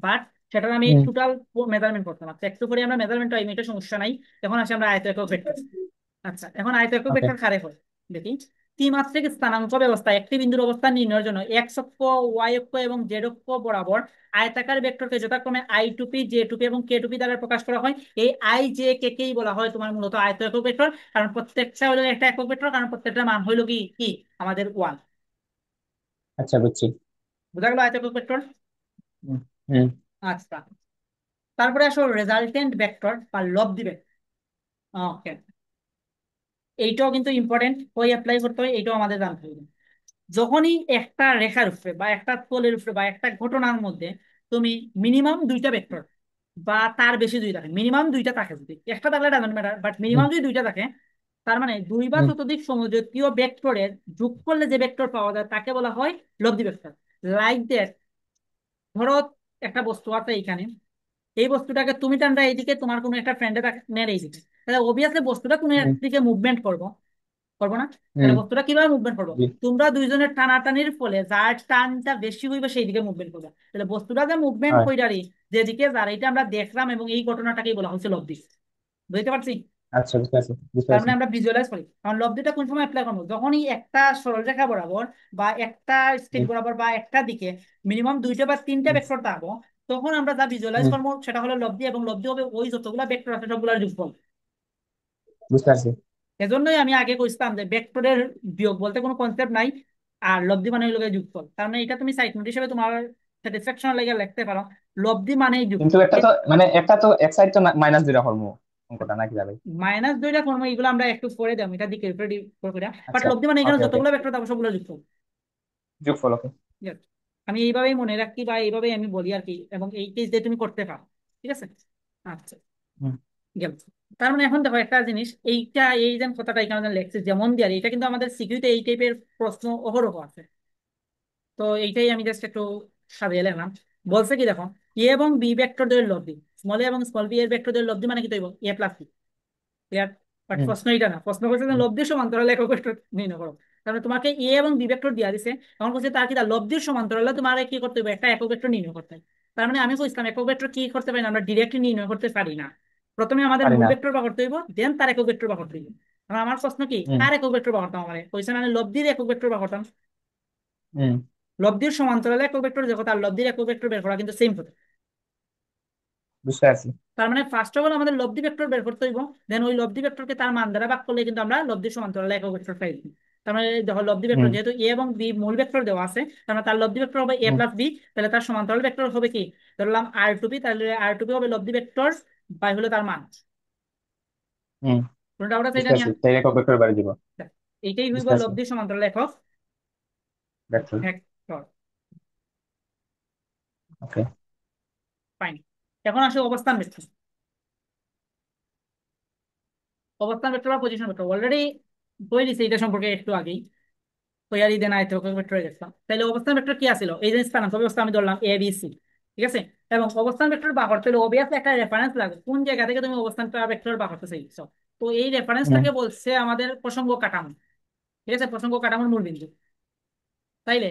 [SPEAKER 1] বাট সেটার আমি
[SPEAKER 2] হুম,
[SPEAKER 1] টোটাল মেজারমেন্ট করতাম। আচ্ছা, একটু পরে আমরা মেজারমেন্ট হয়, এটা সমস্যা নাই। এখন আসে আমরা আয়ত একক ভেক্টর। আচ্ছা, এখন আয়ত একক
[SPEAKER 2] ওকে।
[SPEAKER 1] ভেক্টর কারে হয় দেখি। ত্রিমাত্রিক স্থানাঙ্ক ব্যবস্থা একটি বিন্দুর অবস্থান নির্ণয়ের জন্য এক্স অক্ষ, ওয়াই অক্ষ এবং জেড অক্ষ বরাবর আয়তাকার ভেক্টরকে যথাক্রমে I to P, J to P এবং কে টু পি দ্বারা প্রকাশ করা হয়। এই আই জে কে কেই বলা হয় তোমার মূলত আয়ত একক ভেক্টর, কারণ প্রত্যেকটা হলো একটা একক ভেক্টর, কারণ প্রত্যেকটা মান হইলো কি কি আমাদের ওয়ান।
[SPEAKER 2] আচ্ছা, বুঝছি।
[SPEAKER 1] বুঝা গেল আয়ত একক ভেক্টর?
[SPEAKER 2] হুম, হুম,
[SPEAKER 1] আচ্ছা, তারপরে আসো রেজাল্টেন্ট ভেক্টর বা লব্ধি ভেক্টর। ওকে, এইটাও কিন্তু ইম্পর্টেন্ট, কই অ্যাপ্লাই করতে হয় এইটাও আমাদের জানতে হবে। যখনই একটা রেখার উপরে বা একটা তলের উপরে বা একটা ঘটনার মধ্যে তুমি মিনিমাম দুইটা ভেক্টর বা তার বেশি দুই থাকে, মিনিমাম দুইটা থাকে, যদি একটা থাকলে doesn't matter, but
[SPEAKER 2] hmm,
[SPEAKER 1] minimum যদি দুইটা থাকে, তার মানে দুই বা
[SPEAKER 2] হুম,
[SPEAKER 1] ততোধিক সমজাতীয় ভেক্টরের যোগ করলে যে ভেক্টর পাওয়া যায় তাকে বলা হয় লব্ধি ভেক্টর। লাইক দ্যাট, ধরো একটা বস্তু আছে এইখানে, এই বস্তুটাকে তুমি টানটা এইদিকে, তোমার কোনো একটা ফ্রেন্ডে নেন এইদিকে, তাহলে অবভিয়াসলি বস্তুটা কোনো
[SPEAKER 2] হুম,
[SPEAKER 1] একদিকে মুভমেন্ট করবো, করবো না? তাহলে
[SPEAKER 2] হুম,
[SPEAKER 1] বস্তুটা কিভাবে মুভমেন্ট করবো,
[SPEAKER 2] জি,
[SPEAKER 1] তোমরা দুইজনের টানাটানির ফলে যার টানটা বেশি হইবে সেই দিকে মুভমেন্ট করবে। তাহলে বস্তুটা যে মুভমেন্ট
[SPEAKER 2] হয়।
[SPEAKER 1] কইরারি যেদিকে যার, এটা আমরা দেখলাম, এবং এই ঘটনাটাকেই বলা হচ্ছে লব্ধি। বুঝতে পারছি?
[SPEAKER 2] আচ্ছা, বুঝতে পারছি বুঝতে
[SPEAKER 1] তার
[SPEAKER 2] পারছি।
[SPEAKER 1] মানে আমরা ভিজুয়ালাইজ করি, কারণ লব্ধিটা কোন সময় অ্যাপ্লাই করবো, যখনই একটা সরলরেখা বরাবর বা একটা স্ট্রিক
[SPEAKER 2] হুম,
[SPEAKER 1] বরাবর বা একটা দিকে মিনিমাম দুইটা বা তিনটা
[SPEAKER 2] হুম,
[SPEAKER 1] ভেক্টর থাকবো, তখন আমরা যা ভিজুয়ালাইজ
[SPEAKER 2] হুম,
[SPEAKER 1] করবো সেটা হলো লব্ধি, এবং লব্ধি হবে ওই যতগুলা ভেক্টর আছে সবগুলোর যোগফল।
[SPEAKER 2] বুঝতে পারছি।
[SPEAKER 3] এজন্যই আমি আগে কইছিলাম যে ভেক্টরের বিয়োগ বলতে কোনো কনসেপ্ট নাই, আর লব্ধি মানে হলো গিয়ে যোগফল। তার মানে এটা তুমি সাইড নোট হিসেবে তোমার স্যাটিসফ্যাকশন লেগে লিখতে পারো, লব্ধি মানেই
[SPEAKER 2] কিন্তু
[SPEAKER 1] যোগফল।
[SPEAKER 2] একটা তো মানে একটা তো এক সাইড তো মাইনাস দুইটা হরমো, অঙ্কটা নাকি যাবে?
[SPEAKER 3] মাইনাস দুইটা কর্ম এগুলো আমরা একটু করে দাম, এটা দিকে করে বাট
[SPEAKER 2] আচ্ছা,
[SPEAKER 3] লব্ধি মানে এখানে
[SPEAKER 2] ওকে ওকে।
[SPEAKER 3] যতগুলো ভেক্টর থাকবে সবগুলো যোগফল।
[SPEAKER 2] যোগফল, ওকে।
[SPEAKER 3] Yes. আমি এইভাবেই মনে রাখি বা এইভাবেই আমি বলি আর কি, এবং এই কেস দিয়ে তুমি করতে পারো। ঠিক আছে? আচ্ছা,
[SPEAKER 2] হুম,
[SPEAKER 3] গেল। তার মানে এখন দেখো একটা জিনিস, এইটা এই যে কথাটা এখানে লেখছে যেমন দিয়ে, এটা কিন্তু আমাদের সিকিউতে এই টাইপের প্রশ্ন অহরহ আছে। তো এইটাই আমি জাস্ট একটু সাজিয়ে লিখলাম। বলছে কি দেখো, এ এবং বি ভেক্টর দ্বয়ের লব্ধি স্মল এ এবং স্মল বি এর ভেক্টরদের লব্ধি মানে কি তৈব এ প্লাস বি। ক্লিয়ার? বাট
[SPEAKER 2] হুম
[SPEAKER 3] প্রশ্ন এটা না, প্রশ্ন করছে যে
[SPEAKER 2] হুম
[SPEAKER 3] লব্ধির সমান্তরালে একক ভেক্টর নির্ণয় করো। তাহলে তোমাকে এ এবং বি ভেক্টর দিয়া দিছে, এখন বলছে তার কি তার লব্ধির সমান্তরালে তোমার কি করতে হবে, একটা একক ভেক্টর নির্ণয় করতে হবে। তার মানে আমি বুঝলাম একক ভেক্টর কি করতে পারি না, আমরা ডিরেক্টলি নির্ণয় করতে পারি না। প্রথমে আমাদের
[SPEAKER 2] পারি
[SPEAKER 3] মূল
[SPEAKER 2] না।
[SPEAKER 3] ভেক্টর বা করতে হইব, দেন তার একক ভেক্টর বা করতে হইব। এখন আমার প্রশ্ন কি,
[SPEAKER 2] হুম
[SPEAKER 3] কার একক ভেক্টর বা করতাম, আমার কইছেন আমি লব্ধির একক ভেক্টর বা করতাম।
[SPEAKER 2] হুম
[SPEAKER 3] লব্ধির সমান্তরালে একক ভেক্টর যে কথা আর লব্ধির একক ভেক্টর বের করা কিন্তু সেম কথা।
[SPEAKER 2] বুঝতে পারছি।
[SPEAKER 3] তার মানে ফার্স্ট অফ অল আমাদের লব্ধি ভেক্টর বের করতে হইব, দেন ওই লব্ধি ভেক্টরকে তার মান দ্বারা ভাগ করলে কিন্তু আমরা লব্ধির সমান্তরালে একক ভেক্টর পাই। তার মানে দেখো লব্ধি ভেক্টর
[SPEAKER 2] হুম
[SPEAKER 3] যেহেতু এ এবং বি মূল ভেক্টর দেওয়া আছে, তার মানে তার লব্ধি ভেক্টর হবে এ
[SPEAKER 2] হুম
[SPEAKER 3] প্লাস বি, তাহলে তার সমান্তরাল ভেক্টর হবে কি, ধরলাম আর টু বি, তাহলে আর টু বি হবে লব্ধি ভেক্টর বাই হলো তার মান।
[SPEAKER 2] হুম
[SPEAKER 3] কোনো ডাউট আছে
[SPEAKER 2] বুঝতে
[SPEAKER 3] এটা নিয়ে?
[SPEAKER 2] পারছি, তাই একক ভেক্টর বাড়ি দিব।
[SPEAKER 3] এইটাই হইব
[SPEAKER 2] বুঝতে পারছি।
[SPEAKER 3] লব্ধি সমান্তরাল একক
[SPEAKER 2] ভেক্টর।
[SPEAKER 3] ভেক্টর।
[SPEAKER 2] ওকে।
[SPEAKER 3] ফাইন। এখন আসে অবস্থান ভেক্টর। অবস্থান ভেক্টর বা পজিশন ভেক্টর অলরেডি বই দিছে এটা সম্পর্কে একটু আগেই, তৈরি দেন আয়ত ভেক্টরে গেছিলাম। তাহলে অবস্থান ভেক্টর কি আছিল, এই যে স্থানাঙ্ক ব্যবস্থা আমি ধরলাম এ বি সি, ঠিক আছে। এবং অবস্থান ভেক্টর বা করতে হলে অবভিয়াসলি একটা রেফারেন্স লাগবে, কোন জায়গা থেকে তুমি অবস্থান ভেক্টর বা করতে চাইছো। তো এই
[SPEAKER 2] হুম
[SPEAKER 3] রেফারেন্সটাকে বলছে আমাদের প্রসঙ্গ কাঠামো, ঠিক আছে, প্রসঙ্গ কাঠামোর মূল বিন্দু। তাইলে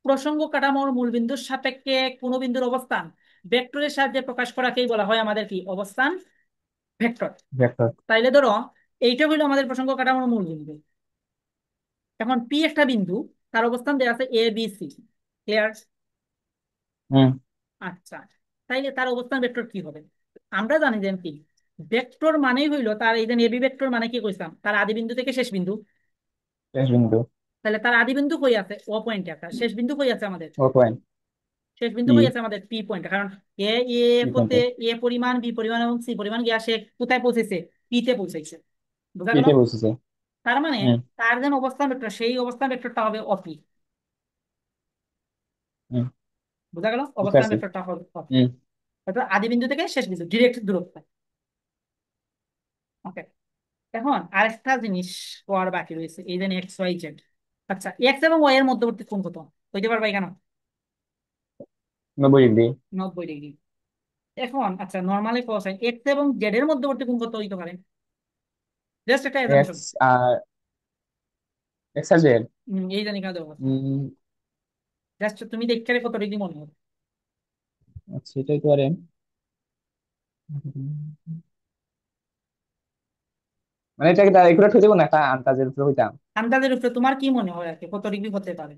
[SPEAKER 3] প্রসঙ্গ কাঠামোর মূল বিন্দুর সাপেক্ষে কোন বিন্দুর অবস্থান ভেক্টরের সাহায্যে প্রকাশ করাকেই বলা হয় আমাদের কি, অবস্থান ভেক্টর।
[SPEAKER 2] ভেক্টর।
[SPEAKER 3] তাইলে ধরো এইটা হইলো আমাদের প্রসঙ্গ কাঠামোর মূল বিন্দু। এখন পি একটা বিন্দু, তার অবস্থান দেওয়া আছে এ বি সি। ক্লিয়ার?
[SPEAKER 2] হুম
[SPEAKER 3] আচ্ছা, তাইলে তার অবস্থান ভেক্টর কি হবে? আমরা জানি যে কি, ভেক্টর মানেই হইলো তার, এই যে এবি ভেক্টর মানে কি কইতাম, তার আদি বিন্দু থেকে শেষ বিন্দু।
[SPEAKER 2] শেষ বিন্দু।
[SPEAKER 3] তাহলে তার আদি বিন্দু কই আছে, ও পয়েন্টে একটা, শেষ বিন্দু কই আছে আমাদের,
[SPEAKER 2] ও পয়েন্ট।
[SPEAKER 3] শেষ বিন্দু
[SPEAKER 2] পি।
[SPEAKER 3] কই আছে আমাদের পি পয়েন্টে। কারণ এ এ
[SPEAKER 2] পি
[SPEAKER 3] হতে
[SPEAKER 2] পয়েন্টে।
[SPEAKER 3] এ পরিমাণ বি পরিমাণ এবং সি পরিমাণ গিয়া সে কোথায় পৌঁছেছে, পি তে পৌঁছাইছে। বুঝা গেল?
[SPEAKER 2] পিতে বসেছে।
[SPEAKER 3] তার মানে
[SPEAKER 2] হুম
[SPEAKER 3] তার যেন অবস্থান ভেক্টর, সেই অবস্থান ভেক্টরটা হবে অপি।
[SPEAKER 2] হুম
[SPEAKER 3] বুঝা গেল?
[SPEAKER 2] বুঝতে
[SPEAKER 3] অবস্থান
[SPEAKER 2] পারছি।
[SPEAKER 3] ভেক্টরটা হবে অপি,
[SPEAKER 2] হুম
[SPEAKER 3] অর্থাৎ আদি বিন্দু থেকে শেষ বিন্দু ডিরেক্ট দূরত্ব। ওকে। এখন আরেকটা জিনিস হওয়ার বাকি রয়েছে, এই যে এক্স ওয়াই জেড। আচ্ছা, এক্স এবং ওয়াই এর মধ্যবর্তী কোণ কত হইতে পারবে কেন?
[SPEAKER 2] 90 ডিগ্রি।
[SPEAKER 3] 90 ডিগ্রি। এখন আচ্ছা, নর্মালি কোসাইন এক্স এবং জেড এর মধ্যবর্তী কোণ কত হইতে পারে? জাস্ট একটা অ্যাজাম্পশন।
[SPEAKER 2] এক্স আর এক্স আর জেড।
[SPEAKER 3] এই জানি কাজ দেবো,
[SPEAKER 2] হুম।
[SPEAKER 3] জাস্ট তুমি দেখতে কত ডিগ্রি মনে হবে।
[SPEAKER 2] আচ্ছা এটাই তো আরে। মানে এটা কি তার একুরেট হয়ে যাবো না, একটা আন্দাজের উপরে হইতাম।
[SPEAKER 3] আন্দাজের উপরে তোমার কি মনে হয় আর কি, কত ডিগ্রি হতে পারে?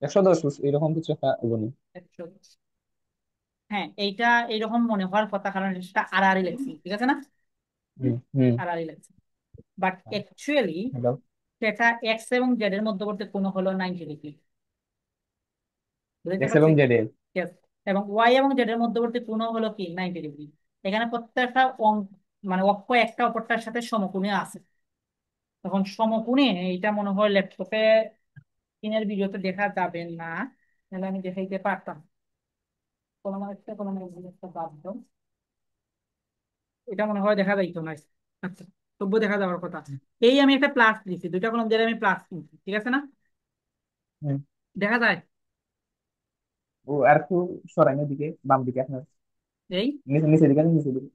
[SPEAKER 2] 110 এরকম কিছু একটা বলি।
[SPEAKER 3] 110। হ্যাঁ, এইটা এইরকম মনে হওয়ার কথা, কারণ সেটা আড়াআড়ি লেখছি, ঠিক আছে না?
[SPEAKER 2] হুম হুম
[SPEAKER 3] আড়াআড়ি লেখছি, বাট অ্যাকচুয়ালি
[SPEAKER 2] হ্যালো।
[SPEAKER 3] সেটা এক্স এবং জেড এর মধ্যবর্তী কোণ হলো 90 ডিগ্রি। বুঝতে
[SPEAKER 2] এক্স
[SPEAKER 3] পারছি?
[SPEAKER 2] এবং জেড এর।
[SPEAKER 3] Yes. এবং ওয়াই এবং জেড এর মধ্যবর্তী কোণ হলো কি 90 ডিগ্রি। এখানে প্রত্যেকটা মানে অক্ষ একটা অপরটার সাথে সমকোণে আছে। তখন সমকোণে এটা মনে হয় ল্যাপটপে স্ক্রিনের ভিডিওতে দেখা যাবে না, তাহলে আমি দেখাইতে পারতাম। কলম একটা কলম একটা বাধ্য, এটা মনে হয় দেখা যাইতো না। আচ্ছা, তবুও দেখা যাওয়ার কথা। এই আমি একটা প্লাস দিচ্ছি, দুইটা কলম দিয়ে আমি প্লাস দিচ্ছি, ঠিক আছে না?
[SPEAKER 2] হুম।
[SPEAKER 3] দেখা যায়?
[SPEAKER 2] ও আর একটু সরাইনের দিকে, বাম দিকে আপনার।
[SPEAKER 3] এই
[SPEAKER 2] নিচে নিচের দিকে নিচের দিকে।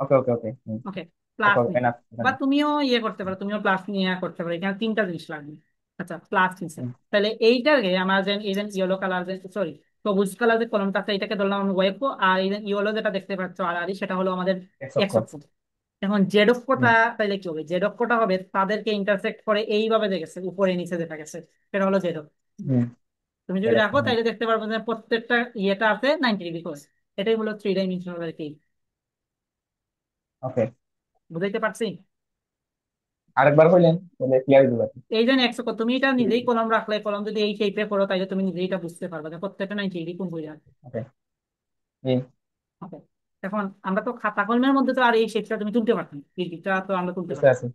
[SPEAKER 2] ওকে ওকে ওকে। হুম।
[SPEAKER 3] ওকে, প্লাস
[SPEAKER 2] ওকে
[SPEAKER 3] নিছি।
[SPEAKER 2] এনাফ
[SPEAKER 3] বা
[SPEAKER 2] এখানে।
[SPEAKER 3] তুমিও ইয়ে করতে পারো, তুমিও প্লাস নিয়ে করতে পারো, এখানে তিনটা জিনিস লাগবে। আচ্ছা, প্লাস নিছে।
[SPEAKER 2] হুম।
[SPEAKER 3] তাহলে এইটাকে আমরা যে এই যে ইয়েলো কালার যে, সরি, সবুজ কালার যে কলমটা আছে এটাকে ধরলাম আমি ওয়েব, আর এই যে ইয়েলো যেটা দেখতে পাচ্ছ আর আর সেটা হলো আমাদের
[SPEAKER 2] এক্স অক্ষ।
[SPEAKER 3] এক্স অক্ষ। এখন জেড অক্ষটা
[SPEAKER 2] হুম
[SPEAKER 3] তাইলে কি হবে, জেড অক্ষটা হবে তাদেরকে ইন্টারসেক্ট করে এইভাবে যে গেছে উপরে নিচে যেটা গেছে, সেটা হলো জেড অক্ষ।
[SPEAKER 2] হুম
[SPEAKER 3] তুমি যদি
[SPEAKER 2] এরকম
[SPEAKER 3] রাখো
[SPEAKER 2] হ্যাঁ।
[SPEAKER 3] তাহলে দেখতে পারবো যে প্রত্যেকটা ইয়েটা আছে 90 ডিগ্রি করে। এটাই হলো থ্রি ডাইমেনশনাল আর কি।
[SPEAKER 2] ওকে।
[SPEAKER 3] বুঝাইতে পারছি?
[SPEAKER 2] আরেকবার হইলেন তাহলে ক্লিয়ার দিবা।
[SPEAKER 3] এই যে নেক্সট, তুমি এটা নিজেই কলম রাখলে, কলম যদি এই শেপে করো তাহলে তুমি নিজেই এটা বুঝতে পারবে যে প্রত্যেকটা 90 ডিগ্রি কোণ হয়ে যাবে।
[SPEAKER 2] ওকে। হুম
[SPEAKER 3] ওকে। এখন আমরা তো খাতা কলমের মধ্যে তো আর এই শেপটা তুমি তুলতে পারতাম, এই দিকটা তো আমরা তুলতে
[SPEAKER 2] বুঝতে
[SPEAKER 3] পারতাম।
[SPEAKER 2] পারছি।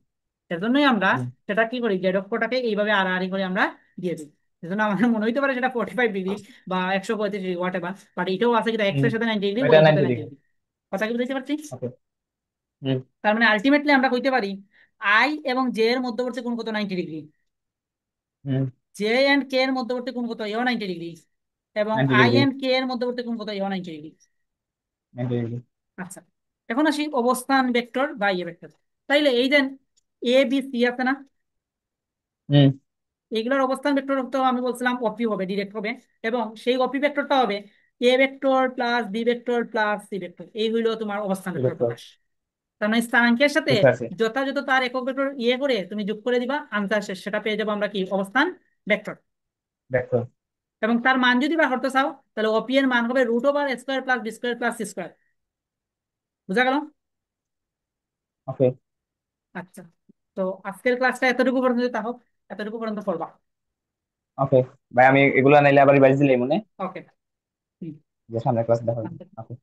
[SPEAKER 3] এর জন্যই আমরা
[SPEAKER 2] হুম
[SPEAKER 3] সেটা কি করি, জেড অক্ষটাকে এইভাবে আড়াআড়ি করে আমরা দিয়ে দিই। এজন্য আমাদের মনে হইতে পারে সেটা 45 ডিগ্রি বা 135 ডিগ্রি হোয়াট এভার, বাট এটাও আছে কিন্তু এক্স
[SPEAKER 2] হুম
[SPEAKER 3] এর সাথে 90 ডিগ্রি,
[SPEAKER 2] ওইটা
[SPEAKER 3] ওয়াই এর সাথে
[SPEAKER 2] 90
[SPEAKER 3] 90
[SPEAKER 2] ডিগ্রি।
[SPEAKER 3] ডিগ্রি কথা কি বুঝতে পারছি?
[SPEAKER 2] ওকে। হুম
[SPEAKER 3] তার মানে আলটিমেটলি আমরা কইতে পারি আই এবং জে এর মধ্যবর্তী কোণ কত, 90 ডিগ্রি।
[SPEAKER 2] হুম
[SPEAKER 3] জে এন্ড কে এর মধ্যবর্তী কোণ কত, এও 90 ডিগ্রি। এবং
[SPEAKER 2] 90
[SPEAKER 3] আই
[SPEAKER 2] ডিগ্রি।
[SPEAKER 3] এন্ড কে এর মধ্যবর্তী কোণ কত? 90 ডিগ্রি।
[SPEAKER 2] 90 ডিগ্রি।
[SPEAKER 3] আচ্ছা, এখন আসি অবস্থান ভেক্টর বা ইয়ে ভেক্টর। তাইলে এই যে এ বি সি আছে না,
[SPEAKER 2] হুম।
[SPEAKER 3] এইগুলোর অবস্থান ভেক্টর তো আমি বলছিলাম অপি হবে, ডিরেক্ট হবে। এবং সেই অপি ভেক্টরটা হবে A vector plus B vector plus C vector, এই হইলো তোমার অবস্থান ভেক্টর
[SPEAKER 2] ভেক্টর।
[SPEAKER 3] প্রকাশ। তার মানে স্থানাঙ্কের সাথে
[SPEAKER 2] বুঝতে পারছি।
[SPEAKER 3] যথাযথ তার একক ভেক্টর ইয়ে করে তুমি যোগ করে দিবা, আনসার শেষ, সেটা পেয়ে যাবো আমরা কি? অবস্থান ভেক্টর।
[SPEAKER 2] ভেক্টর।
[SPEAKER 3] এবং তার মান যদি বার করতে চাও, তাহলে অপি এর মান হবে √square plus B square plus C square. বুঝা গেল?
[SPEAKER 2] ওকে।
[SPEAKER 3] আচ্ছা, তো আজকের ক্লাসটা এতটুকু পর্যন্ত, তা হোক, এতটুকু পর্যন্ত পড়বা।
[SPEAKER 2] ওকে ভাই, আমি এগুলা নাইলে আবার রিভাইজ দিলেই মনে
[SPEAKER 3] ওকে।
[SPEAKER 2] যে সামনের ক্লাস দেখা হবে। Okay.